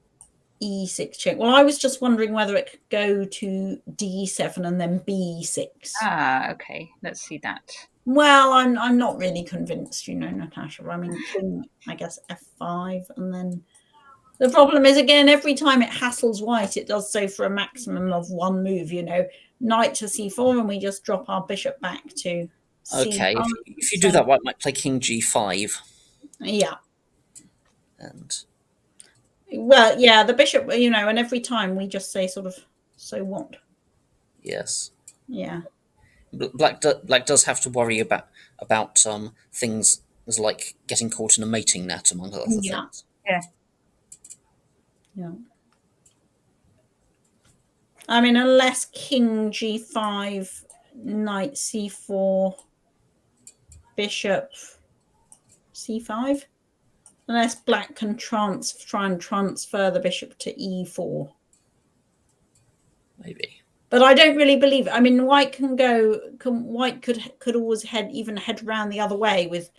E6 check. Well, I was just wondering whether it could go to d7 and then b6. Ah, okay. Let's see that. Well, I'm not really convinced, Natasha. I mean, king, I guess f5, and then the problem is, again, every time it hassles white, it does so for a maximum of one move. Knight to c4, and we just drop our bishop back to c5. okay, if you do that, white might play king g5. Yeah. And well, yeah, the bishop, and every time we just say sort of, so what? yes. Yeah. Black does have to worry about things like getting caught in a mating net, among other things. Yeah. Yeah. I mean, unless king g5, knight c4, bishop c5, unless black can try and transfer the bishop to e4. Maybe. But I don't really believe it. I mean, white could always head round the other way with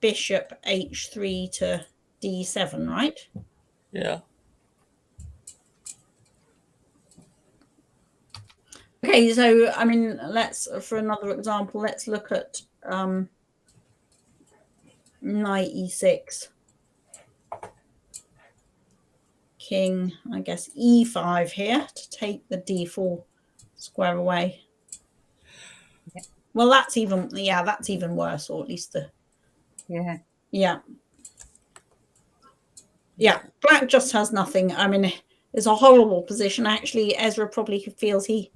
bishop h3 to d7, right? Yeah. Okay, so I mean, for another example, let's look at knight e6, king, I guess e5 here to take the d4 square away. Yeah. Well, that's even worse, or at least yeah. Black just has nothing. I mean, it's a horrible position. Actually, Ezra probably feels he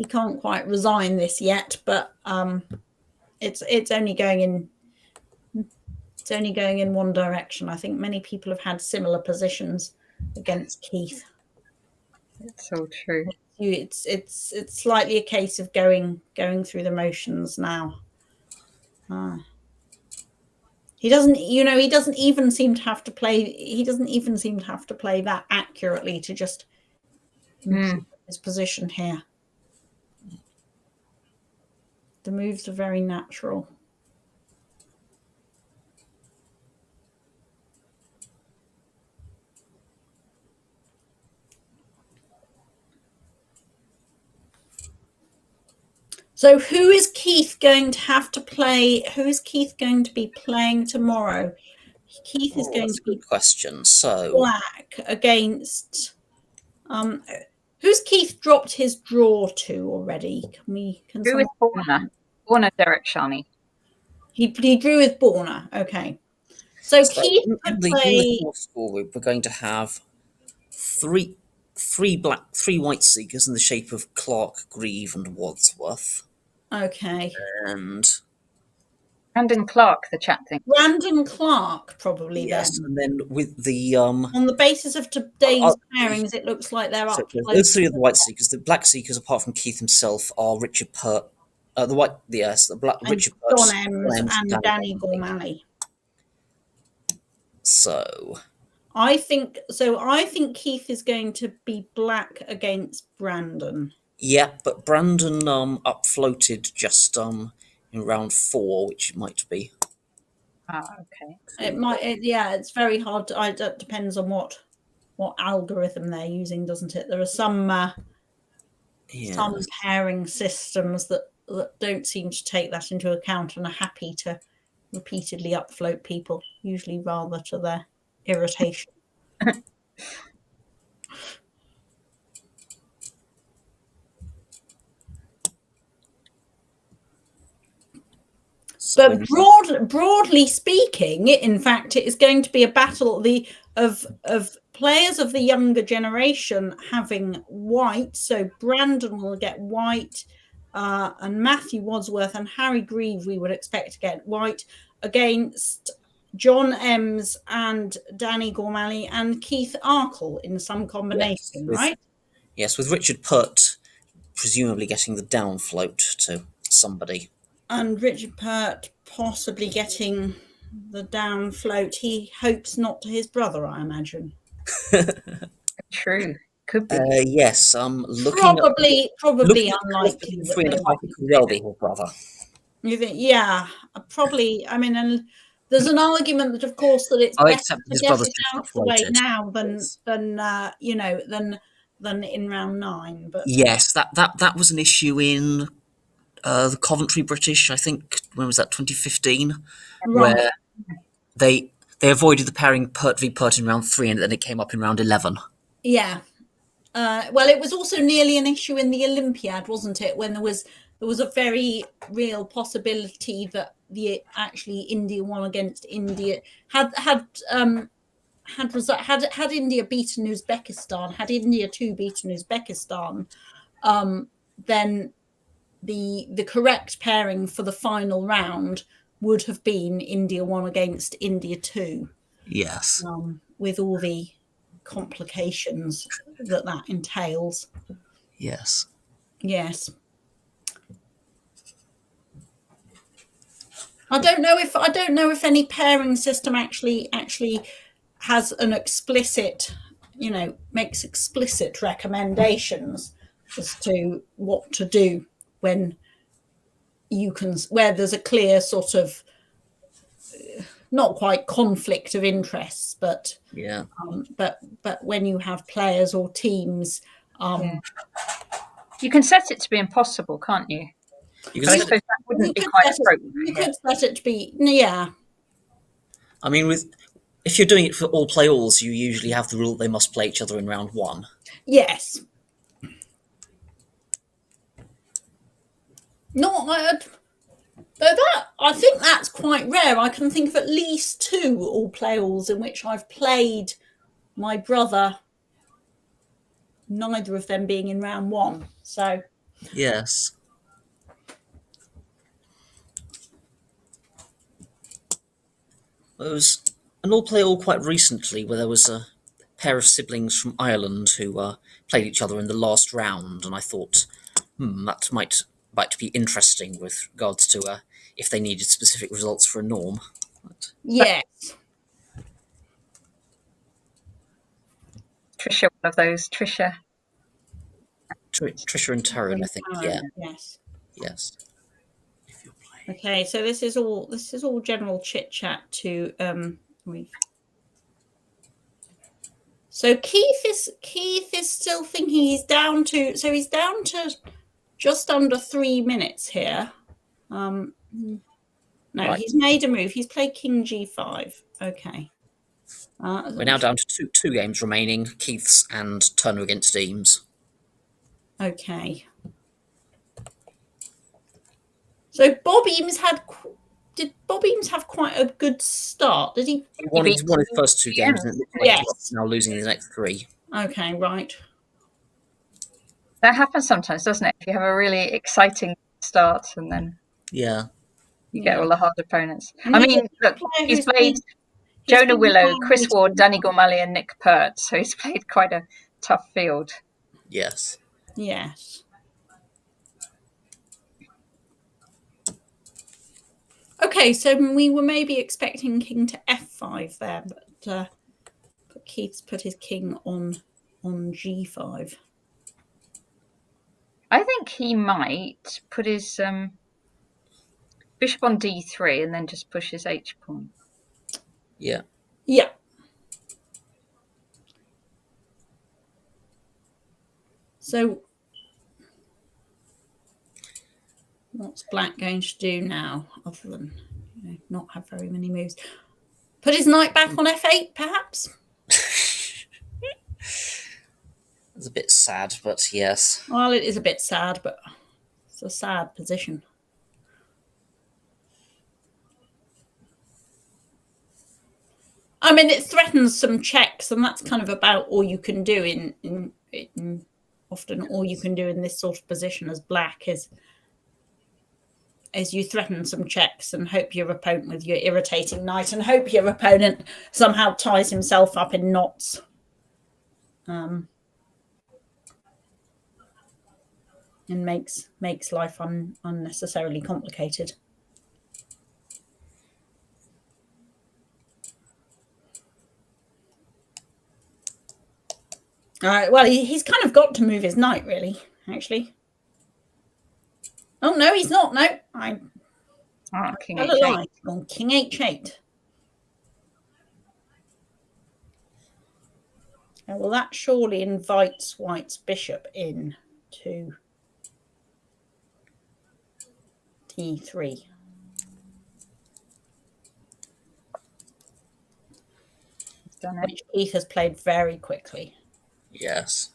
can't quite resign this yet, but it's only going in one direction. I think many people have had similar positions against Keith. It's so true. It's slightly a case of going through the motions now. He doesn't even seem to have to play. He doesn't even seem to have to play that accurately to just improve his position here. The moves are very natural. So who is Keith going to have to play? Who is Keith going to be playing tomorrow? Keith is going That's to a be good question. So black against. Who's Keith dropped his draw to already? Can Who is someone? Borna? Borna Derek Shani. He drew with Borna. Okay. So Keith could in the play. fourth score group, we're going to have three white seekers in the shape of Clark, Grieve, and Wadsworth, Okay. and Brandon Clark, the chat thing. Brandon Clark, probably yes, then. and then with the On the basis of today's pairings, it looks like they're so up. those three are the white seekers. The black seekers, apart from Keith himself, are Richard Pert, Richard Pert, John Ems and and Danny Gormally. So I think Keith is going to be black against Brandon. yeah, but Brandon up floated just in round 4, which might be. Okay. It might. It's very hard. It depends on what algorithm they're using, doesn't it? There are some pairing systems that don't seem to take that into account and are happy to repeatedly upfloat people, usually rather to their irritation. But broadly speaking, in fact, it is going to be a battle of players of the younger generation having white. So Brandon will get white, and Matthew Wadsworth and Harry Grieve we would expect to get white against John Ems and Danny Gormally and Keith Arkle in some combination, right? Yes, with Richard Pert presumably getting the down float to somebody. And Richard Pert possibly getting the down float. He hopes not to his brother, I imagine. True. Could be. Yes, probably unlikely. 3.5, it could well be his brother. You think? Yeah, probably. I mean, and there's an argument that, of course, that it's better to get it out of the way now than in round 9. But yes, that was an issue in the Coventry British. I think when was that? 2015, right. Where they avoided the pairing Pert v Pert in round 3, and then it came up in round 11. Yeah. Well, it was also nearly an issue in the Olympiad, wasn't it? When there was a very real possibility that India won against India. Had India beaten Uzbekistan, had India 2 beaten Uzbekistan, then the correct pairing for the final round would have been India 1 against India 2. Yes. With all the complications that entails. Yes. Yes. I don't know if any pairing system actually has an explicit, makes explicit recommendations as to what to do when where there's a clear sort of not quite conflict of interests, but yeah. But when you have players or teams, you can set it to be impossible, can't you? You can that wouldn't be quite appropriate. You could set it to be, yeah. I mean, if you're doing it for all play alls, you usually have the rule that they must play each other in round 1. Yes. I think that's quite rare. I can think of at least 2 all play alls in which I've played my brother, neither of them being in round 1. So yes. There was an all play all quite recently where there was a pair of siblings from Ireland who played each other in the last round, and I thought, that might be interesting with regards to if they needed specific results for a norm. Yes. Trisha, one of those. Trisha and Taryn, I think. Yeah. Yes. Okay, so this is all general chit chat to So Keith is still thinking he's down to just under 3 minutes here. No, Right. he's made a move. He's played king g5. Okay. We're now down to two games remaining, Keith's and Turner against Eames. Okay. So Bob Eames did Bob Eames have quite a good start? Did he? He won his first 2 games, and it looks like Yes. he's now losing his next 3. Okay, right. That happens sometimes, doesn't it? If you have a really exciting start and then Yeah. you get all the hard opponents. And I mean, look, he's played Jonah Willow, Chris Ward, Danny Gormley, and Nick Pert, so he's played quite a tough field. Yes. Yes. Okay, so we were maybe expecting king to f5 there, but Keith's put his king on g5. I think he might put his bishop on d3 and then just push his h pawn. Yeah. Yeah. So what's Black going to do now, other than not have very many moves? Put his knight back on f8, perhaps? It's a bit sad, but yes. Well, it is a bit sad, but it's a sad position. I mean, it threatens some checks, and that's kind of about all you can do in often all you can do in this sort of position as Black is you threaten some checks and hope your opponent with your irritating knight and hope your opponent somehow ties himself up in knots. And makes life unnecessarily complicated. Well, he's kind of got to move his knight, really, actually. Oh, no, he's not. No, King h8. On king h8. Well, that surely invites White's bishop in to d3. Which Keith has played very quickly. Yes.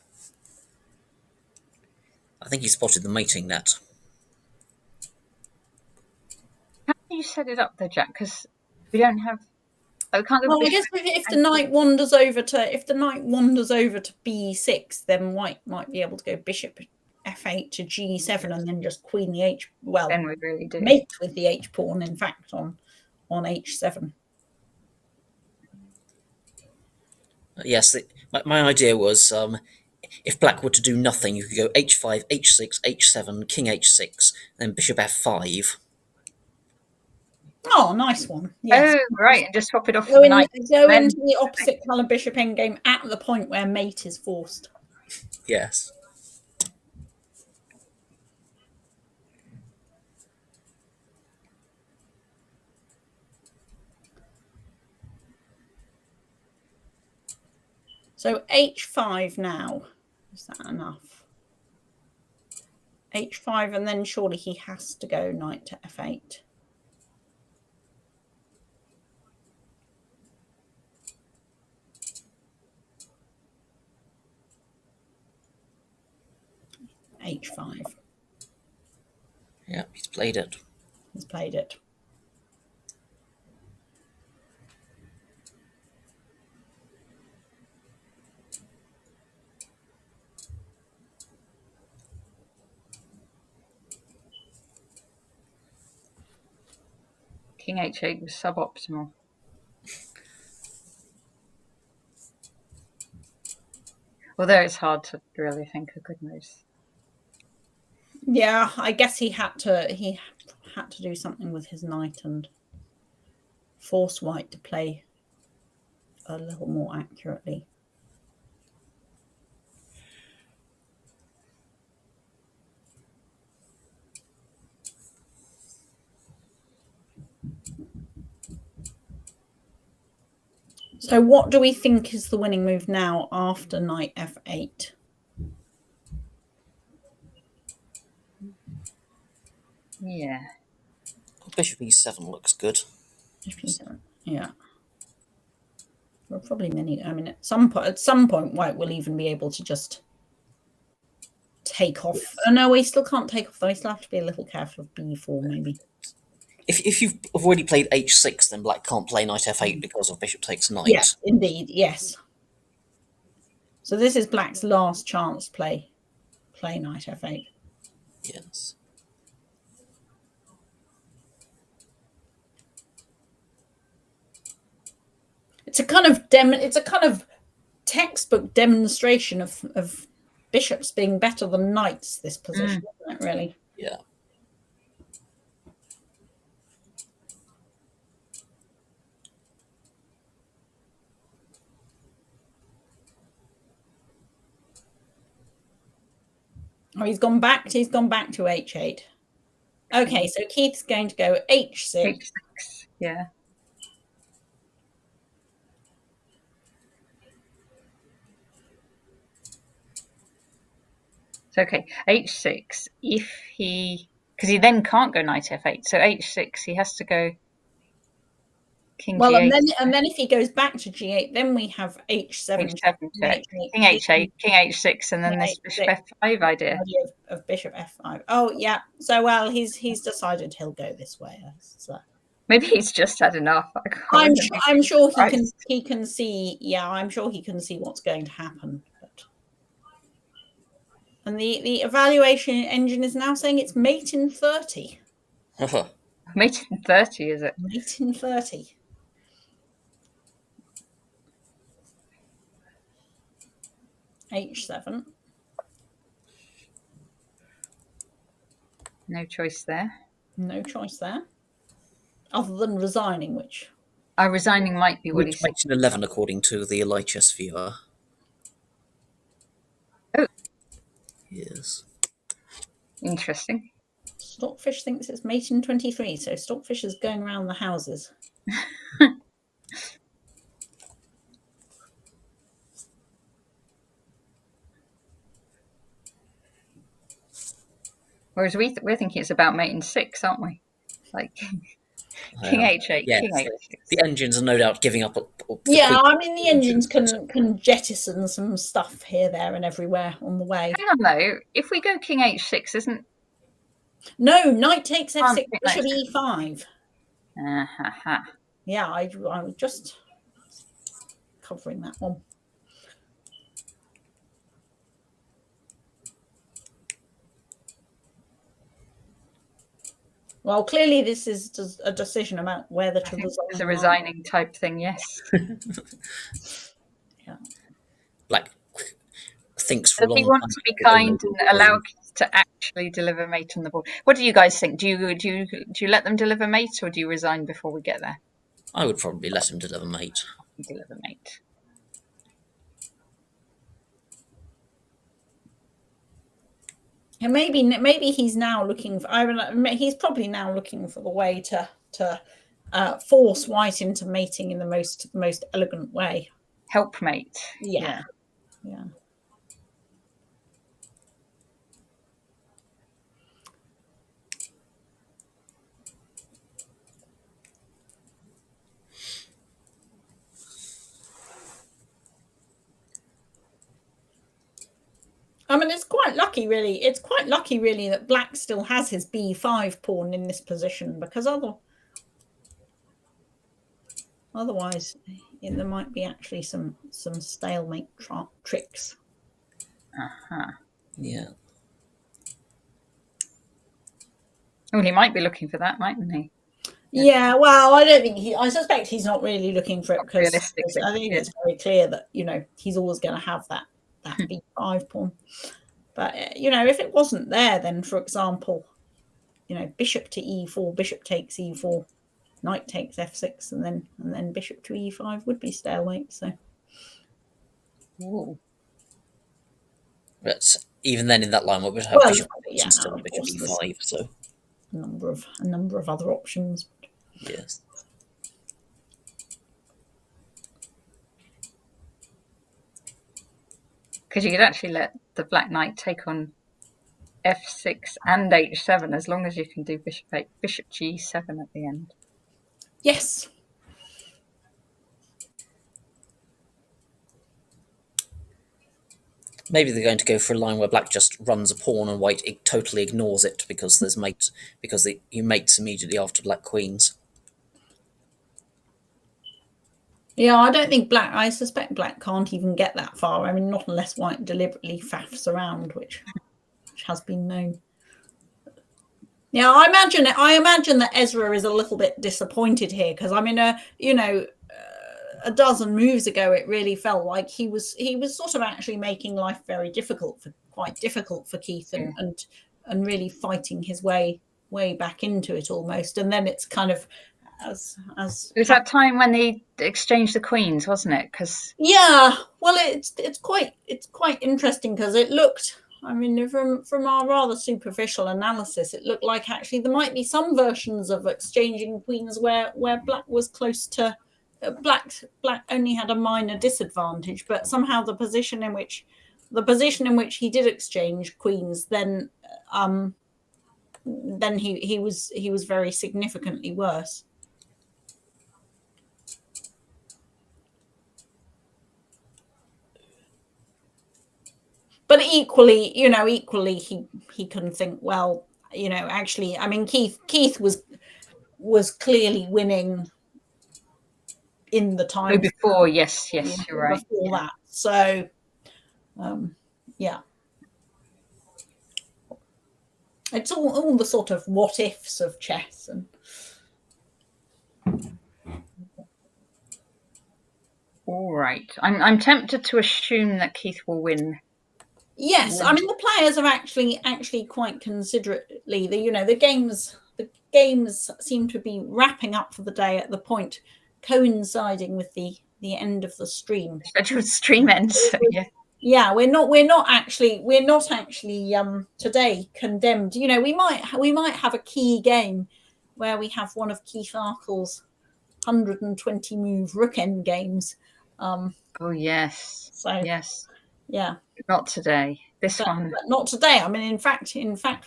I think he spotted the mating net. How do you set it up though, Jack? Because we don't have. Oh, we can't go. Well, I guess if the knight wanders over to b6, then White might be able to go bishop f8 to g7 and then just queen the h. Well, then we really do mate with the h pawn. In fact, on h7. Yes, my idea was if Black were to do nothing, you could go h5, h6, h7, king h6, then bishop f5. Oh, nice one. Yes. Oh, right, and just swap it off Go for the knight. Go into the opposite colour bishop endgame at the point where mate is forced. Yes. So h5 now. Is that enough? h5, and then surely he has to go knight to f8. h5. Yeah, he's played it. He's played it. King h8 was suboptimal. Although it's hard to really think of good moves. Yeah, I guess he had to do something with his knight and force White to play a little more accurately. So what do we think is the winning move now after knight f8? Yeah. Bishop e7 looks good. Yeah. Well, probably many. I mean, at some point, White will even be able to just take off. Yes. Oh no, we still can't take off though. We still have to be a little careful of b4, maybe. If you've already played h6, then black can't play knight f8 because of bishop takes knight. Yes, indeed, yes. So this is black's last chance to play knight f8. Yes. It's a kind of textbook demonstration of bishops being better than knights, this position, isn't it, really? Yeah. Oh, he's gone back to h8. Okay, so Keith's going to go h6. H6, yeah. So, okay, h6, if he... Because he then can't go knight f8. So h6, he has to go king Well, g8. and then if he goes back to g8, then we have h7, king h8, king h6, and then this bishop f5 idea of bishop f5. Oh yeah. So well, he's decided he'll go this way. So maybe he's just had enough. I'm sure he can see. Yeah, I'm sure he can see what's going to happen. And the evaluation engine is now saying it's mate in 30. Mate in 30, is it? Mate in 30. h7. No choice there. No choice there. Other than resigning, which... resigning might be what he said. Mate in 11, according to the Elichess viewer. Oh. Yes. Interesting. Stockfish thinks it's mate in 23, so Stockfish is going around the houses. Whereas we're thinking it's about mate in 6, aren't we? Like king h8, yes, king h6. The engines are no doubt giving up. Yeah, I mean the engines can jettison some stuff here, there, and everywhere on the way. Hang on though, if we go king h6, isn't... No, knight takes f6, bishop e5. Yeah, I was just covering that one. Well, clearly this is a decision about whether to resign. It's a resigning type thing, yes. Yeah. Black thinks for a long time. He wants to be kind and allow Keith to actually deliver mate on the board. What do you guys think? Do you let them deliver mate, or do you resign before we get there? I would probably let him deliver mate. Deliver mate. And maybe he's now looking for. He's probably now looking for the way to force White into mating in the most elegant way. Helpmate. Yeah. I mean, it's quite lucky, really. It's quite lucky, really, that Black still has his b5 pawn in this position, because otherwise, there might be actually some stalemate tricks. Yeah. Well, he might be looking for that, mightn't he? Yeah, well, I suspect he's not really looking for it, because I think it's very clear that, he's always going to have that b5 pawn. But, if it wasn't there, then, for example, bishop to e4, bishop takes e4, knight takes f6, and then bishop to e5 would be stalemate. So, but even then, in that line, we would have bishop instead of bishop e5. So a number of other options. Yes. Because you could actually let the black knight take on f6 and h7, as long as you can do bishop g7 at the end. Yes. Maybe they're going to go for a line where black just runs a pawn and white totally ignores it because there's mate, because you mates immediately after black queens. Yeah, I don't think black. I suspect black can't even get that far. I mean, not unless white deliberately faffs around, which has been known. Yeah, I imagine that Ezra is a little bit disappointed here because I mean, a dozen moves ago, it really felt like he was sort of actually making life very quite difficult for Keith, and really fighting his way back into it almost. And then it's kind of as it was that time when they exchanged the queens, wasn't it? Because yeah, well, it's quite interesting because it looked. I mean, from our rather superficial analysis, it looked like actually there might be some versions of exchanging queens where black was close to black only had a minor disadvantage, but somehow the position in which he did exchange queens, then he was very significantly worse. But equally, he couldn't think, well, actually, I mean, Keith was clearly winning in the time before, yes, you're right. Before that, so yeah, it's all the sort of what ifs of chess. And all right, I'm tempted to assume that Keith will win. Yes, I mean the players are actually quite considerately. The games seem to be wrapping up for the day at the point coinciding with the end of the stream. Scheduled stream ends. Yeah, we're not actually today condemned. We might have a key game where we have one of Keith Arkle's 120 move rook end games. Oh yes. So yes. Yeah. Not today. But not today. I mean, in fact,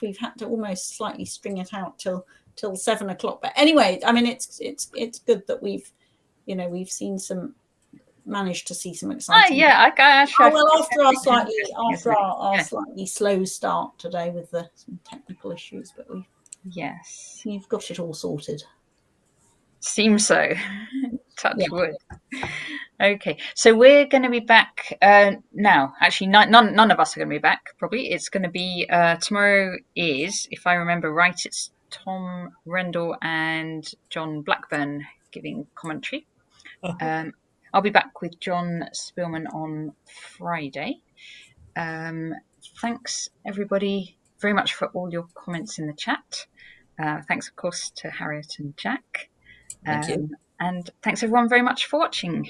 we've had to almost slightly string it out till 7 o'clock. But anyway, I mean, it's good that we've managed to see some exciting. Yeah, after our slightly slow start today with some technical issues, but we've got it all sorted. Seems so. Touch wood. Okay, so we're going to be back now. Actually, none of us are going to be back. Probably it's going to be tomorrow. Is, if I remember right, it's Tom Rendell and John Blackburn giving commentary. I'll be back with John Spielman on Friday. Thanks everybody very much for all your comments in the chat. Thanks, of course, to Harriet and Jack. Thank you. And thanks everyone very much for watching.